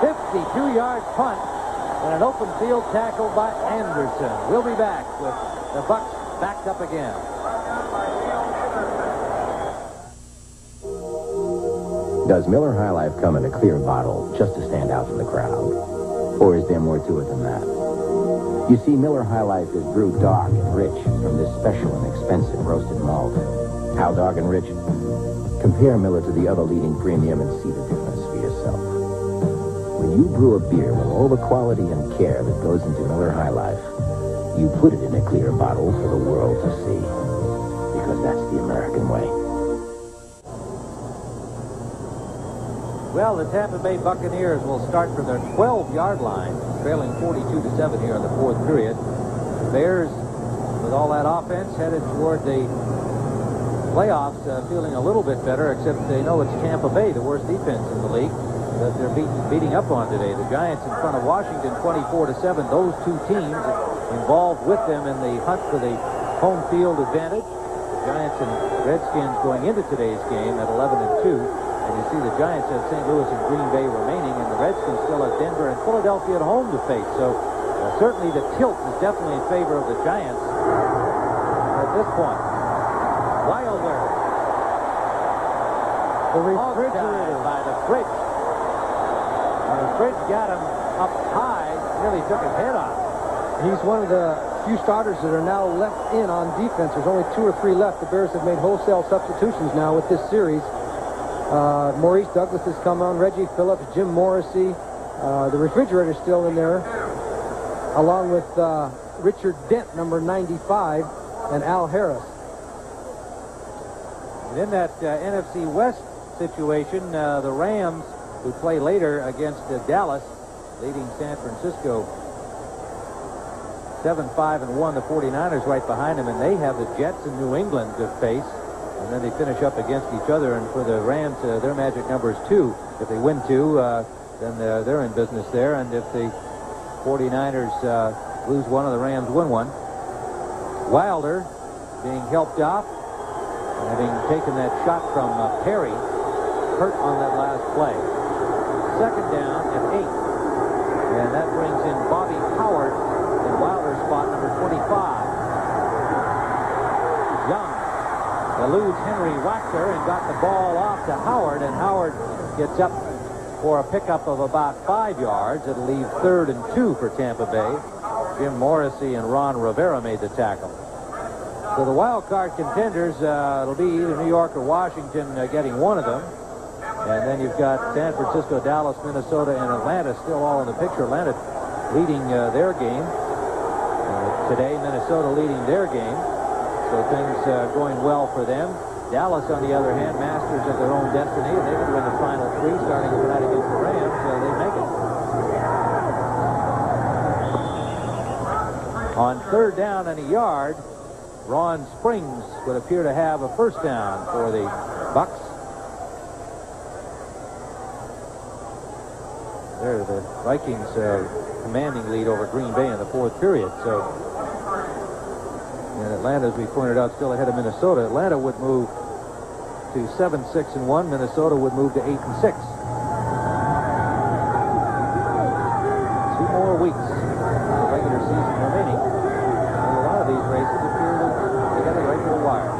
52-yard punt and an open field tackle by Anderson. We'll be back with the Bucs backed up again. Does Miller High Life come in a clear bottle just to stand out from the crowd? Or is there more to it than that? You see, Miller High Life is brewed dark and rich from this special and expensive roasted malt. How dark and rich? Compare Miller to the other leading premium and see the difference for yourself. When you brew a beer with all the quality and care that goes into Miller High Life, you put it in a clear bottle for the world to see. Because that's the American way. Well, the Tampa Bay Buccaneers will start from their 12-yard line, trailing 42-7 here in the 4th period. The Bears, with all that offense, headed toward the playoffs, feeling a little bit better, except they know it's Tampa Bay, the worst defense in the league. that they're beating up on today. The Giants in front of Washington 24-7. Those two teams involved with them in the hunt for the home field advantage. The Giants and Redskins going into today's game at 11-2. And you see the Giants have St. Louis and Green Bay remaining, and the Redskins still have Denver and Philadelphia at home to face. So certainly the tilt is definitely in favor of the Giants at this point. Wilder. The refrigerator by the fridge. And the fridge got him up high, nearly took his head off. He's one of the few starters that are now left in on defense. There's only 2 or 3 left. The Bears have made wholesale substitutions now with this series. Maurice Douglas has come on, Reggie Phillips, Jim Morrissey. The refrigerator's still in there, along with Richard Dent, number 95, and Al Harris. And in that NFC West situation, the Rams, who play later against Dallas, leading San Francisco 7-5-1. The 49ers right behind them, and they have the Jets in New England to face. And then they finish up against each other. And for the Rams, their magic number is 2. If they win 2, then they're in business there. And if the 49ers lose 1 and the Rams win 1. Wilder being helped off, having taken that shot from Perry, hurt on that last play. Second down and 8. And that brings in Bobby Howard in Wilder's spot, number 25. Young eludes Henry Wachter and got the ball off to Howard, and Howard gets up for a pickup of about 5 yards. It'll leave 3rd and 2 for Tampa Bay. Jim Morrissey and Ron Rivera made the tackle. So the wild card contenders, it'll be either New York or Washington getting one of them. And then you've got San Francisco, Dallas, Minnesota, and Atlanta still all in the picture. Atlanta leading their game. Today, Minnesota leading their game. So things going well for them. Dallas, on the other hand, masters of their own destiny, and they could win the final 3 starting tonight against the Rams, so they make it. On 3rd down and a yard, Ron Springs would appear to have a first down for the Bucks. There, the Vikings commanding lead over Green Bay in the 4th period. So, and Atlanta, as we pointed out, still ahead of Minnesota. Atlanta would move to 7-6-1. Minnesota would move to 8-6. 2 more weeks of regular season remaining. And a lot of these races appear to get right to the wire.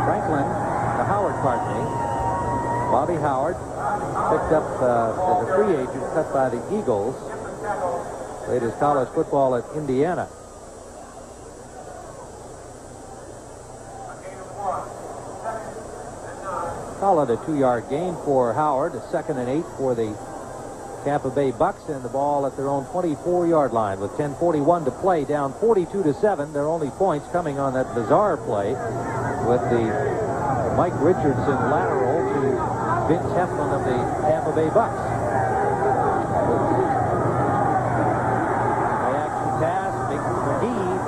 Franklin, the Howard partner, Bobby Howard, picked up as a free agent, cut by the Eagles. Played his college football at Indiana. Call it a 2-yard gain for Howard. A 2nd and 8 for the Tampa Bay Bucks, and the ball at their own 24-yard line with 10:41 to play, down 42-7. Their only points coming on that bizarre play with the Mike Richardson lateral to Vince Heflin of the Tampa Bay Bucks. Play-action pass, McGee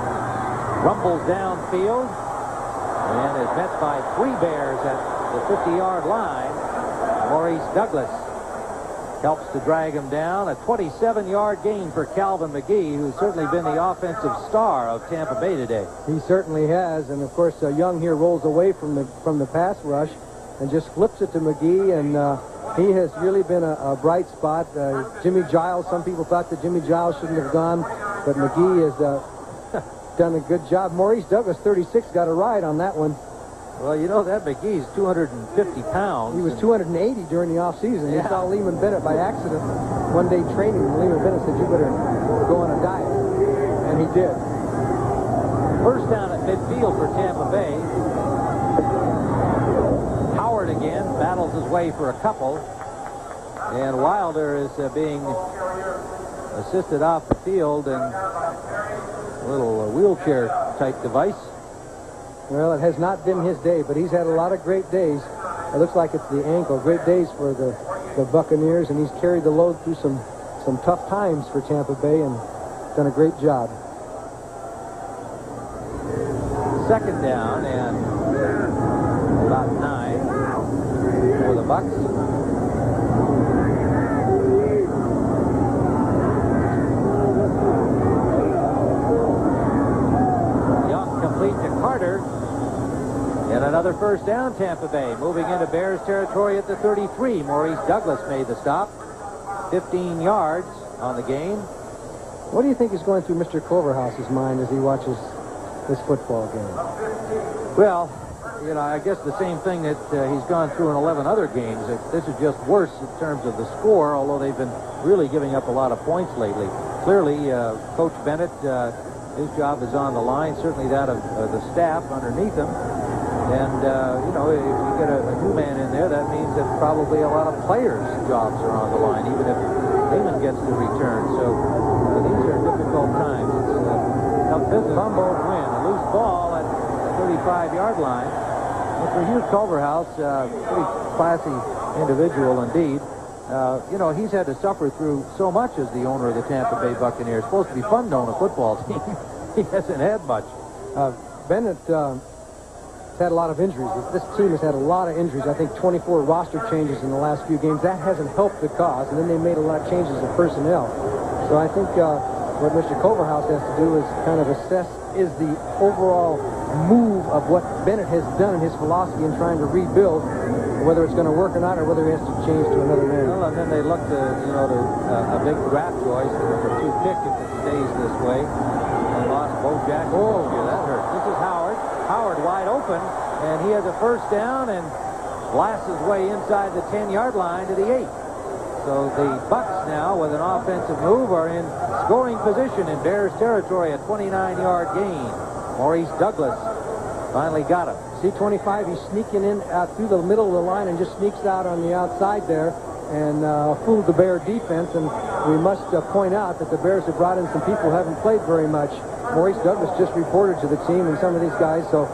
rumbles downfield and is met by 3 Bears at the 50-yard line. Maurice Douglas helps to drag him down. A 27-yard gain for Calvin McGee, who's certainly been the offensive star of Tampa Bay today. He certainly has, and of course Young here rolls away from the pass rush and just flips it to McGee, and he has really been a bright spot. Jimmy Giles, some people thought that Jimmy Giles shouldn't have gone, but McGee has done a good job. Maurice Douglas, 36, got a ride on that one. Well, you know that McGee's 250 pounds. He was 280 during the offseason. Yeah. He saw Lehman Bennett by accident one day training, and Lehman Bennett said, "You better go on a diet." And he did. First down at midfield for Tampa Bay. Howard again battles his way for a couple. And Wilder is being assisted off the field in a little wheelchair-type device. Well, it has not been his day, but he's had a lot of great days. It looks like it's the ankle. Great days for the Buccaneers, and he's carried the load through some tough times for Tampa Bay and done a great job. 2nd down and about 9 for the Bucks. Carter. And another first down, Tampa Bay. Moving into Bears territory at the 33. Maurice Douglas made the stop. 15 yards on the game. What do you think is going through Mr. Culverhouse's mind as he watches this football game? Well, you know, I guess the same thing that he's gone through in 11 other games. This is just worse in terms of the score, although they've been really giving up a lot of points lately. Clearly, Coach Bennett, his job is on the line, certainly that of the staff underneath him. And, you know, if you get a new man in there, that means that probably a lot of players' jobs are on the line, even if Lehman gets the return. So these are difficult times. It's tough business. Fumble win. A loose ball at the 35-yard line. And for Hugh Culverhouse, pretty classy individual indeed. You know, he's had to suffer through so much as the owner of the Tampa Bay Buccaneers. It's supposed to be fun to own a football team. He hasn't had much. Bennett has had a lot of injuries. This team has had a lot of injuries. I think 24 roster changes in the last few games. That hasn't helped the cause. And then they made a lot of changes in personnel. So I think what Mr. Culverhouse has to do is kind of assess is the overall move of what Bennett has done in his philosophy in trying to rebuild, whether it's going to work or not, or whether he has to change to another man. Well, and then they look to, you know, to a big draft choice, the number 2 pick if it stays this way. They lost Bo Jackson this year. That hurt. This is Howard. Howard wide open, and he has a first down and blasts his way inside the 10-yard line to the 8. So the Bucs now, with an offensive move, are in scoring position in Bears territory, a 29-yard gain. Maurice Douglas finally got him. See 25, he's sneaking in through the middle of the line and just sneaks out on the outside there and fooled the Bear defense. And we must point out that the Bears have brought in some people who haven't played very much. Maurice Douglas just reported to the team and some of these guys, so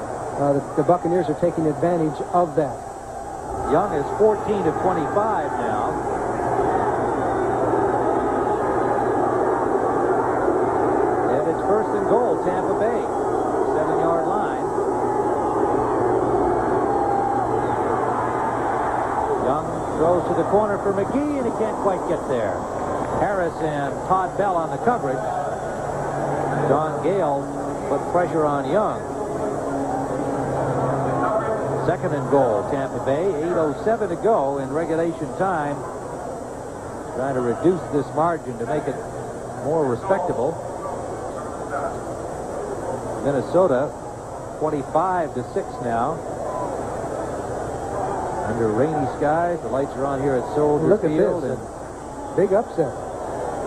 the Buccaneers are taking advantage of that. Young is 14 of 25 now. And it's first and goal, Tampa Bay. 7-yard line. Young throws to the corner for McGee, and he can't quite get there. Harris and Todd Bell on the coverage. Don Gale put pressure on Young. Second and goal, Tampa Bay. 8:07 to go in regulation time. Trying to reduce this margin to make it more respectable. Minnesota 25-6 now. Under rainy skies. The lights are on here at Soldier Look at Field. this. Big upset.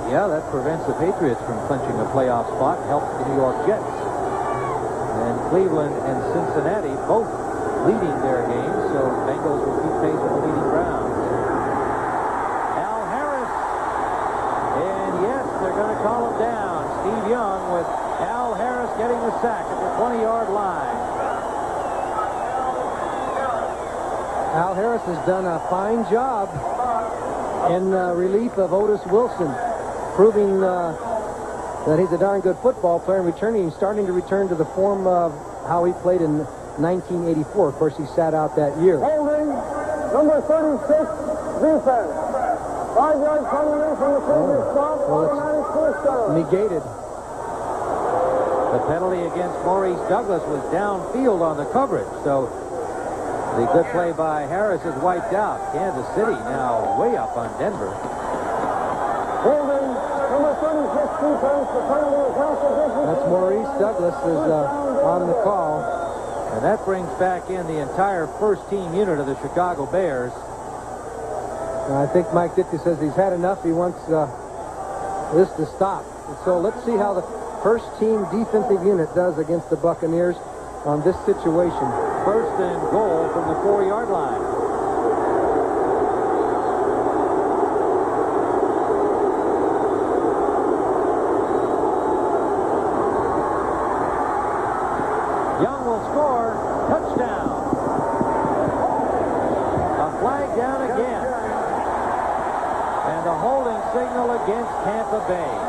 Yeah, that prevents the Patriots from clinching a playoff spot, helps the New York Jets. And Cleveland and Cincinnati both leading their games, so Bengals will keep pace with the leading Browns. Al Harris. And yes, they're going to call him down. Steve Young with Al Harris getting the sack at the 20-yard line. Al Harris has done a fine job in relief of Otis Wilson, proving that he's a darn good football player and he's starting to return to the form of how he played in 1984. Of course, he sat out that year. Holding, number 36, defense. 5 yards coming in from the previous stop. Automatic first down. Negated. The penalty against Maurice Douglas was downfield on the coverage, so the good play by Harris is wiped out. Kansas City now way up on Denver. Holding, number 36, defense. The penalty is half the distance. That's Maurice Douglas is on the call. And that brings back in the entire first-team unit of the Chicago Bears. I think Mike Ditka says he's had enough. He wants this to stop. And so let's see how the first-team defensive unit does against the Buccaneers on this situation. First and goal from the 4-yard line. Young will score. Touchdown. A flag down again. And a holding signal against Tampa Bay.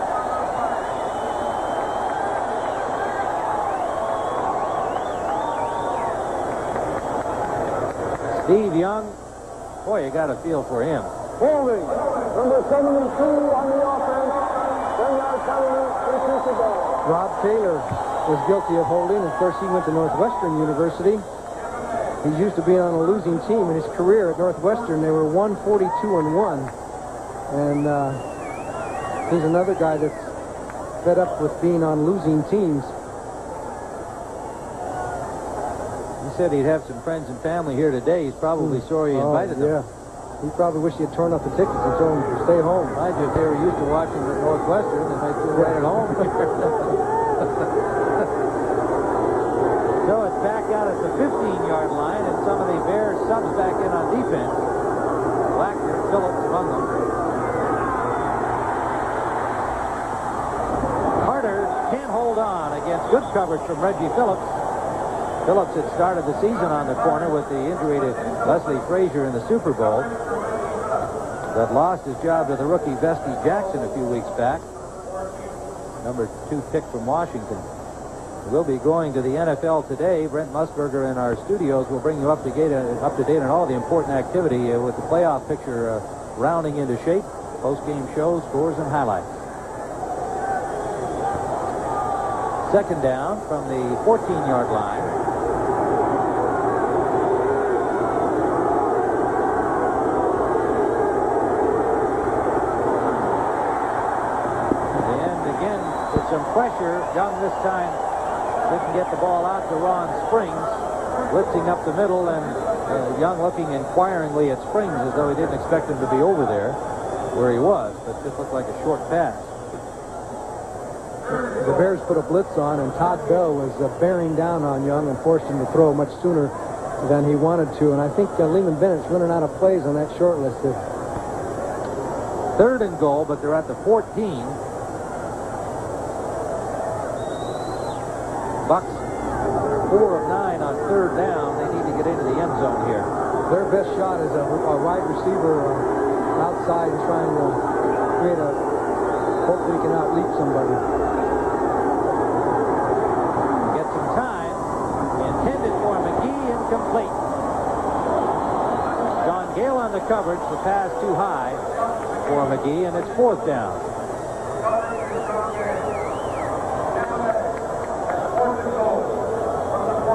Steve Young, boy, you got a feel for him. Holding, number 72 on the offense. 10 yards penalty, 3 to go. Rob Taylor was guilty of holding. Of course, he went to Northwestern University. He's used to being on a losing team. In his career at Northwestern, they were 142-1. And he's another guy that's fed up with being on losing teams. He said he'd have some friends and family here today. He's probably sorry he invited them. He probably wished he had torn up the tickets and told them to stay home. Mind you, if they were used to watching at Northwestern, then they'd feel right at home here. So it's back out at the 15-yard line, and some of the Bears subs back in on defense. Wagner, Phillips among them. Carter can't hold on against good coverage from Reggie Phillips. Phillips had started the season on the corner with the injury to Leslie Frazier in the Super Bowl, but lost his job to the rookie Vesky Jackson a few weeks back. Number 2 pick from Washington. We'll be going to the NFL today. Brent Musburger in our studios will bring you up to date on all the important activity with the playoff picture rounding into shape, post-game shows, scores, and highlights. Second down from the 14-yard line. Some pressure. Young this time didn't get the ball out to Ron Springs, blitzing up the middle, and Young looking inquiringly at Springs as though he didn't expect him to be over there where he was, but just looked like a short pass. The Bears put a blitz on, and Todd Bell was bearing down on Young and forced him to throw much sooner than he wanted to, and I think Lehman Bennett's running out of plays on that short list. Third and goal, but they're at the 14. Bucks 4 of 9 on third down. They need to get into the end zone here. Their best shot is a wide receiver outside trying to create a hopefully he can outleap somebody. Get some time. Intended for McGee, incomplete. John Gale on the coverage. The pass too high for McGee, and it's fourth down.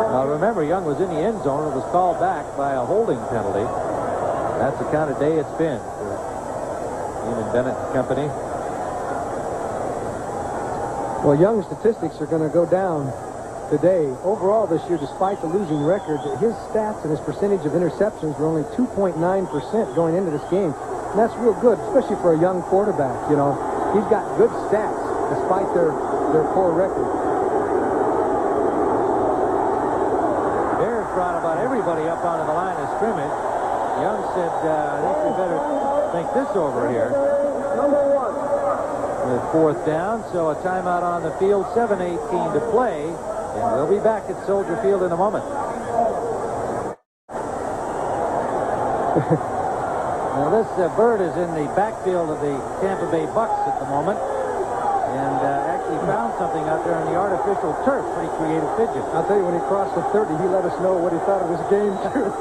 Now remember, Young was in the end zone and was called back by a holding penalty. That's the kind of day it's been for Lehman Bennett and company. Well, Young's statistics are going to go down today. Overall this year, despite the losing record, his stats and his percentage of interceptions were only 2.9% going into this game. And that's real good, especially for a young quarterback. You know, he's got good stats despite their poor record. Brought about everybody up onto the line of scrimmage. Young said, I think we better think this over here. Number 1. With fourth down, so a timeout on the field, 7:18 to play, and we'll be back at Soldier Field in a moment. Now this bird is in the backfield of the Tampa Bay Bucks at the moment, and actually found something out there on the artificial turf. Pretty creative pigeon. I'll tell you, when he crossed the 30, he let us know what he thought of his game, too.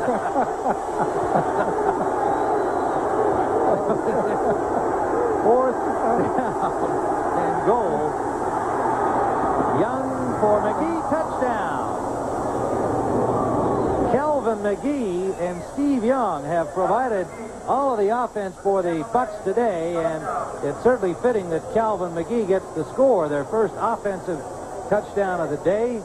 Fourth down and goal. Young for McGee, touchdown. Calvin McGee and Steve Young have provided all of the offense for the Bucks today, and it's certainly fitting that Calvin McGee gets the score, their first offensive touchdown of the day.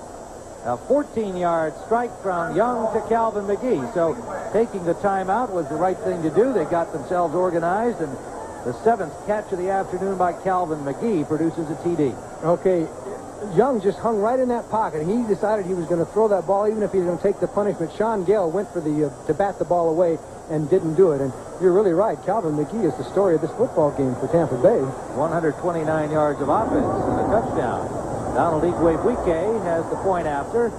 A 14-yard strike from Young to Calvin McGee. So taking the timeout was the right thing to do. They got themselves organized, and the 7th catch of the afternoon by Calvin McGee produces a TD. Okay, Young just hung right in that pocket. He decided he was going to throw that ball even if he was going to take the punishment. Sean Gale went for the to bat the ball away and didn't do it. And you're really right. Calvin McGee is the story of this football game for Tampa Bay. 129 yards of offense and a touchdown. Donald Igwe-Buike has the point after.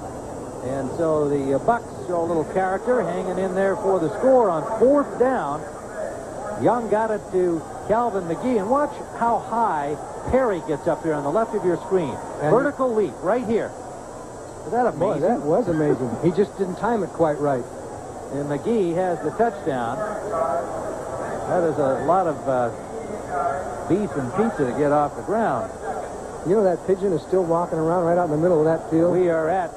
And so the Bucks show a little character, hanging in there for the score on fourth down. Young got it to Calvin McGee. And watch how high Perry gets up here on the left of your screen. And vertical leap right here. Is that amazing? Boy, that was amazing. He just didn't time it quite right. And McGee has the touchdown. That is a lot of beef and pizza to get off the ground. You know that pigeon is still walking around right out in the middle of that field? We are at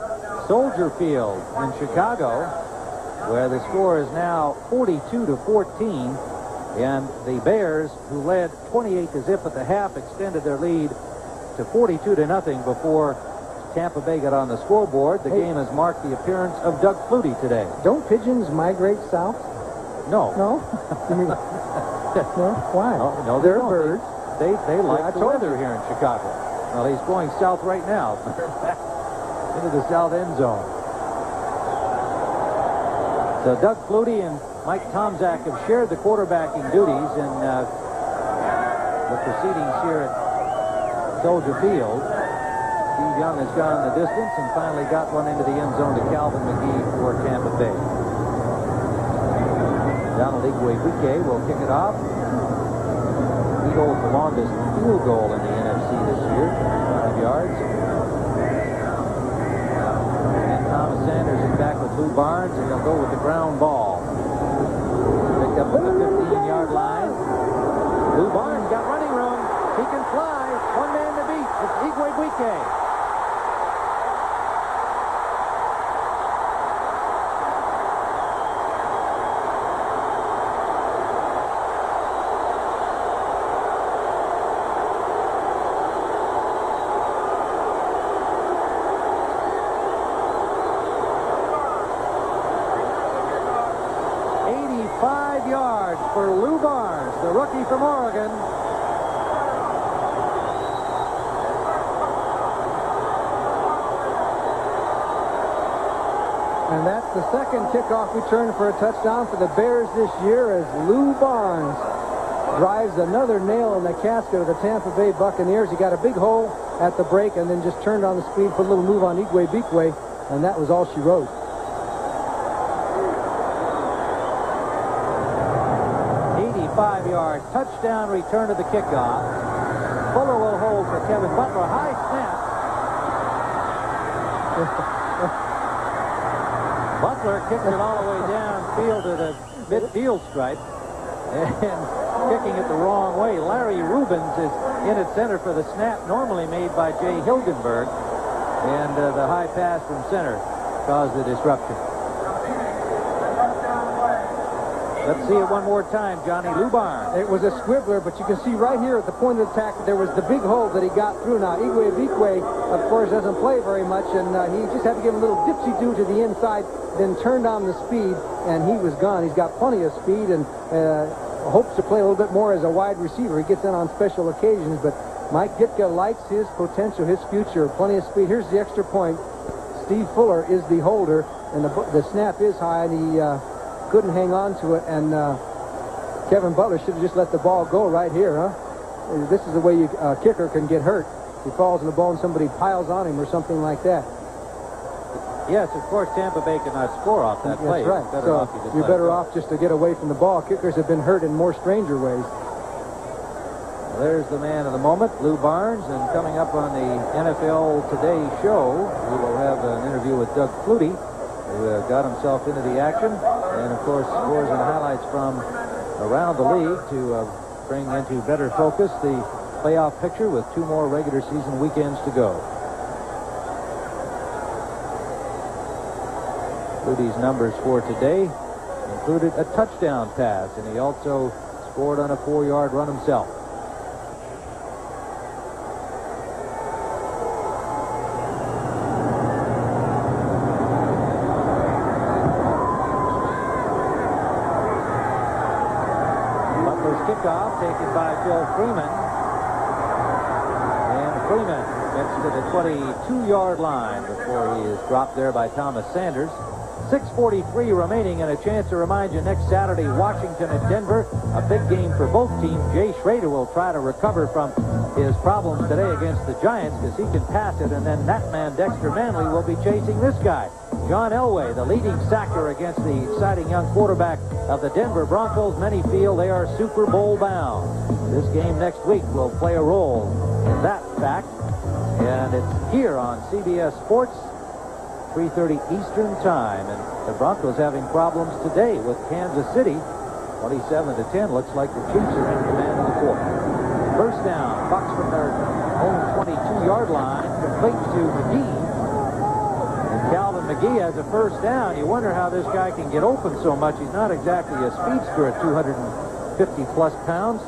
Soldier Field in Chicago, where the score is now 42-14. And the Bears, who led 28-0 at the half, extended their lead to 42-0 before Tampa Bay got on the scoreboard. The game has marked the appearance of Doug Flutie today. Don't pigeons migrate south? No. No? You mean, no? Why? No, they're don't. birds. They like I the told weather here in Chicago. Well, he's going south right now. Into the south end zone. So Doug Flutie and Mike Tomczak have shared the quarterbacking duties in the proceedings here at Soldier Field. Steve Young has gone the distance and finally got one into the end zone to Calvin McGee for Tampa Bay. Donald Igwe-Buike will kick it off. He holds the longest field goal in the NFC this year, 5 yards. And Thomas Sanders is back with Lou Barnes, and he'll go with the ground ball. Picked up at the 15-yard line. Lou Barnes got running room. He can fly. One man to beat. It's Igwe-Buike. For Lou Barnes, the rookie from Oregon. And that's the second kickoff return for a touchdown for the Bears this year as Lou Barnes drives another nail in the casket of the Tampa Bay Buccaneers. He got a big hole at the break and then just turned on the speed, put a little move on Igwe-Buike, and that was all she wrote. 5-yard touchdown return to the kickoff. Fuller will hold for Kevin Butler. High snap. Butler kicks it all the way downfield to the midfield stripe and kicking it the wrong way. Larry Rubens is in at center for the snap normally made by Jay Hilgenberg, and the high pass from center caused the disruption. Let's see it one more time, Johnny. Lou Barnes. It was a squibbler, but you can see right here at the point of attack that there was the big hole that he got through. Now, Igwe-Buike, of course, doesn't play very much, and he just had to give a little dipsy-do to the inside, then turned on the speed, and he was gone. He's got plenty of speed and hopes to play a little bit more as a wide receiver. He gets in on special occasions, but Mike Ditka likes his potential, his future, plenty of speed. Here's the extra point. Steve Fuller is the holder, and the snap is high, and he couldn't hang on to it, and Kevin Butler should have just let the ball go right here, huh? This is the way a kicker can get hurt. He falls in the ball and somebody piles on him or something like that. Yes, of course, Tampa Bay could not score off that play. That's right. So you're better off just to get away from the ball. Kickers have been hurt in more stranger ways. Well, there's the man of the moment, Lou Barnes, and coming up on the NFL Today show, we will have an interview with Doug Flutie, who got himself into the action, and of course scores and highlights from around the league to bring into better focus the playoff picture with 2 more regular season weekends to go. Flutie's numbers for today included a touchdown pass, and he also scored on a 4-yard run himself. Kickoff taken by Phil Freeman. And Freeman gets to the 22-yard line before he is dropped there by Thomas Sanders. 6:43 remaining, and a chance to remind you next Saturday, Washington at Denver. A big game for both teams. Jay Schrader will try to recover from his problems today against the Giants because he can pass it, and then that man, Dexter Manley, will be chasing this guy, John Elway, the leading sacker against the exciting young quarterback of the Denver Broncos. Many feel they are Super Bowl bound. This game next week will play a role in that fact, and it's here on CBS Sports, 3:30 Eastern Time, and the Broncos having problems today with Kansas City. 27-10. Looks like the Chiefs are in command of the fourth. First down. Bucks from their Home 22-yard line, complete to McGee. And Calvin McGee has a first down. You wonder how this guy can get open so much. He's not exactly a speedster at 250-plus pounds,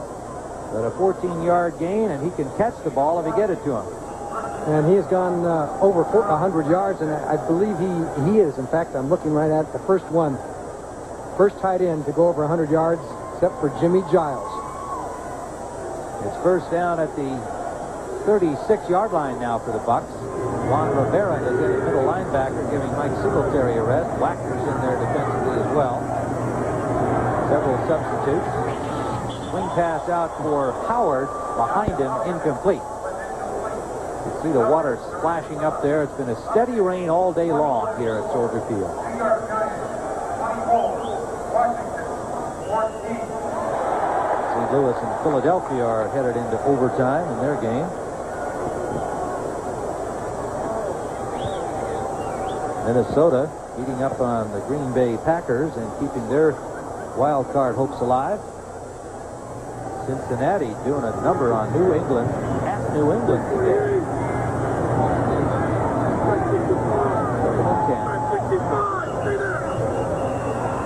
but a 14-yard gain, and he can catch the ball if you get it to him. And he has gone over 100 yards, and I believe he is. In fact, I'm looking right at the first tight end to go over 100 yards, except for Jimmy Giles. It's first down at the 36-yard line now for the Bucks. Ron Rivera is in, a middle linebacker, giving Mike Singletary a rest. Wagner's in there defensively as well. Several substitutes. Swing pass out for Howard. Behind him, incomplete. You see the water splashing up there. It's been a steady rain all day long here at Soldier Field. St. Louis and Philadelphia are headed into overtime in their game. Minnesota beating up on the Green Bay Packers and keeping their wild card hopes alive. Cincinnati doing a number on New England at New England today.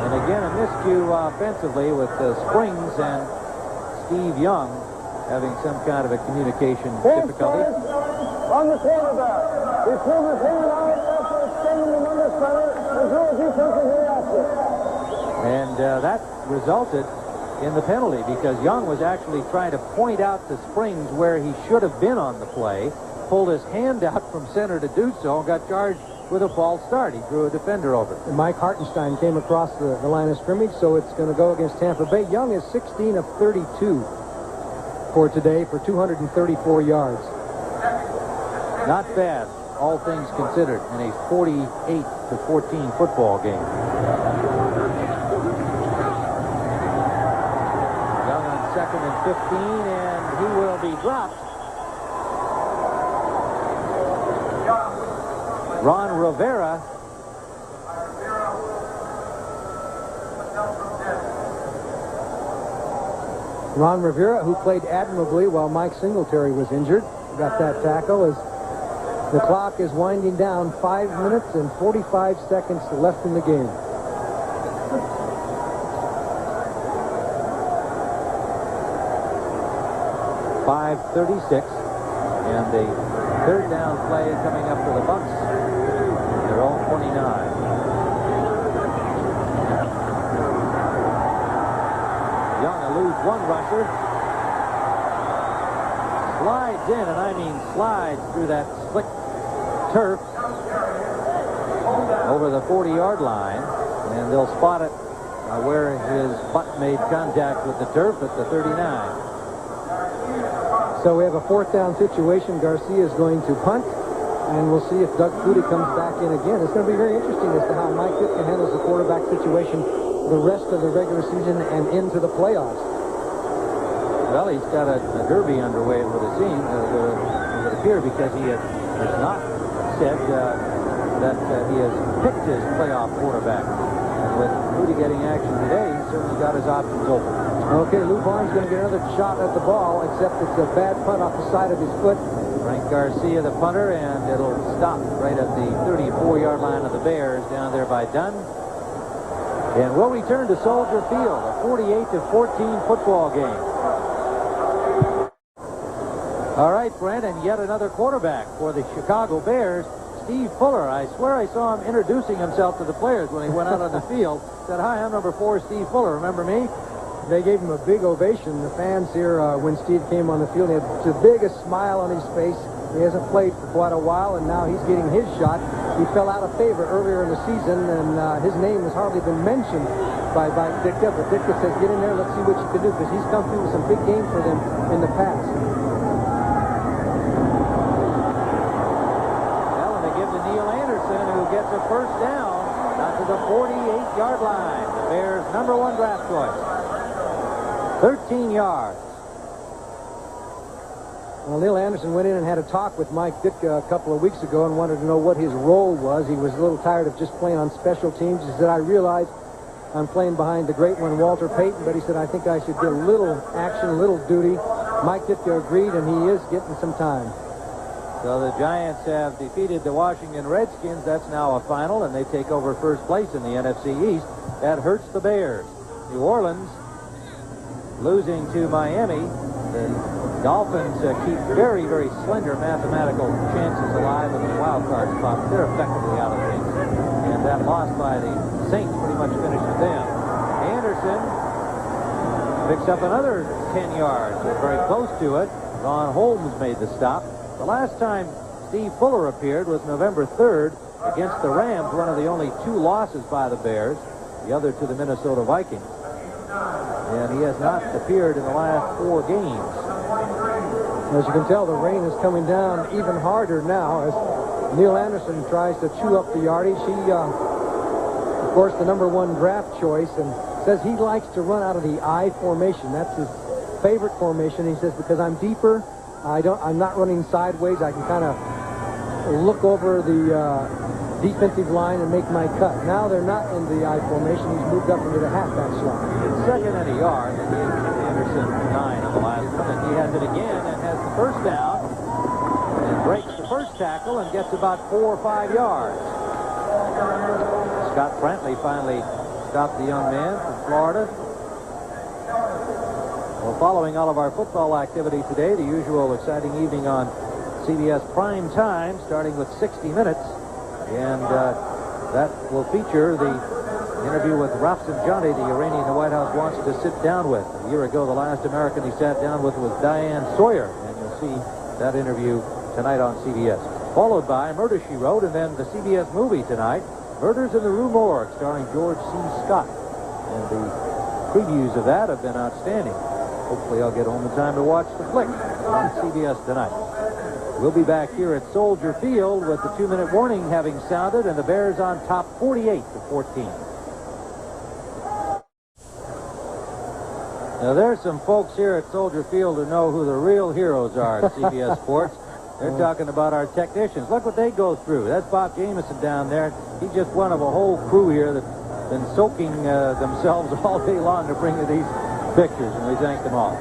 And again, a miscue offensively with Springs and Steve Young having some kind of a communication difficulty. On the quarterback. He pulled his hand out after extending him under center and drew a defensive reaction. And that resulted in the penalty because Young was actually trying to point out to Springs where he should have been on the play, pulled his hand out from center to do so, and got charged with a false start. He threw a defender over. And Mike Hartenstein came across the line of scrimmage, so it's going to go against Tampa Bay. Young is 16 of 32 for today for 234 yards. Not bad, all things considered, in a 48-14 football game. Young on 2nd and 15, and he will be dropped. Ron Rivera. Ron Rivera, who played admirably while Mike Singletary was injured, got that tackle as the clock is winding down. 5 minutes and 45 seconds left in the game. .536, and a third down play coming up for the Bucks. Their own 29. Young eludes one rusher. Slides in, and I mean slides through that slick turf over the 40-yard line, and they'll spot it where his butt made contact with the turf at the 39. So we have a 4th down situation. Garcia is going to punt, and we'll see if Doug Flutie comes back in again. It's going to be very interesting as to how Mike Ditka handles the quarterback situation the rest of the regular season and into the playoffs. Well, he's got a derby underway, it would have seemed. It would appear, because he has not said that he has picked his playoff quarterback. And with Flutie getting action today, he certainly got his options open. Okay, Lou Barnes going to get another shot at the ball, except it's a bad punt off the side of his foot. Frank Garcia, the punter, and it'll stop right at the 34-yard line of the Bears down there by Dunn. And we'll return to Soldier Field, a 48-14 football game. All right, Brent, and yet another quarterback for the Chicago Bears, Steve Fuller. I swear I saw him introducing himself to the players when he went out on the field. Said, "Hi, I'm number 4, Steve Fuller. Remember me?" They gave him a big ovation. The fans here, when Steve came on the field, he had the biggest smile on his face. He hasn't played for quite a while, and now he's getting his shot. He fell out of favor earlier in the season, and his name has hardly been mentioned by Ditka. But Ditka says, "Get in there, let's see what you can do," because he's come through with some big games for them in the past. Well, and they give to Neil Anderson, who gets a first down, out to the 48-yard line. The Bears' #1 draft choice. 13 yards. Well, Neil Anderson went in and had a talk with Mike Ditka a couple of weeks ago and wanted to know what his role was. He was a little tired of just playing on special teams. He said, "I realize I'm playing behind the great one, Walter Payton, but he said, I think I should get a little action, a little duty Mike Ditka agreed, and he is getting some time. So the Giants have defeated the Washington Redskins. That's now a final, and they take over first place in the NFC East. That hurts the Bears. New Orleans losing to Miami. The Dolphins keep very, very slender mathematical chances alive in the wild card spot. They're effectively out of things. And that loss by the Saints pretty much finishes them. Anderson picks up another 10 yards. They're very close to it. Ron Holmes made the stop. The last time Steve Fuller appeared was November 3rd against the Rams, one of the only 2 losses by the Bears, the other to the Minnesota Vikings. And he has not appeared in the last 4 games. As you can tell, the rain is coming down even harder now as Neil Anderson tries to chew up the yardage. He, of course, the #1 draft choice, and says he likes to run out of the I formation. That's his favorite formation. He says, because I'm deeper, I'm not running sideways. I can kind of look over the defensive line and make my cut. Now they're not in the I formation. He's moved up into the halfback slot. It's second and a yard, and he gave Anderson 9 on the last one, and he has it again and has the first down and breaks the first tackle and gets about 4 or 5 yards. Scott Brantley finally stopped the young man from Florida. Well, following all of our football activity today, the usual exciting evening on CBS Prime Time, starting with 60 Minutes. And that will feature the interview with Rafsanjani, the Iranian the White House wants to sit down with. A year ago, the last American he sat down with was Diane Sawyer. And you'll see that interview tonight on CBS. Followed by Murder, She Wrote, and then the CBS movie tonight, Murders in the Rue Morgue, starring George C. Scott. And the previews of that have been outstanding. Hopefully I'll get home in time to watch the flick on CBS tonight. We'll be back here at Soldier Field with the 2-minute warning having sounded, and the Bears on top 48-14. Now, there's some folks here at Soldier Field who know who the real heroes are at CBS Sports. They're talking about our technicians. Look what they go through. That's Bob Jamison down there. He's just one of a whole crew here that's been soaking themselves all day long to bring you these pictures, and we thank them all.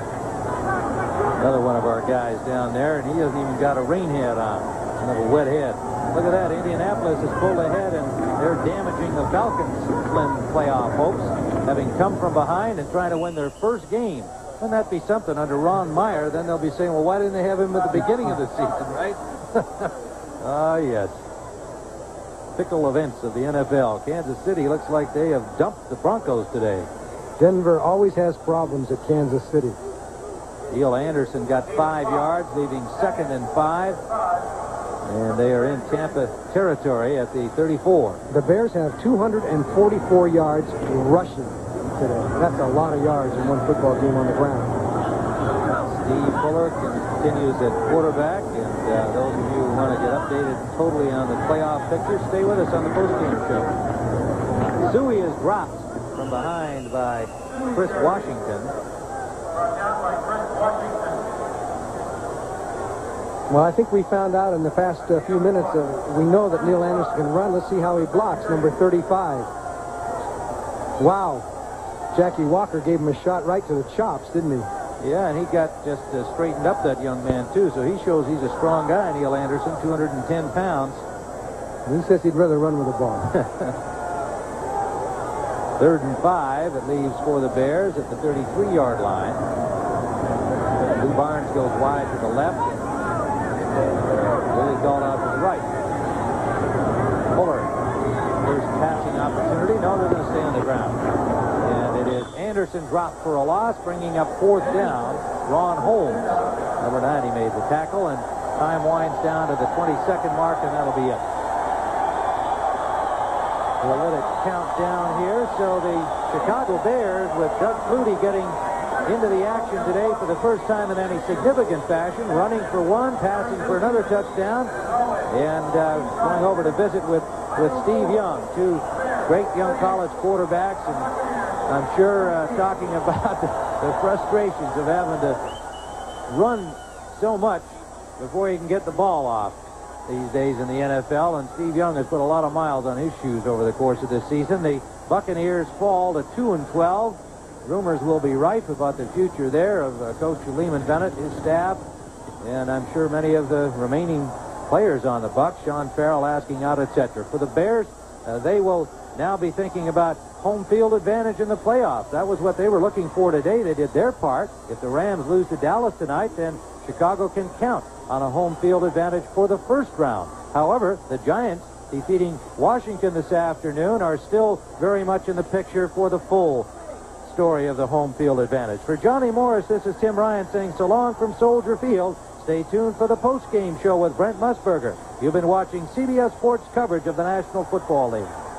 Another one of our guys down there, and he hasn't even got a rain hat on. Another wet head. Look at that. Indianapolis has pulled ahead, and they're damaging the Falcons' slim playoff hopes, having come from behind and trying to win their first game. Wouldn't that be something under Ron Meyer? Then they'll be saying, well, why didn't they have him at the beginning of the season, right? Ah, yes. Fickle events of the NFL. Kansas City looks like they have dumped the Broncos today. Denver always has problems at Kansas City. Neil Anderson got 5 yards, leaving 2nd and 5. And they are in Tampa territory at the 34. The Bears have 244 yards rushing today. That's a lot of yards in one football game on the ground. Steve Fuller continues at quarterback. And those of you who want to get updated totally on the playoff picture, stay with us on the postgame show. Suey is dropped from behind by Chris Washington. Well, I think we found out in the past few minutes, we know that Neil Anderson can run. Let's see how he blocks, number 35. Wow. Jackie Walker gave him a shot right to the chops, didn't he? Yeah, and he got just straightened up, that young man, too. So he shows he's a strong guy, Neil Anderson, 210 pounds. And he says he'd rather run with the ball. 3rd and 5. It leaves for the Bears at the 33-yard line. Lou Barnes goes wide to the left. Willie called out to the right. Fuller, first passing opportunity. No, they're going to stay on the ground. And it is Anderson dropped for a loss, bringing up 4th down. Ron Holmes, number 90, made the tackle, and time winds down to the 22nd mark, and that'll be it. We'll let it count down here. So the Chicago Bears, with Doug Flutie getting into the action today for the first time in any significant fashion, running for one, passing for another touchdown, and going over to visit with Steve Young, 2 great young college quarterbacks, and I'm sure talking about the frustrations of having to run so much before you can get the ball off these days in the NFL, and Steve Young has put a lot of miles on his shoes over the course of this season. The Buccaneers fall to 2-12. rumors will be rife about the future there of Coach Lehman Bennett, his staff, and I'm sure many of the remaining players on the Bucs, Sean Farrell asking out, etc. For the Bears, they will now be thinking about home field advantage in the playoffs. That was what they were looking for today. They did their part. If the Rams lose to Dallas tonight, then Chicago can count on a home field advantage for the first round. However, the Giants defeating Washington this afternoon are still very much in the picture for the full story of the home field advantage. For Johnny Morris, this is Tim Ryan saying so long from Soldier Field. Stay tuned for the post-game show with Brent Musburger. You've been watching CBS Sports coverage of the National Football League.